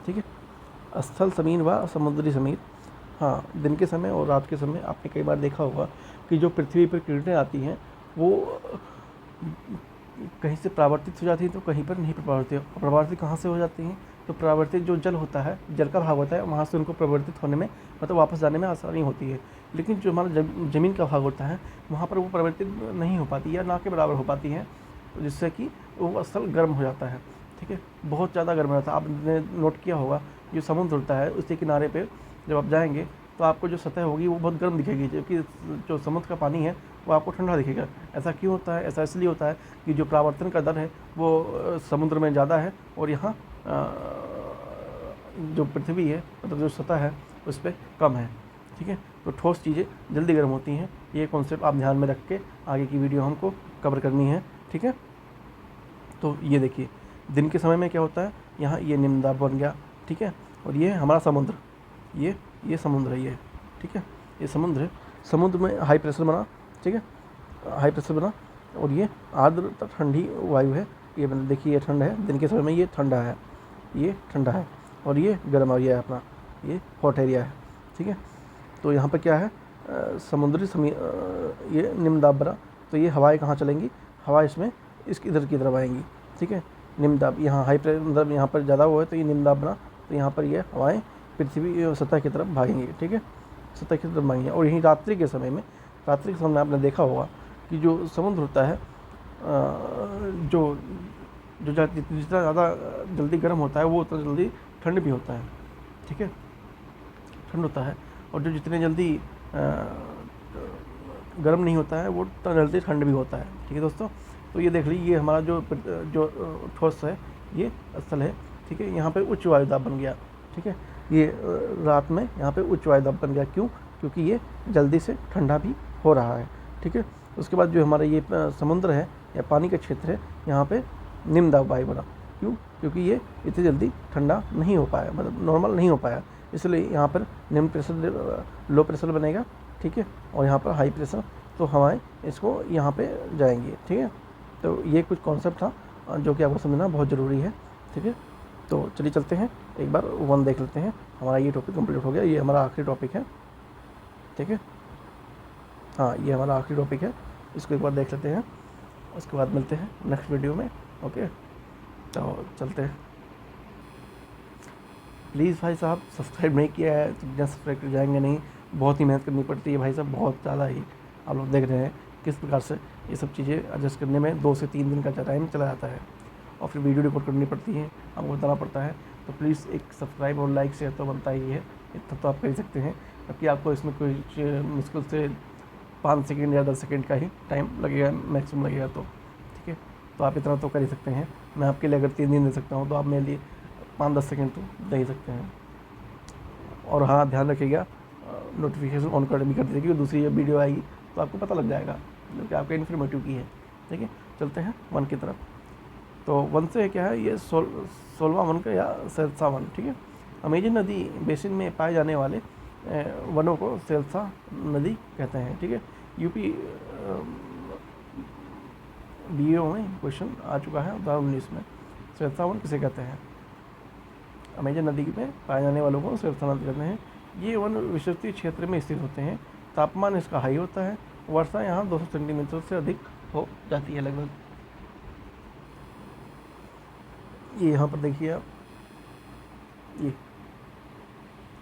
ठीक है। स्थल ज़मीन व समुद्री ज़मीन। हाँ, दिन के समय और रात के समय आपने कई बार देखा होगा कि जो पृथ्वी पर किरणें आती हैं वो कहीं से परावर्तित हो जाती हैं तो कहीं पर नहीं प्रवर्तित कहाँ से हो जाती हैं? तो परावर्तित जो जल होता है, जल का भाग होता है, वहाँ से उनको प्रवर्तित होने में मतलब वापस जाने में आसानी होती है। लेकिन जो हमारा ज़मीन का भाग होता है वहाँ पर वो परिवर्तित नहीं हो पाती या ना के बराबर हो पाती है, जिससे कि वो स्थल गर्म हो जाता है, ठीक है। बहुत ज़्यादा गर्म हो जाता है। आपने नोट किया होगा जो समुद्र होता है उसके किनारे पे जब आप जाएंगे तो आपको जो सतह होगी वो बहुत गर्म दिखेगी, जबकि जो समुद्र का पानी है वो आपको ठंडा दिखेगा। ऐसा क्यों होता है? ऐसा इसलिए होता है कि जो परावर्तन का दर है वो समुद्र में ज़्यादा है और यहाँ जो पृथ्वी है मतलब जो सतह है उस पर कम है, ठीक है। तो ठोस चीज़ें जल्दी गर्म होती हैं। ये कॉन्सेप्ट आप ध्यान में रख के आगे की वीडियो हमको कवर करनी है, ठीक है। तो ये देखिए दिन के समय में क्या होता है, यहाँ ये निम्न दाब बन गया, ठीक है। और ये हमारा समुद्र, ये समुद्र है, ये ठीक है, ये समुद्र है। समुद्र में हाई प्रेशर बना, ठीक है, हाई प्रेशर बना। और ये आर्द्र ठंडी वायु है। ये देखिए ये ठंड है, दिन के समय में ये ठंडा है, ये ठंडा है। और ये गर्म एरिया है अपना, ये हॉट एरिया है, ठीक है। तो यहाँ पर क्या है, समुद्री ये निम्न दाब बना, तो ये हवाएं कहाँ चलेंगी? हवा इसमें इधर की तरफ आएंगी, ठीक है। निम्न दाब यहाँ हाई प्रेशर मतलब यहाँ पर ज़्यादा हुआ है तो ये निम्न दाब बना, तो यहाँ पर ये हवाएं पृथ्वी सतह की तरफ भागेंगी, ठीक है, सतह की तरफ भागेंगी। और यहीं रात्रि के समय में आपने देखा होगा कि जो समुद्र होता है जो जितना ज़्यादा जल्दी गर्म होता है वो उतना जल्दी ठंड भी होता है, ठीक है, ठंड होता है। और जो जितने जल्दी गर्म नहीं होता है वो उतना जल्दी ठंड भी होता है, ठीक है दोस्तों। तो ये देख लीजिए ये हमारा जो ठोस है ये स्थल है, ठीक है। यहाँ पे उच्च वायु दाब बन गया, ठीक है। ये रात में यहाँ पे उच्च वायु दाब बन गया, क्यों? क्योंकि ये जल्दी से ठंडा भी हो रहा है, ठीक है। उसके बाद जो हमारा ये समुद्र है या पानी का क्षेत्र है यहाँ पे निम्न दाब वायु बना, क्यों? क्योंकि ये इतनी जल्दी ठंडा नहीं हो पाया, मतलब नॉर्मल नहीं हो पाया, इसलिए यहाँ पर निम्न प्रेशर लो प्रेशर बनेगा, ठीक है, और यहाँ पर हाई प्रेशर, तो हवाएं इसको यहाँ पे जाएंगी, ठीक है। तो ये कुछ कॉन्सेप्ट था जो कि आपको समझना बहुत ज़रूरी है, ठीक है। तो चलिए चलते हैं, एक बार 1 देख लेते हैं। हमारा ये टॉपिक कंप्लीट हो गया, ये हमारा आखिरी टॉपिक है, ठीक है। हाँ, ये हमारा आखिरी टॉपिक है, इसको एक बार देख लेते हैं, उसके बाद मिलते हैं नेक्स्ट वीडियो में। ओके, तो चलते हैं। प्लीज़ भाई साहब, सब्सक्राइब नहीं किया है तो बिना सब्सक्राइब कर जाएंगे नहीं, बहुत ही मेहनत करनी पड़ती है भाई साहब, बहुत ज़्यादा ही। आप लोग देख रहे हैं किस प्रकार से ये सब चीज़ें एडजस्ट करने में 2 से 3 दिन का टाइम चला जाता है, और फिर वीडियो रिकॉर्ड करनी पड़ती है, हमको बताना पड़ता है। तो प्लीज़ एक सब्सक्राइब और लाइक शेयर तो बनता ही है, इतना तो आप कर ही सकते हैं, क्योंकि आपको इसमें कोई मुश्किल से 5 सेकंड या 10 सेकंड का ही टाइम लगेगा, मैक्सिमम लगेगा, तो ठीक है। तो आप इतना तो कर ही सकते हैं। मैं आपके लिए अगर 3 दिन दे सकता हूँ तो आप मेरे लिए 5-10 सेकंड तो दे ही सकते हैं। और हाँ, ध्यान रखिएगा, नोटिफिकेशन ऑन कर भी कर दीजिए, क्योंकि दूसरी जब वीडियो आएगी तो आपको पता लग जाएगा जो कि आपका इन्फॉर्मेटिव की है, ठीक है। चलते हैं 1 की तरफ। तो 1 से क्या है, ये 16वां 1 का या 7वां 1, ठीक है। अमेजन नदी बेसिन में पाए जाने वाले वनों को सेल्सा नदी कहते हैं, ठीक है। यूपी बीओ में क्वेश्चन आ चुका है 2019 में, सेल्सा वन किसे कहते हैं? अमेजन नदी में पाए जाने वालों को सेल्सा नदी कहते हैं। ये वन विस्तृत क्षेत्र में स्थित होते हैं, तापमान इसका हाई होता है, वर्षा यहाँ 200 सेंटीमीटर से अधिक हो जाती है लगभग। ये यहाँ पर देखिए आप,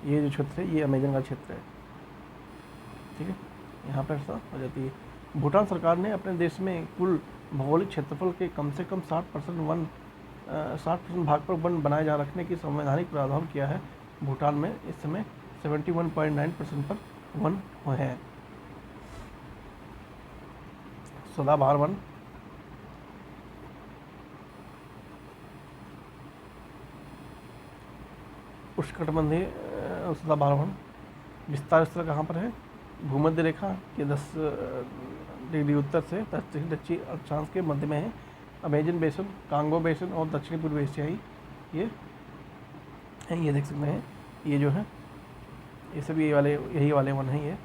ये जो क्षेत्र है ये अमेजन का क्षेत्र है, ठीक है। यहाँ पर ऐसा हो जाती है। भूटान सरकार ने अपने देश में कुल भौगोलिक क्षेत्रफल के कम से कम 60% भाग पर वन बनाए जा रखने की संवैधानिक प्रावधान किया है। भूटान में इस समय 71.9% पर वन है। सदाबहार वन, उष्णकटिबंधीय सदाबहार वन विस्तार स्थल कहाँ पर है? भूमध्य रेखा के 10 डिग्री उत्तर से दक्षिण अक्षांश के मध्य में है। अमेजन बेसिन, कांगो बेसिन और दक्षिण पूर्व एशियाई ये देख सकते हैं। ये जो है ये सभी यही वाले वन हैं, ये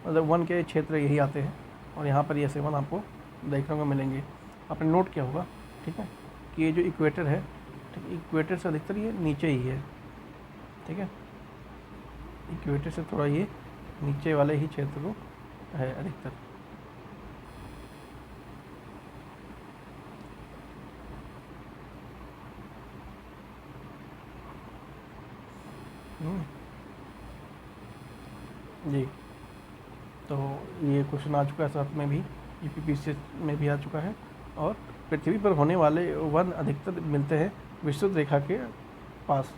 मतलब वन के क्षेत्र यही आते हैं, और यहाँ पर ये ऐसे वन आपको देखने को मिलेंगे। आपने नोट किया होगा, ठीक है, कि ये जो इक्वेटर है, ठीक, इक्वेटर से अधिकतर ये नीचे ही है, ठीक है। इक्वेटर से थोड़ा ये नीचे वाले ही क्षेत्र को है अधिकतर। जी, तो ये क्वेश्चन आ चुका है, साथ में भी यूपीपीसी में भी आ चुका है। और पृथ्वी पर होने वाले वन अधिकतर मिलते हैं विस्तृत रेखा के पास।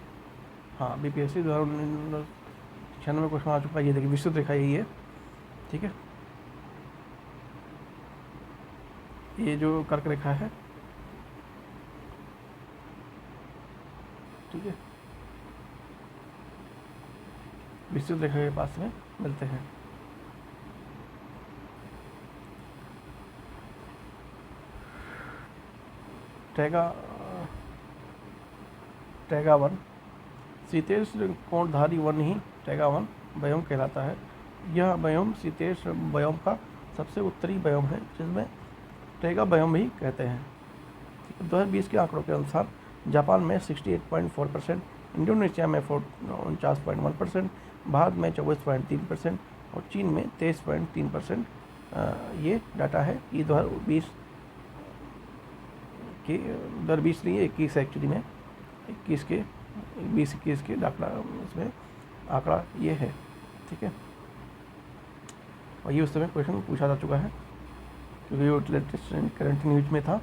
हाँ, बीपीएससी द्वारा 96 क्वेश्चन आ चुका है। ये देखिए विस्तृत रेखा यही है, ठीक है। ये जो कर्क रेखा है, ठीक है, विस्तृत रेखा के पास में मिलते हैं। टैगा वन शीतोष्ण कोणधारी वन ही टैगा वन बयोम कहलाता है। यह बयोम शीतोष्ण बयोम का सबसे उत्तरी बयोम है, जिसमें टैगा बयोम भी कहते हैं। 2020 के आंकड़ों के अनुसार जापान में 68.4%, इंडोनेशिया में 49.1%, भारत में 24.3% और चीन में 23.3%। ये डाटा है। ये 2020 के 2020 नहीं, 21 एक्चुअली में 20-21 के डाटा इसमें आंकड़ा ये है, ठीक है। और ये उस समय क्वेश्चन पूछा जा चुका है, क्योंकि वो लेटेस्ट करंट न्यूज में था।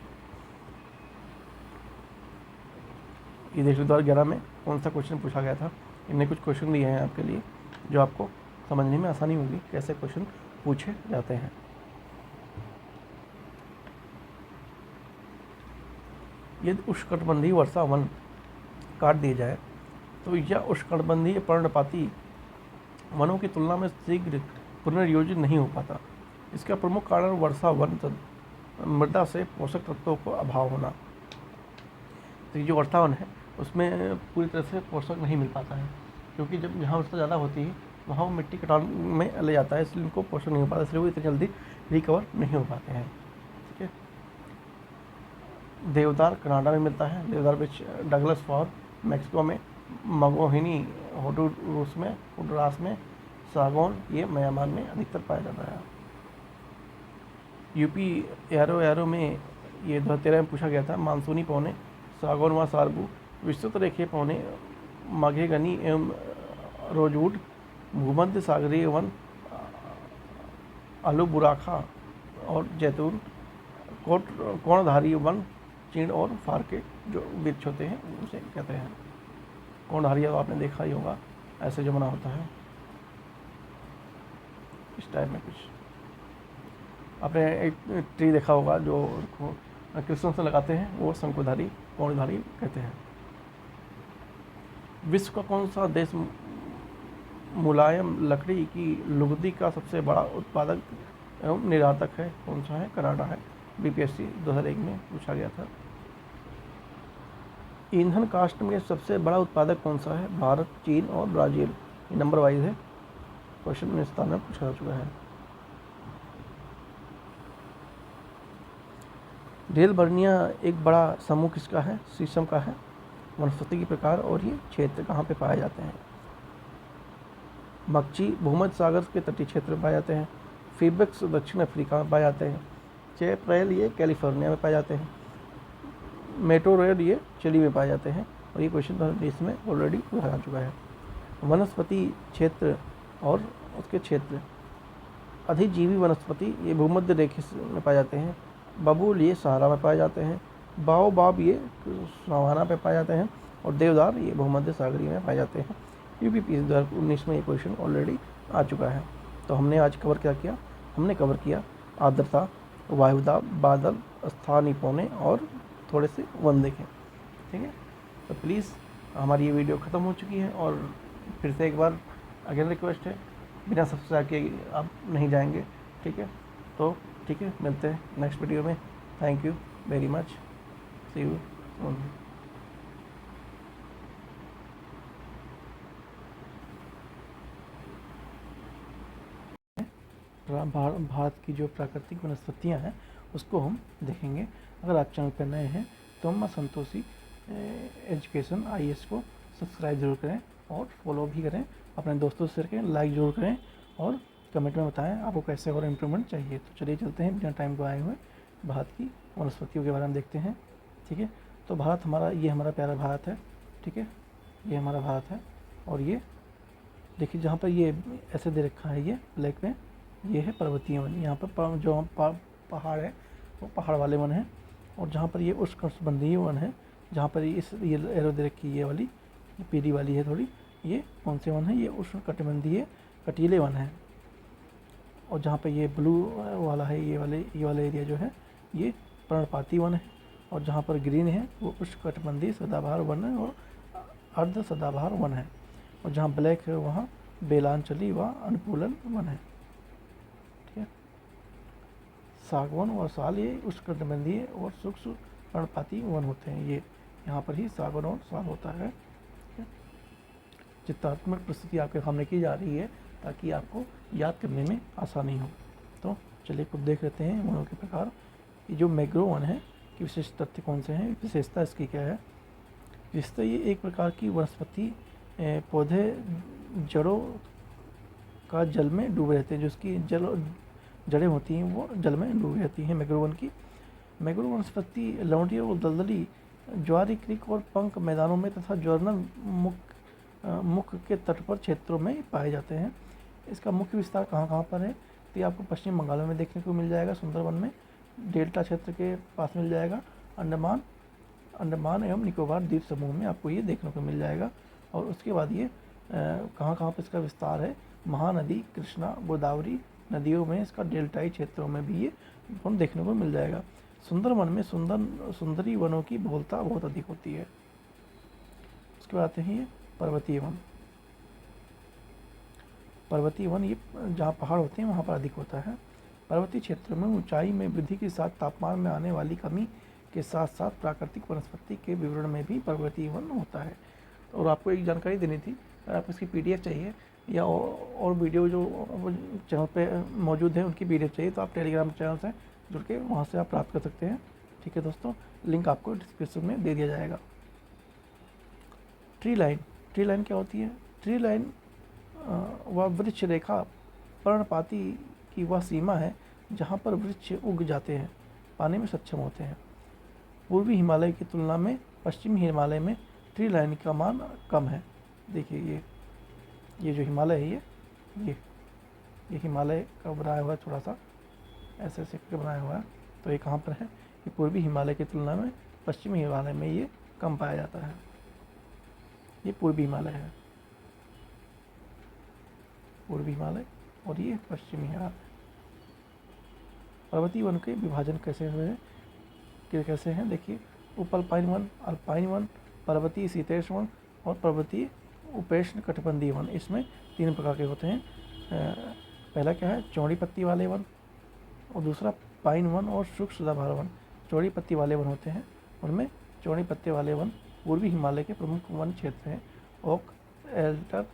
ये देख लो 2011 में कौन सा क्वेश्चन पूछा गया था। इनने कुछ क्वेश्चन दिए हैं आपके लिए, जो आपको समझने में आसानी होगी कैसे क्वेश्चन पूछे जाते हैं। यदि उष्णकटिबंधीय वर्षा वन काट दिए जाए तो यह उष्णकटिबंधीय पर्णपाती वनों की तुलना में शीघ्र पुनर्योजित नहीं हो पाता। इसका प्रमुख कारण वर्षा वन मृदा से पोषक तत्वों का अभाव होना, तो ये जो वर्षा वन है उसमें पूरी तरह से पोषक नहीं मिल पाता है, क्योंकि जब जहाँ वर्षा ज़्यादा होती है वहाँ वो मिट्टी कटान में ले जाता है, इसलिए उनको पोषक नहीं हो पाता, इसलिए वो इतनी जल्दी रिकवर नहीं हो पाते हैं। ठीक है। देवदार कनाडा में मिलता है, देवदार वृक्ष डगलस फॉर मैक्सिको में, मगोहिनी होंडुरास में, सागौन ये म्यांमार में अधिकतर पाया जाता है। यूपी एरो में ये 2013 में पूछा गया था, मानसूनी पौने सागौन व सारबू, विस्तृत रेखीय पौने माघेगनी एवं रोजवुड, भूमध्य सागरीय वन आलू बुराखा और जैतून, कोणधारी वन चीड़ और फार के जो वृक्ष होते हैं उसे कहते हैं। कोणधारी तो आपने देखा ही होगा, ऐसे जो बना होता है इस टाइप में कुछ। आपने एक ट्री देखा होगा जो क्रिसमस में लगाते हैं, वो शंकुधारी कोणधारी कहते हैं। विश्व का कौन सा देश मुलायम लकड़ी की लुगदी का सबसे बड़ा उत्पादक एवं निर्यातक है? कौन सा है? कनाडा है। बीपीएससी 2001 में पूछा गया था। ईंधन काष्ठ में सबसे बड़ा उत्पादक कौन सा है? भारत, चीन और ब्राज़ील। नंबर वाइज है, क्वेश्चन में स्थान में पूछा जा चुका है। रेलबर्निया एक बड़ा समूह किसका है? शीशम का है। वनस्पति के प्रकार और ये क्षेत्र कहाँ पे पाए जाते हैं? मक्ची भूमध्य सागर के तटीय क्षेत्र में पाए जाते हैं। फीबेक्स दक्षिण अफ्रीका में पाए जाते हैं। चेपरेल ये कैलिफोर्निया में पाए जाते हैं। मेटोरेल ये चिली में पाए जाते हैं। और ये क्वेश्चन 2020 में ऑलरेडी पूछा जा चुका है। वनस्पति क्षेत्र और उसके क्षेत्र, अधिजीवी वनस्पति ये भूमध्य रेखा में पाए जाते हैं। बबूल ये सहारा में पाए जाते हैं। बाओबाब ये सवाना पे पाए जाते हैं। और देवदार ये भूमध्य सागरीय में पाए जाते हैं। यूपीपीएससी 2019 में ये क्वेश्चन ऑलरेडी आ चुका है। तो हमने आज कवर क्या किया? हमने कवर किया आर्द्रता, वायुदाब, बादल, स्थानीय पौने और थोड़े से वन देखें। ठीक है। तो प्लीज़ हमारी ये वीडियो ख़त्म हो चुकी है और फिर से एक बार अगेन रिक्वेस्ट है, बिना सब्सक्राइब किए आप नहीं जाएंगे। ठीक है। तो ठीक है, मिलते हैं नेक्स्ट वीडियो में। Thank you very much, see you soon. Bharat की जो प्राकृतिक वनस्पतियाँ हैं उसको हम देखेंगे। अगर आप चैनल पर नए हैं तो अम्मा संतोषी एजुकेशन IAS को सब्सक्राइब जरूर करें और फॉलो भी करें, अपने दोस्तों से शेयर करें, लाइक जरूर करें और कमेंट में बताएं आपको कैसे और इम्प्रूवमेंट चाहिए। तो चलिए चलते हैं, बिना टाइम को आए हुए भारत की वनस्पतियों के बारे में देखते हैं। ठीक है। तो भारत हमारा, ये हमारा प्यारा भारत है। ठीक है, ये हमारा भारत है। और ये देखिए जहाँ पर ये ऐसे दे रखा है, ये ब्लैक में, ये है पर्वतीय वन। यहाँ पर जो पहाड़ है वो पहाड़ वाले वन हैं। और जहाँ पर ये उष्णकटिबंधीय वन है, जहाँ पर ये एरो दे रखी है, ये वाली, ये पीली वाली है थोड़ी, ये कौन से वन है? ये उष्णकटिबंधीय कटीले वन है। और जहाँ पे ये ब्लू वाला है, ये वाला एरिया जो है, ये पर्णपाती वन है। और जहाँ पर ग्रीन है वो उष्णकटिबंधीय सदाबहार वन है और अर्ध सदाबहार वन है। और जहाँ ब्लैक है वहाँ बेलांचली व अनुकूलन वन है। ठीक है। सागवान और साल ये उष्णकटिबंधीय और सूक्ष्म पर्णपाती वन होते हैं। ये यहाँ पर ही सागवान और साल होता है। चित्रात्मक प्रस्तुति आपके सामने की जा रही है ताकि आपको याद करने में आसानी हो। तो चलिए कुछ देख लेते हैं वनों के प्रकार। ये जो मैंग्रोव वन है कि विशेष तथ्य कौन से हैं, विशेषता इसकी क्या है? विशेषता ये एक प्रकार की वनस्पति पौधे जड़ों का जल में डूबे रहते हैं, जो उसकी जड़ें होती हैं वो जल में डूबी रहती हैं। मैंग्रोव वन की मैंग्रोव वनस्पति लवणीय और दलदली ज्वारी क्रीक और पंख मैदानों में तथा जर्नल मुख के तट पर क्षेत्रों में पाए जाते हैं। इसका मुख्य विस्तार कहाँ कहाँ पर है? तो ये आपको पश्चिम बंगाल में देखने को मिल जाएगा, सुंदरवन में, डेल्टा क्षेत्र के पास मिल जाएगा, अंडमान एवं निकोबार द्वीप समूह में आपको ये देखने को मिल जाएगा। और उसके बाद ये कहाँ कहाँ पर इसका विस्तार है? महानदी, कृष्णा, गोदावरी नदियों में, इसका डेल्टाई क्षेत्रों में भी ये वन देखने को मिल जाएगा। सुंदरवन में सुंदरी वनों की बहुलता बहुत अधिक होती है। उसके बाद आते हैं ये पर्वतीय वन। पर्वतीय वन ये जहाँ पहाड़ होते हैं वहाँ पर अधिक होता है। पर्वतीय क्षेत्र में ऊंचाई में वृद्धि के साथ तापमान में आने वाली कमी के साथ साथ प्राकृतिक वनस्पति के विवरण में भी पर्वतीय वन होता है। और आपको एक जानकारी देनी थी, अगर आपको इसकी PDF चाहिए या और वीडियो जो चैनल पे मौजूद है उनकी PDF चाहिए तो आप टेलीग्राम चैनल से जुड़ के वहाँ से आप प्राप्त कर सकते हैं। ठीक है दोस्तों, लिंक आपको डिस्क्रिप्शन में दे दिया जाएगा। ट्री लाइन क्या होती है? ट्री लाइन वह वृक्ष रेखा पर्णपाती की वह सीमा है जहाँ पर वृक्ष उग जाते हैं, पाने में सक्षम होते हैं। पूर्वी हिमालय की तुलना में पश्चिमी हिमालय में ट्री लाइन का मान कम है। देखिए ये जो हिमालय है ये हिमालय का बनाया हुआ है, थोड़ा सा ऐसे करके बनाया हुआ है। तो ये कहाँ पर है? ये पूर्वी हिमालय की तुलना में पश्चिमी हिमालय में ये कम पाया जाता है। ये पूर्वी हिमालय है, पूर्वी हिमालय, और ये पश्चिमी हिमालय। पर्वतीय वन के विभाजन कैसे हुए हैं? कैसे हैं देखिए, उपअल्पाइन वन, अल्पाइन वन, पर्वतीय शीतोष्ण वन और पर्वतीय उपोष्ण कटिबंधीय वन। इसमें 3 प्रकार के होते हैं। पहला क्या है? चौड़ी पत्ती वाले वन, और दूसरा पाइन वन और शुष्क सदाबहार वन। चौड़ी पत्ती वाले वन होते हैं, उनमें चौड़ी पत्ते वाले वन पूर्वी हिमालय के प्रमुख वन क्षेत्र हैं। ओक, एल्डर,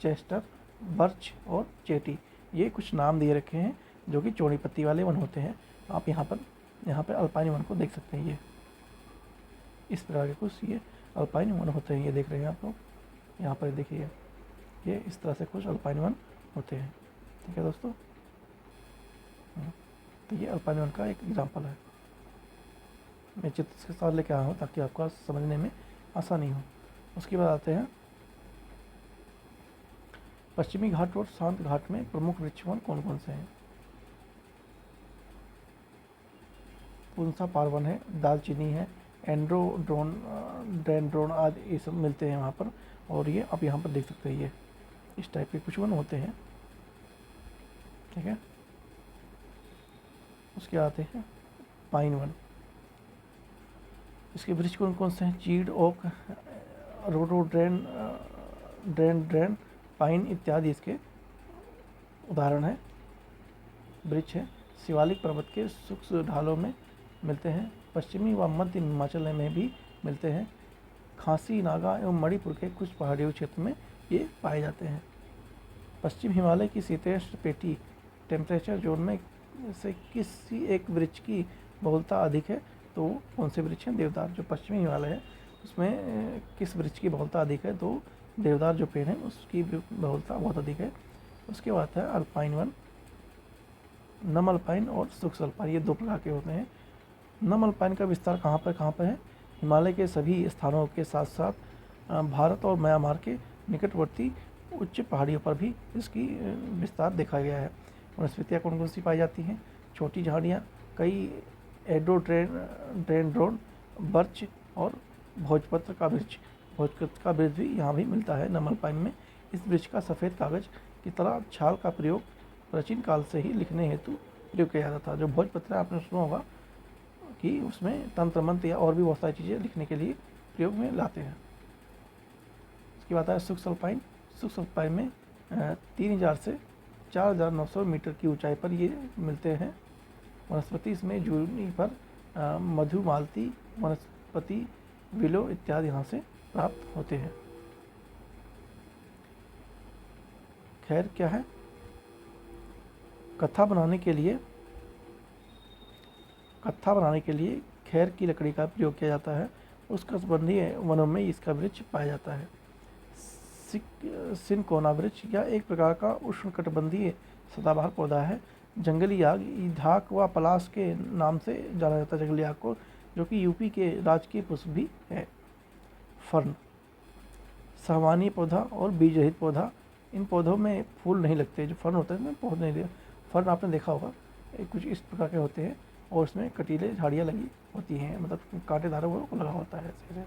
चेस्टर, बर्च और चेटी, ये कुछ नाम दिए रखे हैं जो कि चौड़ी पत्ती वाले वन होते हैं। आप यहाँ पर अल्पाइन वन को देख सकते हैं। ये इस प्रकार के कुछ ये अल्पाइन वन होते हैं, ये देख रहे हैं आप लोग। यहाँ पर देखिए ये इस तरह से कुछ अल्पाइन वन होते हैं। ठीक है दोस्तों, तो ये अल्पाइन वन का एक एग्जाम्पल है। मैं चित्र के साथ लेके आया हूँ ताकि आपको समझने में आसानी हो। उसके बाद आते हैं पश्चिमी घाट और शांत घाट में प्रमुख वृक्ष वन कौन कौन से हैं? पुंसा पारवन है, दालचीनी है, एंड्रोड्रोन, डेंड्रोन आदि ये सब मिलते हैं वहाँ पर। और ये आप यहाँ पर देख सकते हैं, ये इस टाइप के कुछ वन होते हैं। ठीक है, उसके आते हैं पाइन वन। इसके वृक्ष कौन कौन से हैं? चीड़, ओक, रोडोड्रेन, ड्रेन, पाइन इत्यादि इसके उदाहरण हैं, वृक्ष है। शिवालिक पर्वत के शुष्क ढालों में मिलते हैं। पश्चिमी व मध्य हिमाचल में भी मिलते हैं। खासी, नागा एवं मणिपुर के कुछ पहाड़ियों क्षेत्र में ये पाए जाते हैं। पश्चिम हिमालय की शीतोष्ण पेटी टेम्परेचर जोन में से किसी एक वृक्ष की बहुलता अधिक है, तो कौन से वृक्ष हैं? देवदार। जो पश्चिमी हिमालय है उसमें किस वृक्ष की बहुलता अधिक है? तो देवदार जो पेड़ है उसकी बहुलता बहुत अधिक है। उसके बाद है अल्पाइन वन, नम अल्पाइन और शुष्क अल्पाइन, ये 2 प्रकार के होते हैं। नम अल्पाइन का विस्तार कहाँ पर है? हिमालय के सभी स्थानों के साथ साथ भारत और म्यांमार के निकटवर्ती उच्च पहाड़ियों पर भी इसकी विस्तार देखा गया है। वनस्पतियाँ कौन कौन सी पाई जाती हैं? छोटी झाड़ियाँ, कई एडोडेंड्रोन, बर्च और भोजपत्र का वृक्ष। भोजपत्र का वृक्ष भी यहाँ भी मिलता है नम अल्पाइन में। इस वृक्ष का सफ़ेद कागज की तरह छाल का प्रयोग प्राचीन काल से ही लिखने हेतु प्रयोग किया जाता था। जो भोजपत्र आपने सुना होगा कि उसमें तंत्र मंत्र या और भी बहुत सारी चीज़ें लिखने के लिए प्रयोग में लाते हैं। इसकी बात है शुष्क अल्पाइन। शुष्क अल्पाइन में 3000 से 4900 मीटर की ऊंचाई पर ये मिलते हैं। वनस्पति इसमें जूनिपर, मधुमालती वनस्पति, विलो इत्यादि यहाँ से प्राप्त होते हैं। खैर क्या है? कत्था बनाने के लिए खैर की लकड़ी का प्रयोग किया जाता है। उस कसबंधी वनों में इसका वृक्ष पाया जाता है। सिनकोना वृक्ष या एक प्रकार का उष्णकटिबंधीय सदाबहार पौधा है। जंगली आग, ईधाक व पलाश के नाम से जाना जाता है जंगली आग को, जो कि यूपी के राजकीय पुष्प भी है। फर्न, सामान्य पौधा और बीज रहित पौधा। इन पौधों में फूल नहीं लगते। जो फर्न होता है इसमें पौधे नहीं लगते। फर्न आपने देखा होगा, कुछ इस प्रकार के होते हैं और उसमें कटीले झाड़ियाँ लगी होती हैं, मतलब कांटेदार वो लगा होता है ऐसे।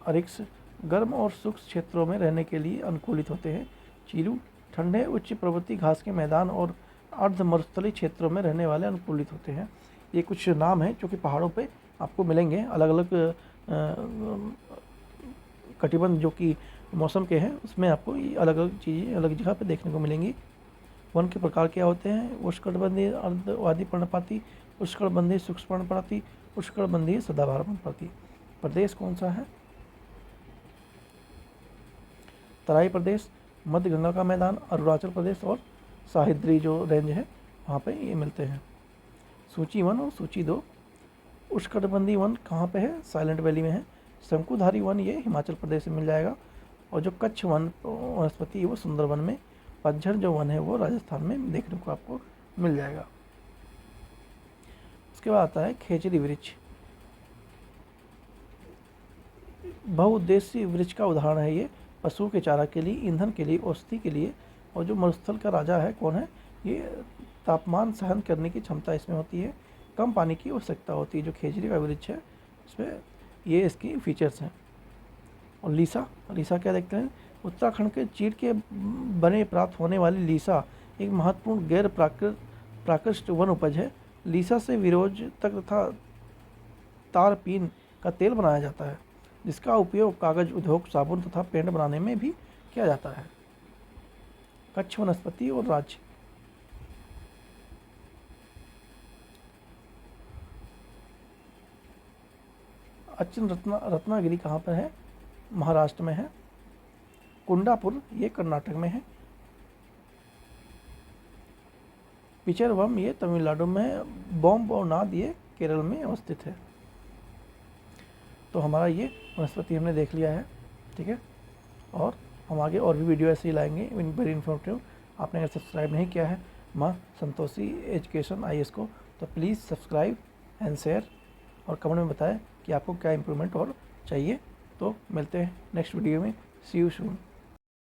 अरिक्स गर्म और शुष्क क्षेत्रों में रहने के लिए अनुकूलित होते हैं। चीलू ठंडे उच्च पर्वतीय घास के मैदान और अर्ध मरुस्थलीय क्षेत्रों में रहने वाले अनुकूलित होते हैं। ये कुछ नाम हैं जो कि पहाड़ों पे आपको मिलेंगे। अलग अलग कटिबंध जो कि मौसम के हैं उसमें आपको ये अलग अलग चीज़ें अलग जगह पे देखने को मिलेंगी। वन के प्रकार क्या होते हैं? उष्णकटिबंधीय अर्धवादी पर्णपाती, उष्णकटिबंधीय शुष्क पर्णपाती, उष्णकटिबंधीय सदाबहार पर्णपाती। प्रदेश कौन सा है? तराई प्रदेश, मध्य गंगा का मैदान, अरुणाचल प्रदेश और सह्याद्री जो रेंज है वहाँ पे ये मिलते हैं। सूची 1 और सूची 2। उष्णकटिबंधीय वन कहाँ पे है? साइलेंट वैली में है। शंकुधारी वन ये हिमाचल प्रदेश में मिल जाएगा। और जो कच्छ वन वनस्पति है वो सुंदरवन में। पतझड़ जो वन है वो राजस्थान में देखने को आपको मिल जाएगा। उसके बाद आता है खेजड़ी वृक्ष। बहुउद्देशीय वृक्ष का उदाहरण है ये। पशुओं के चारा के लिए, ईंधन के लिए, औषधि के लिए। और जो मरुस्थल का राजा है कौन है? ये तापमान सहन करने की क्षमता इसमें होती है, कम पानी की आवश्यकता होती है। जो खेजड़ी का वृक्ष है इसमें ये इसकी फीचर्स हैं। और लीसा, लीसा क्या देखते हैं? उत्तराखंड के चीड़ के बने प्राप्त होने वाली लीसा एक महत्वपूर्ण गैर प्राकृतिक वन उपज है। लीसा से विरोज तक तथा तारपीन का तेल बनाया जाता है, जिसका उपयोग कागज उद्योग, साबुन तथा पेंट बनाने में भी किया जाता है। कच्छ वनस्पति और राज्य। अचिन रत्नागिरी कहाँ पर है? महाराष्ट्र में है। कुंडापुर ये कर्नाटक में है। पिचरवम ये तमिलनाडु में है। बोम्बनाद ये केरल में अवस्थित है। तो हमारा ये वनस्पति हमने देख लिया है, ठीक है। और हम आगे और भी वीडियो ऐसे ही लाएंगे, वेरी इन्फॉर्मेटिव। आपने अगर सब्सक्राइब नहीं किया है माँ संतोषी एजुकेशन IAS को, तो प्लीज़ सब्सक्राइब एंड शेयर और कमेंट में बताएं कि आपको क्या इम्प्रूवमेंट और चाहिए। तो मिलते हैं नेक्स्ट वीडियो में। सी यू सून।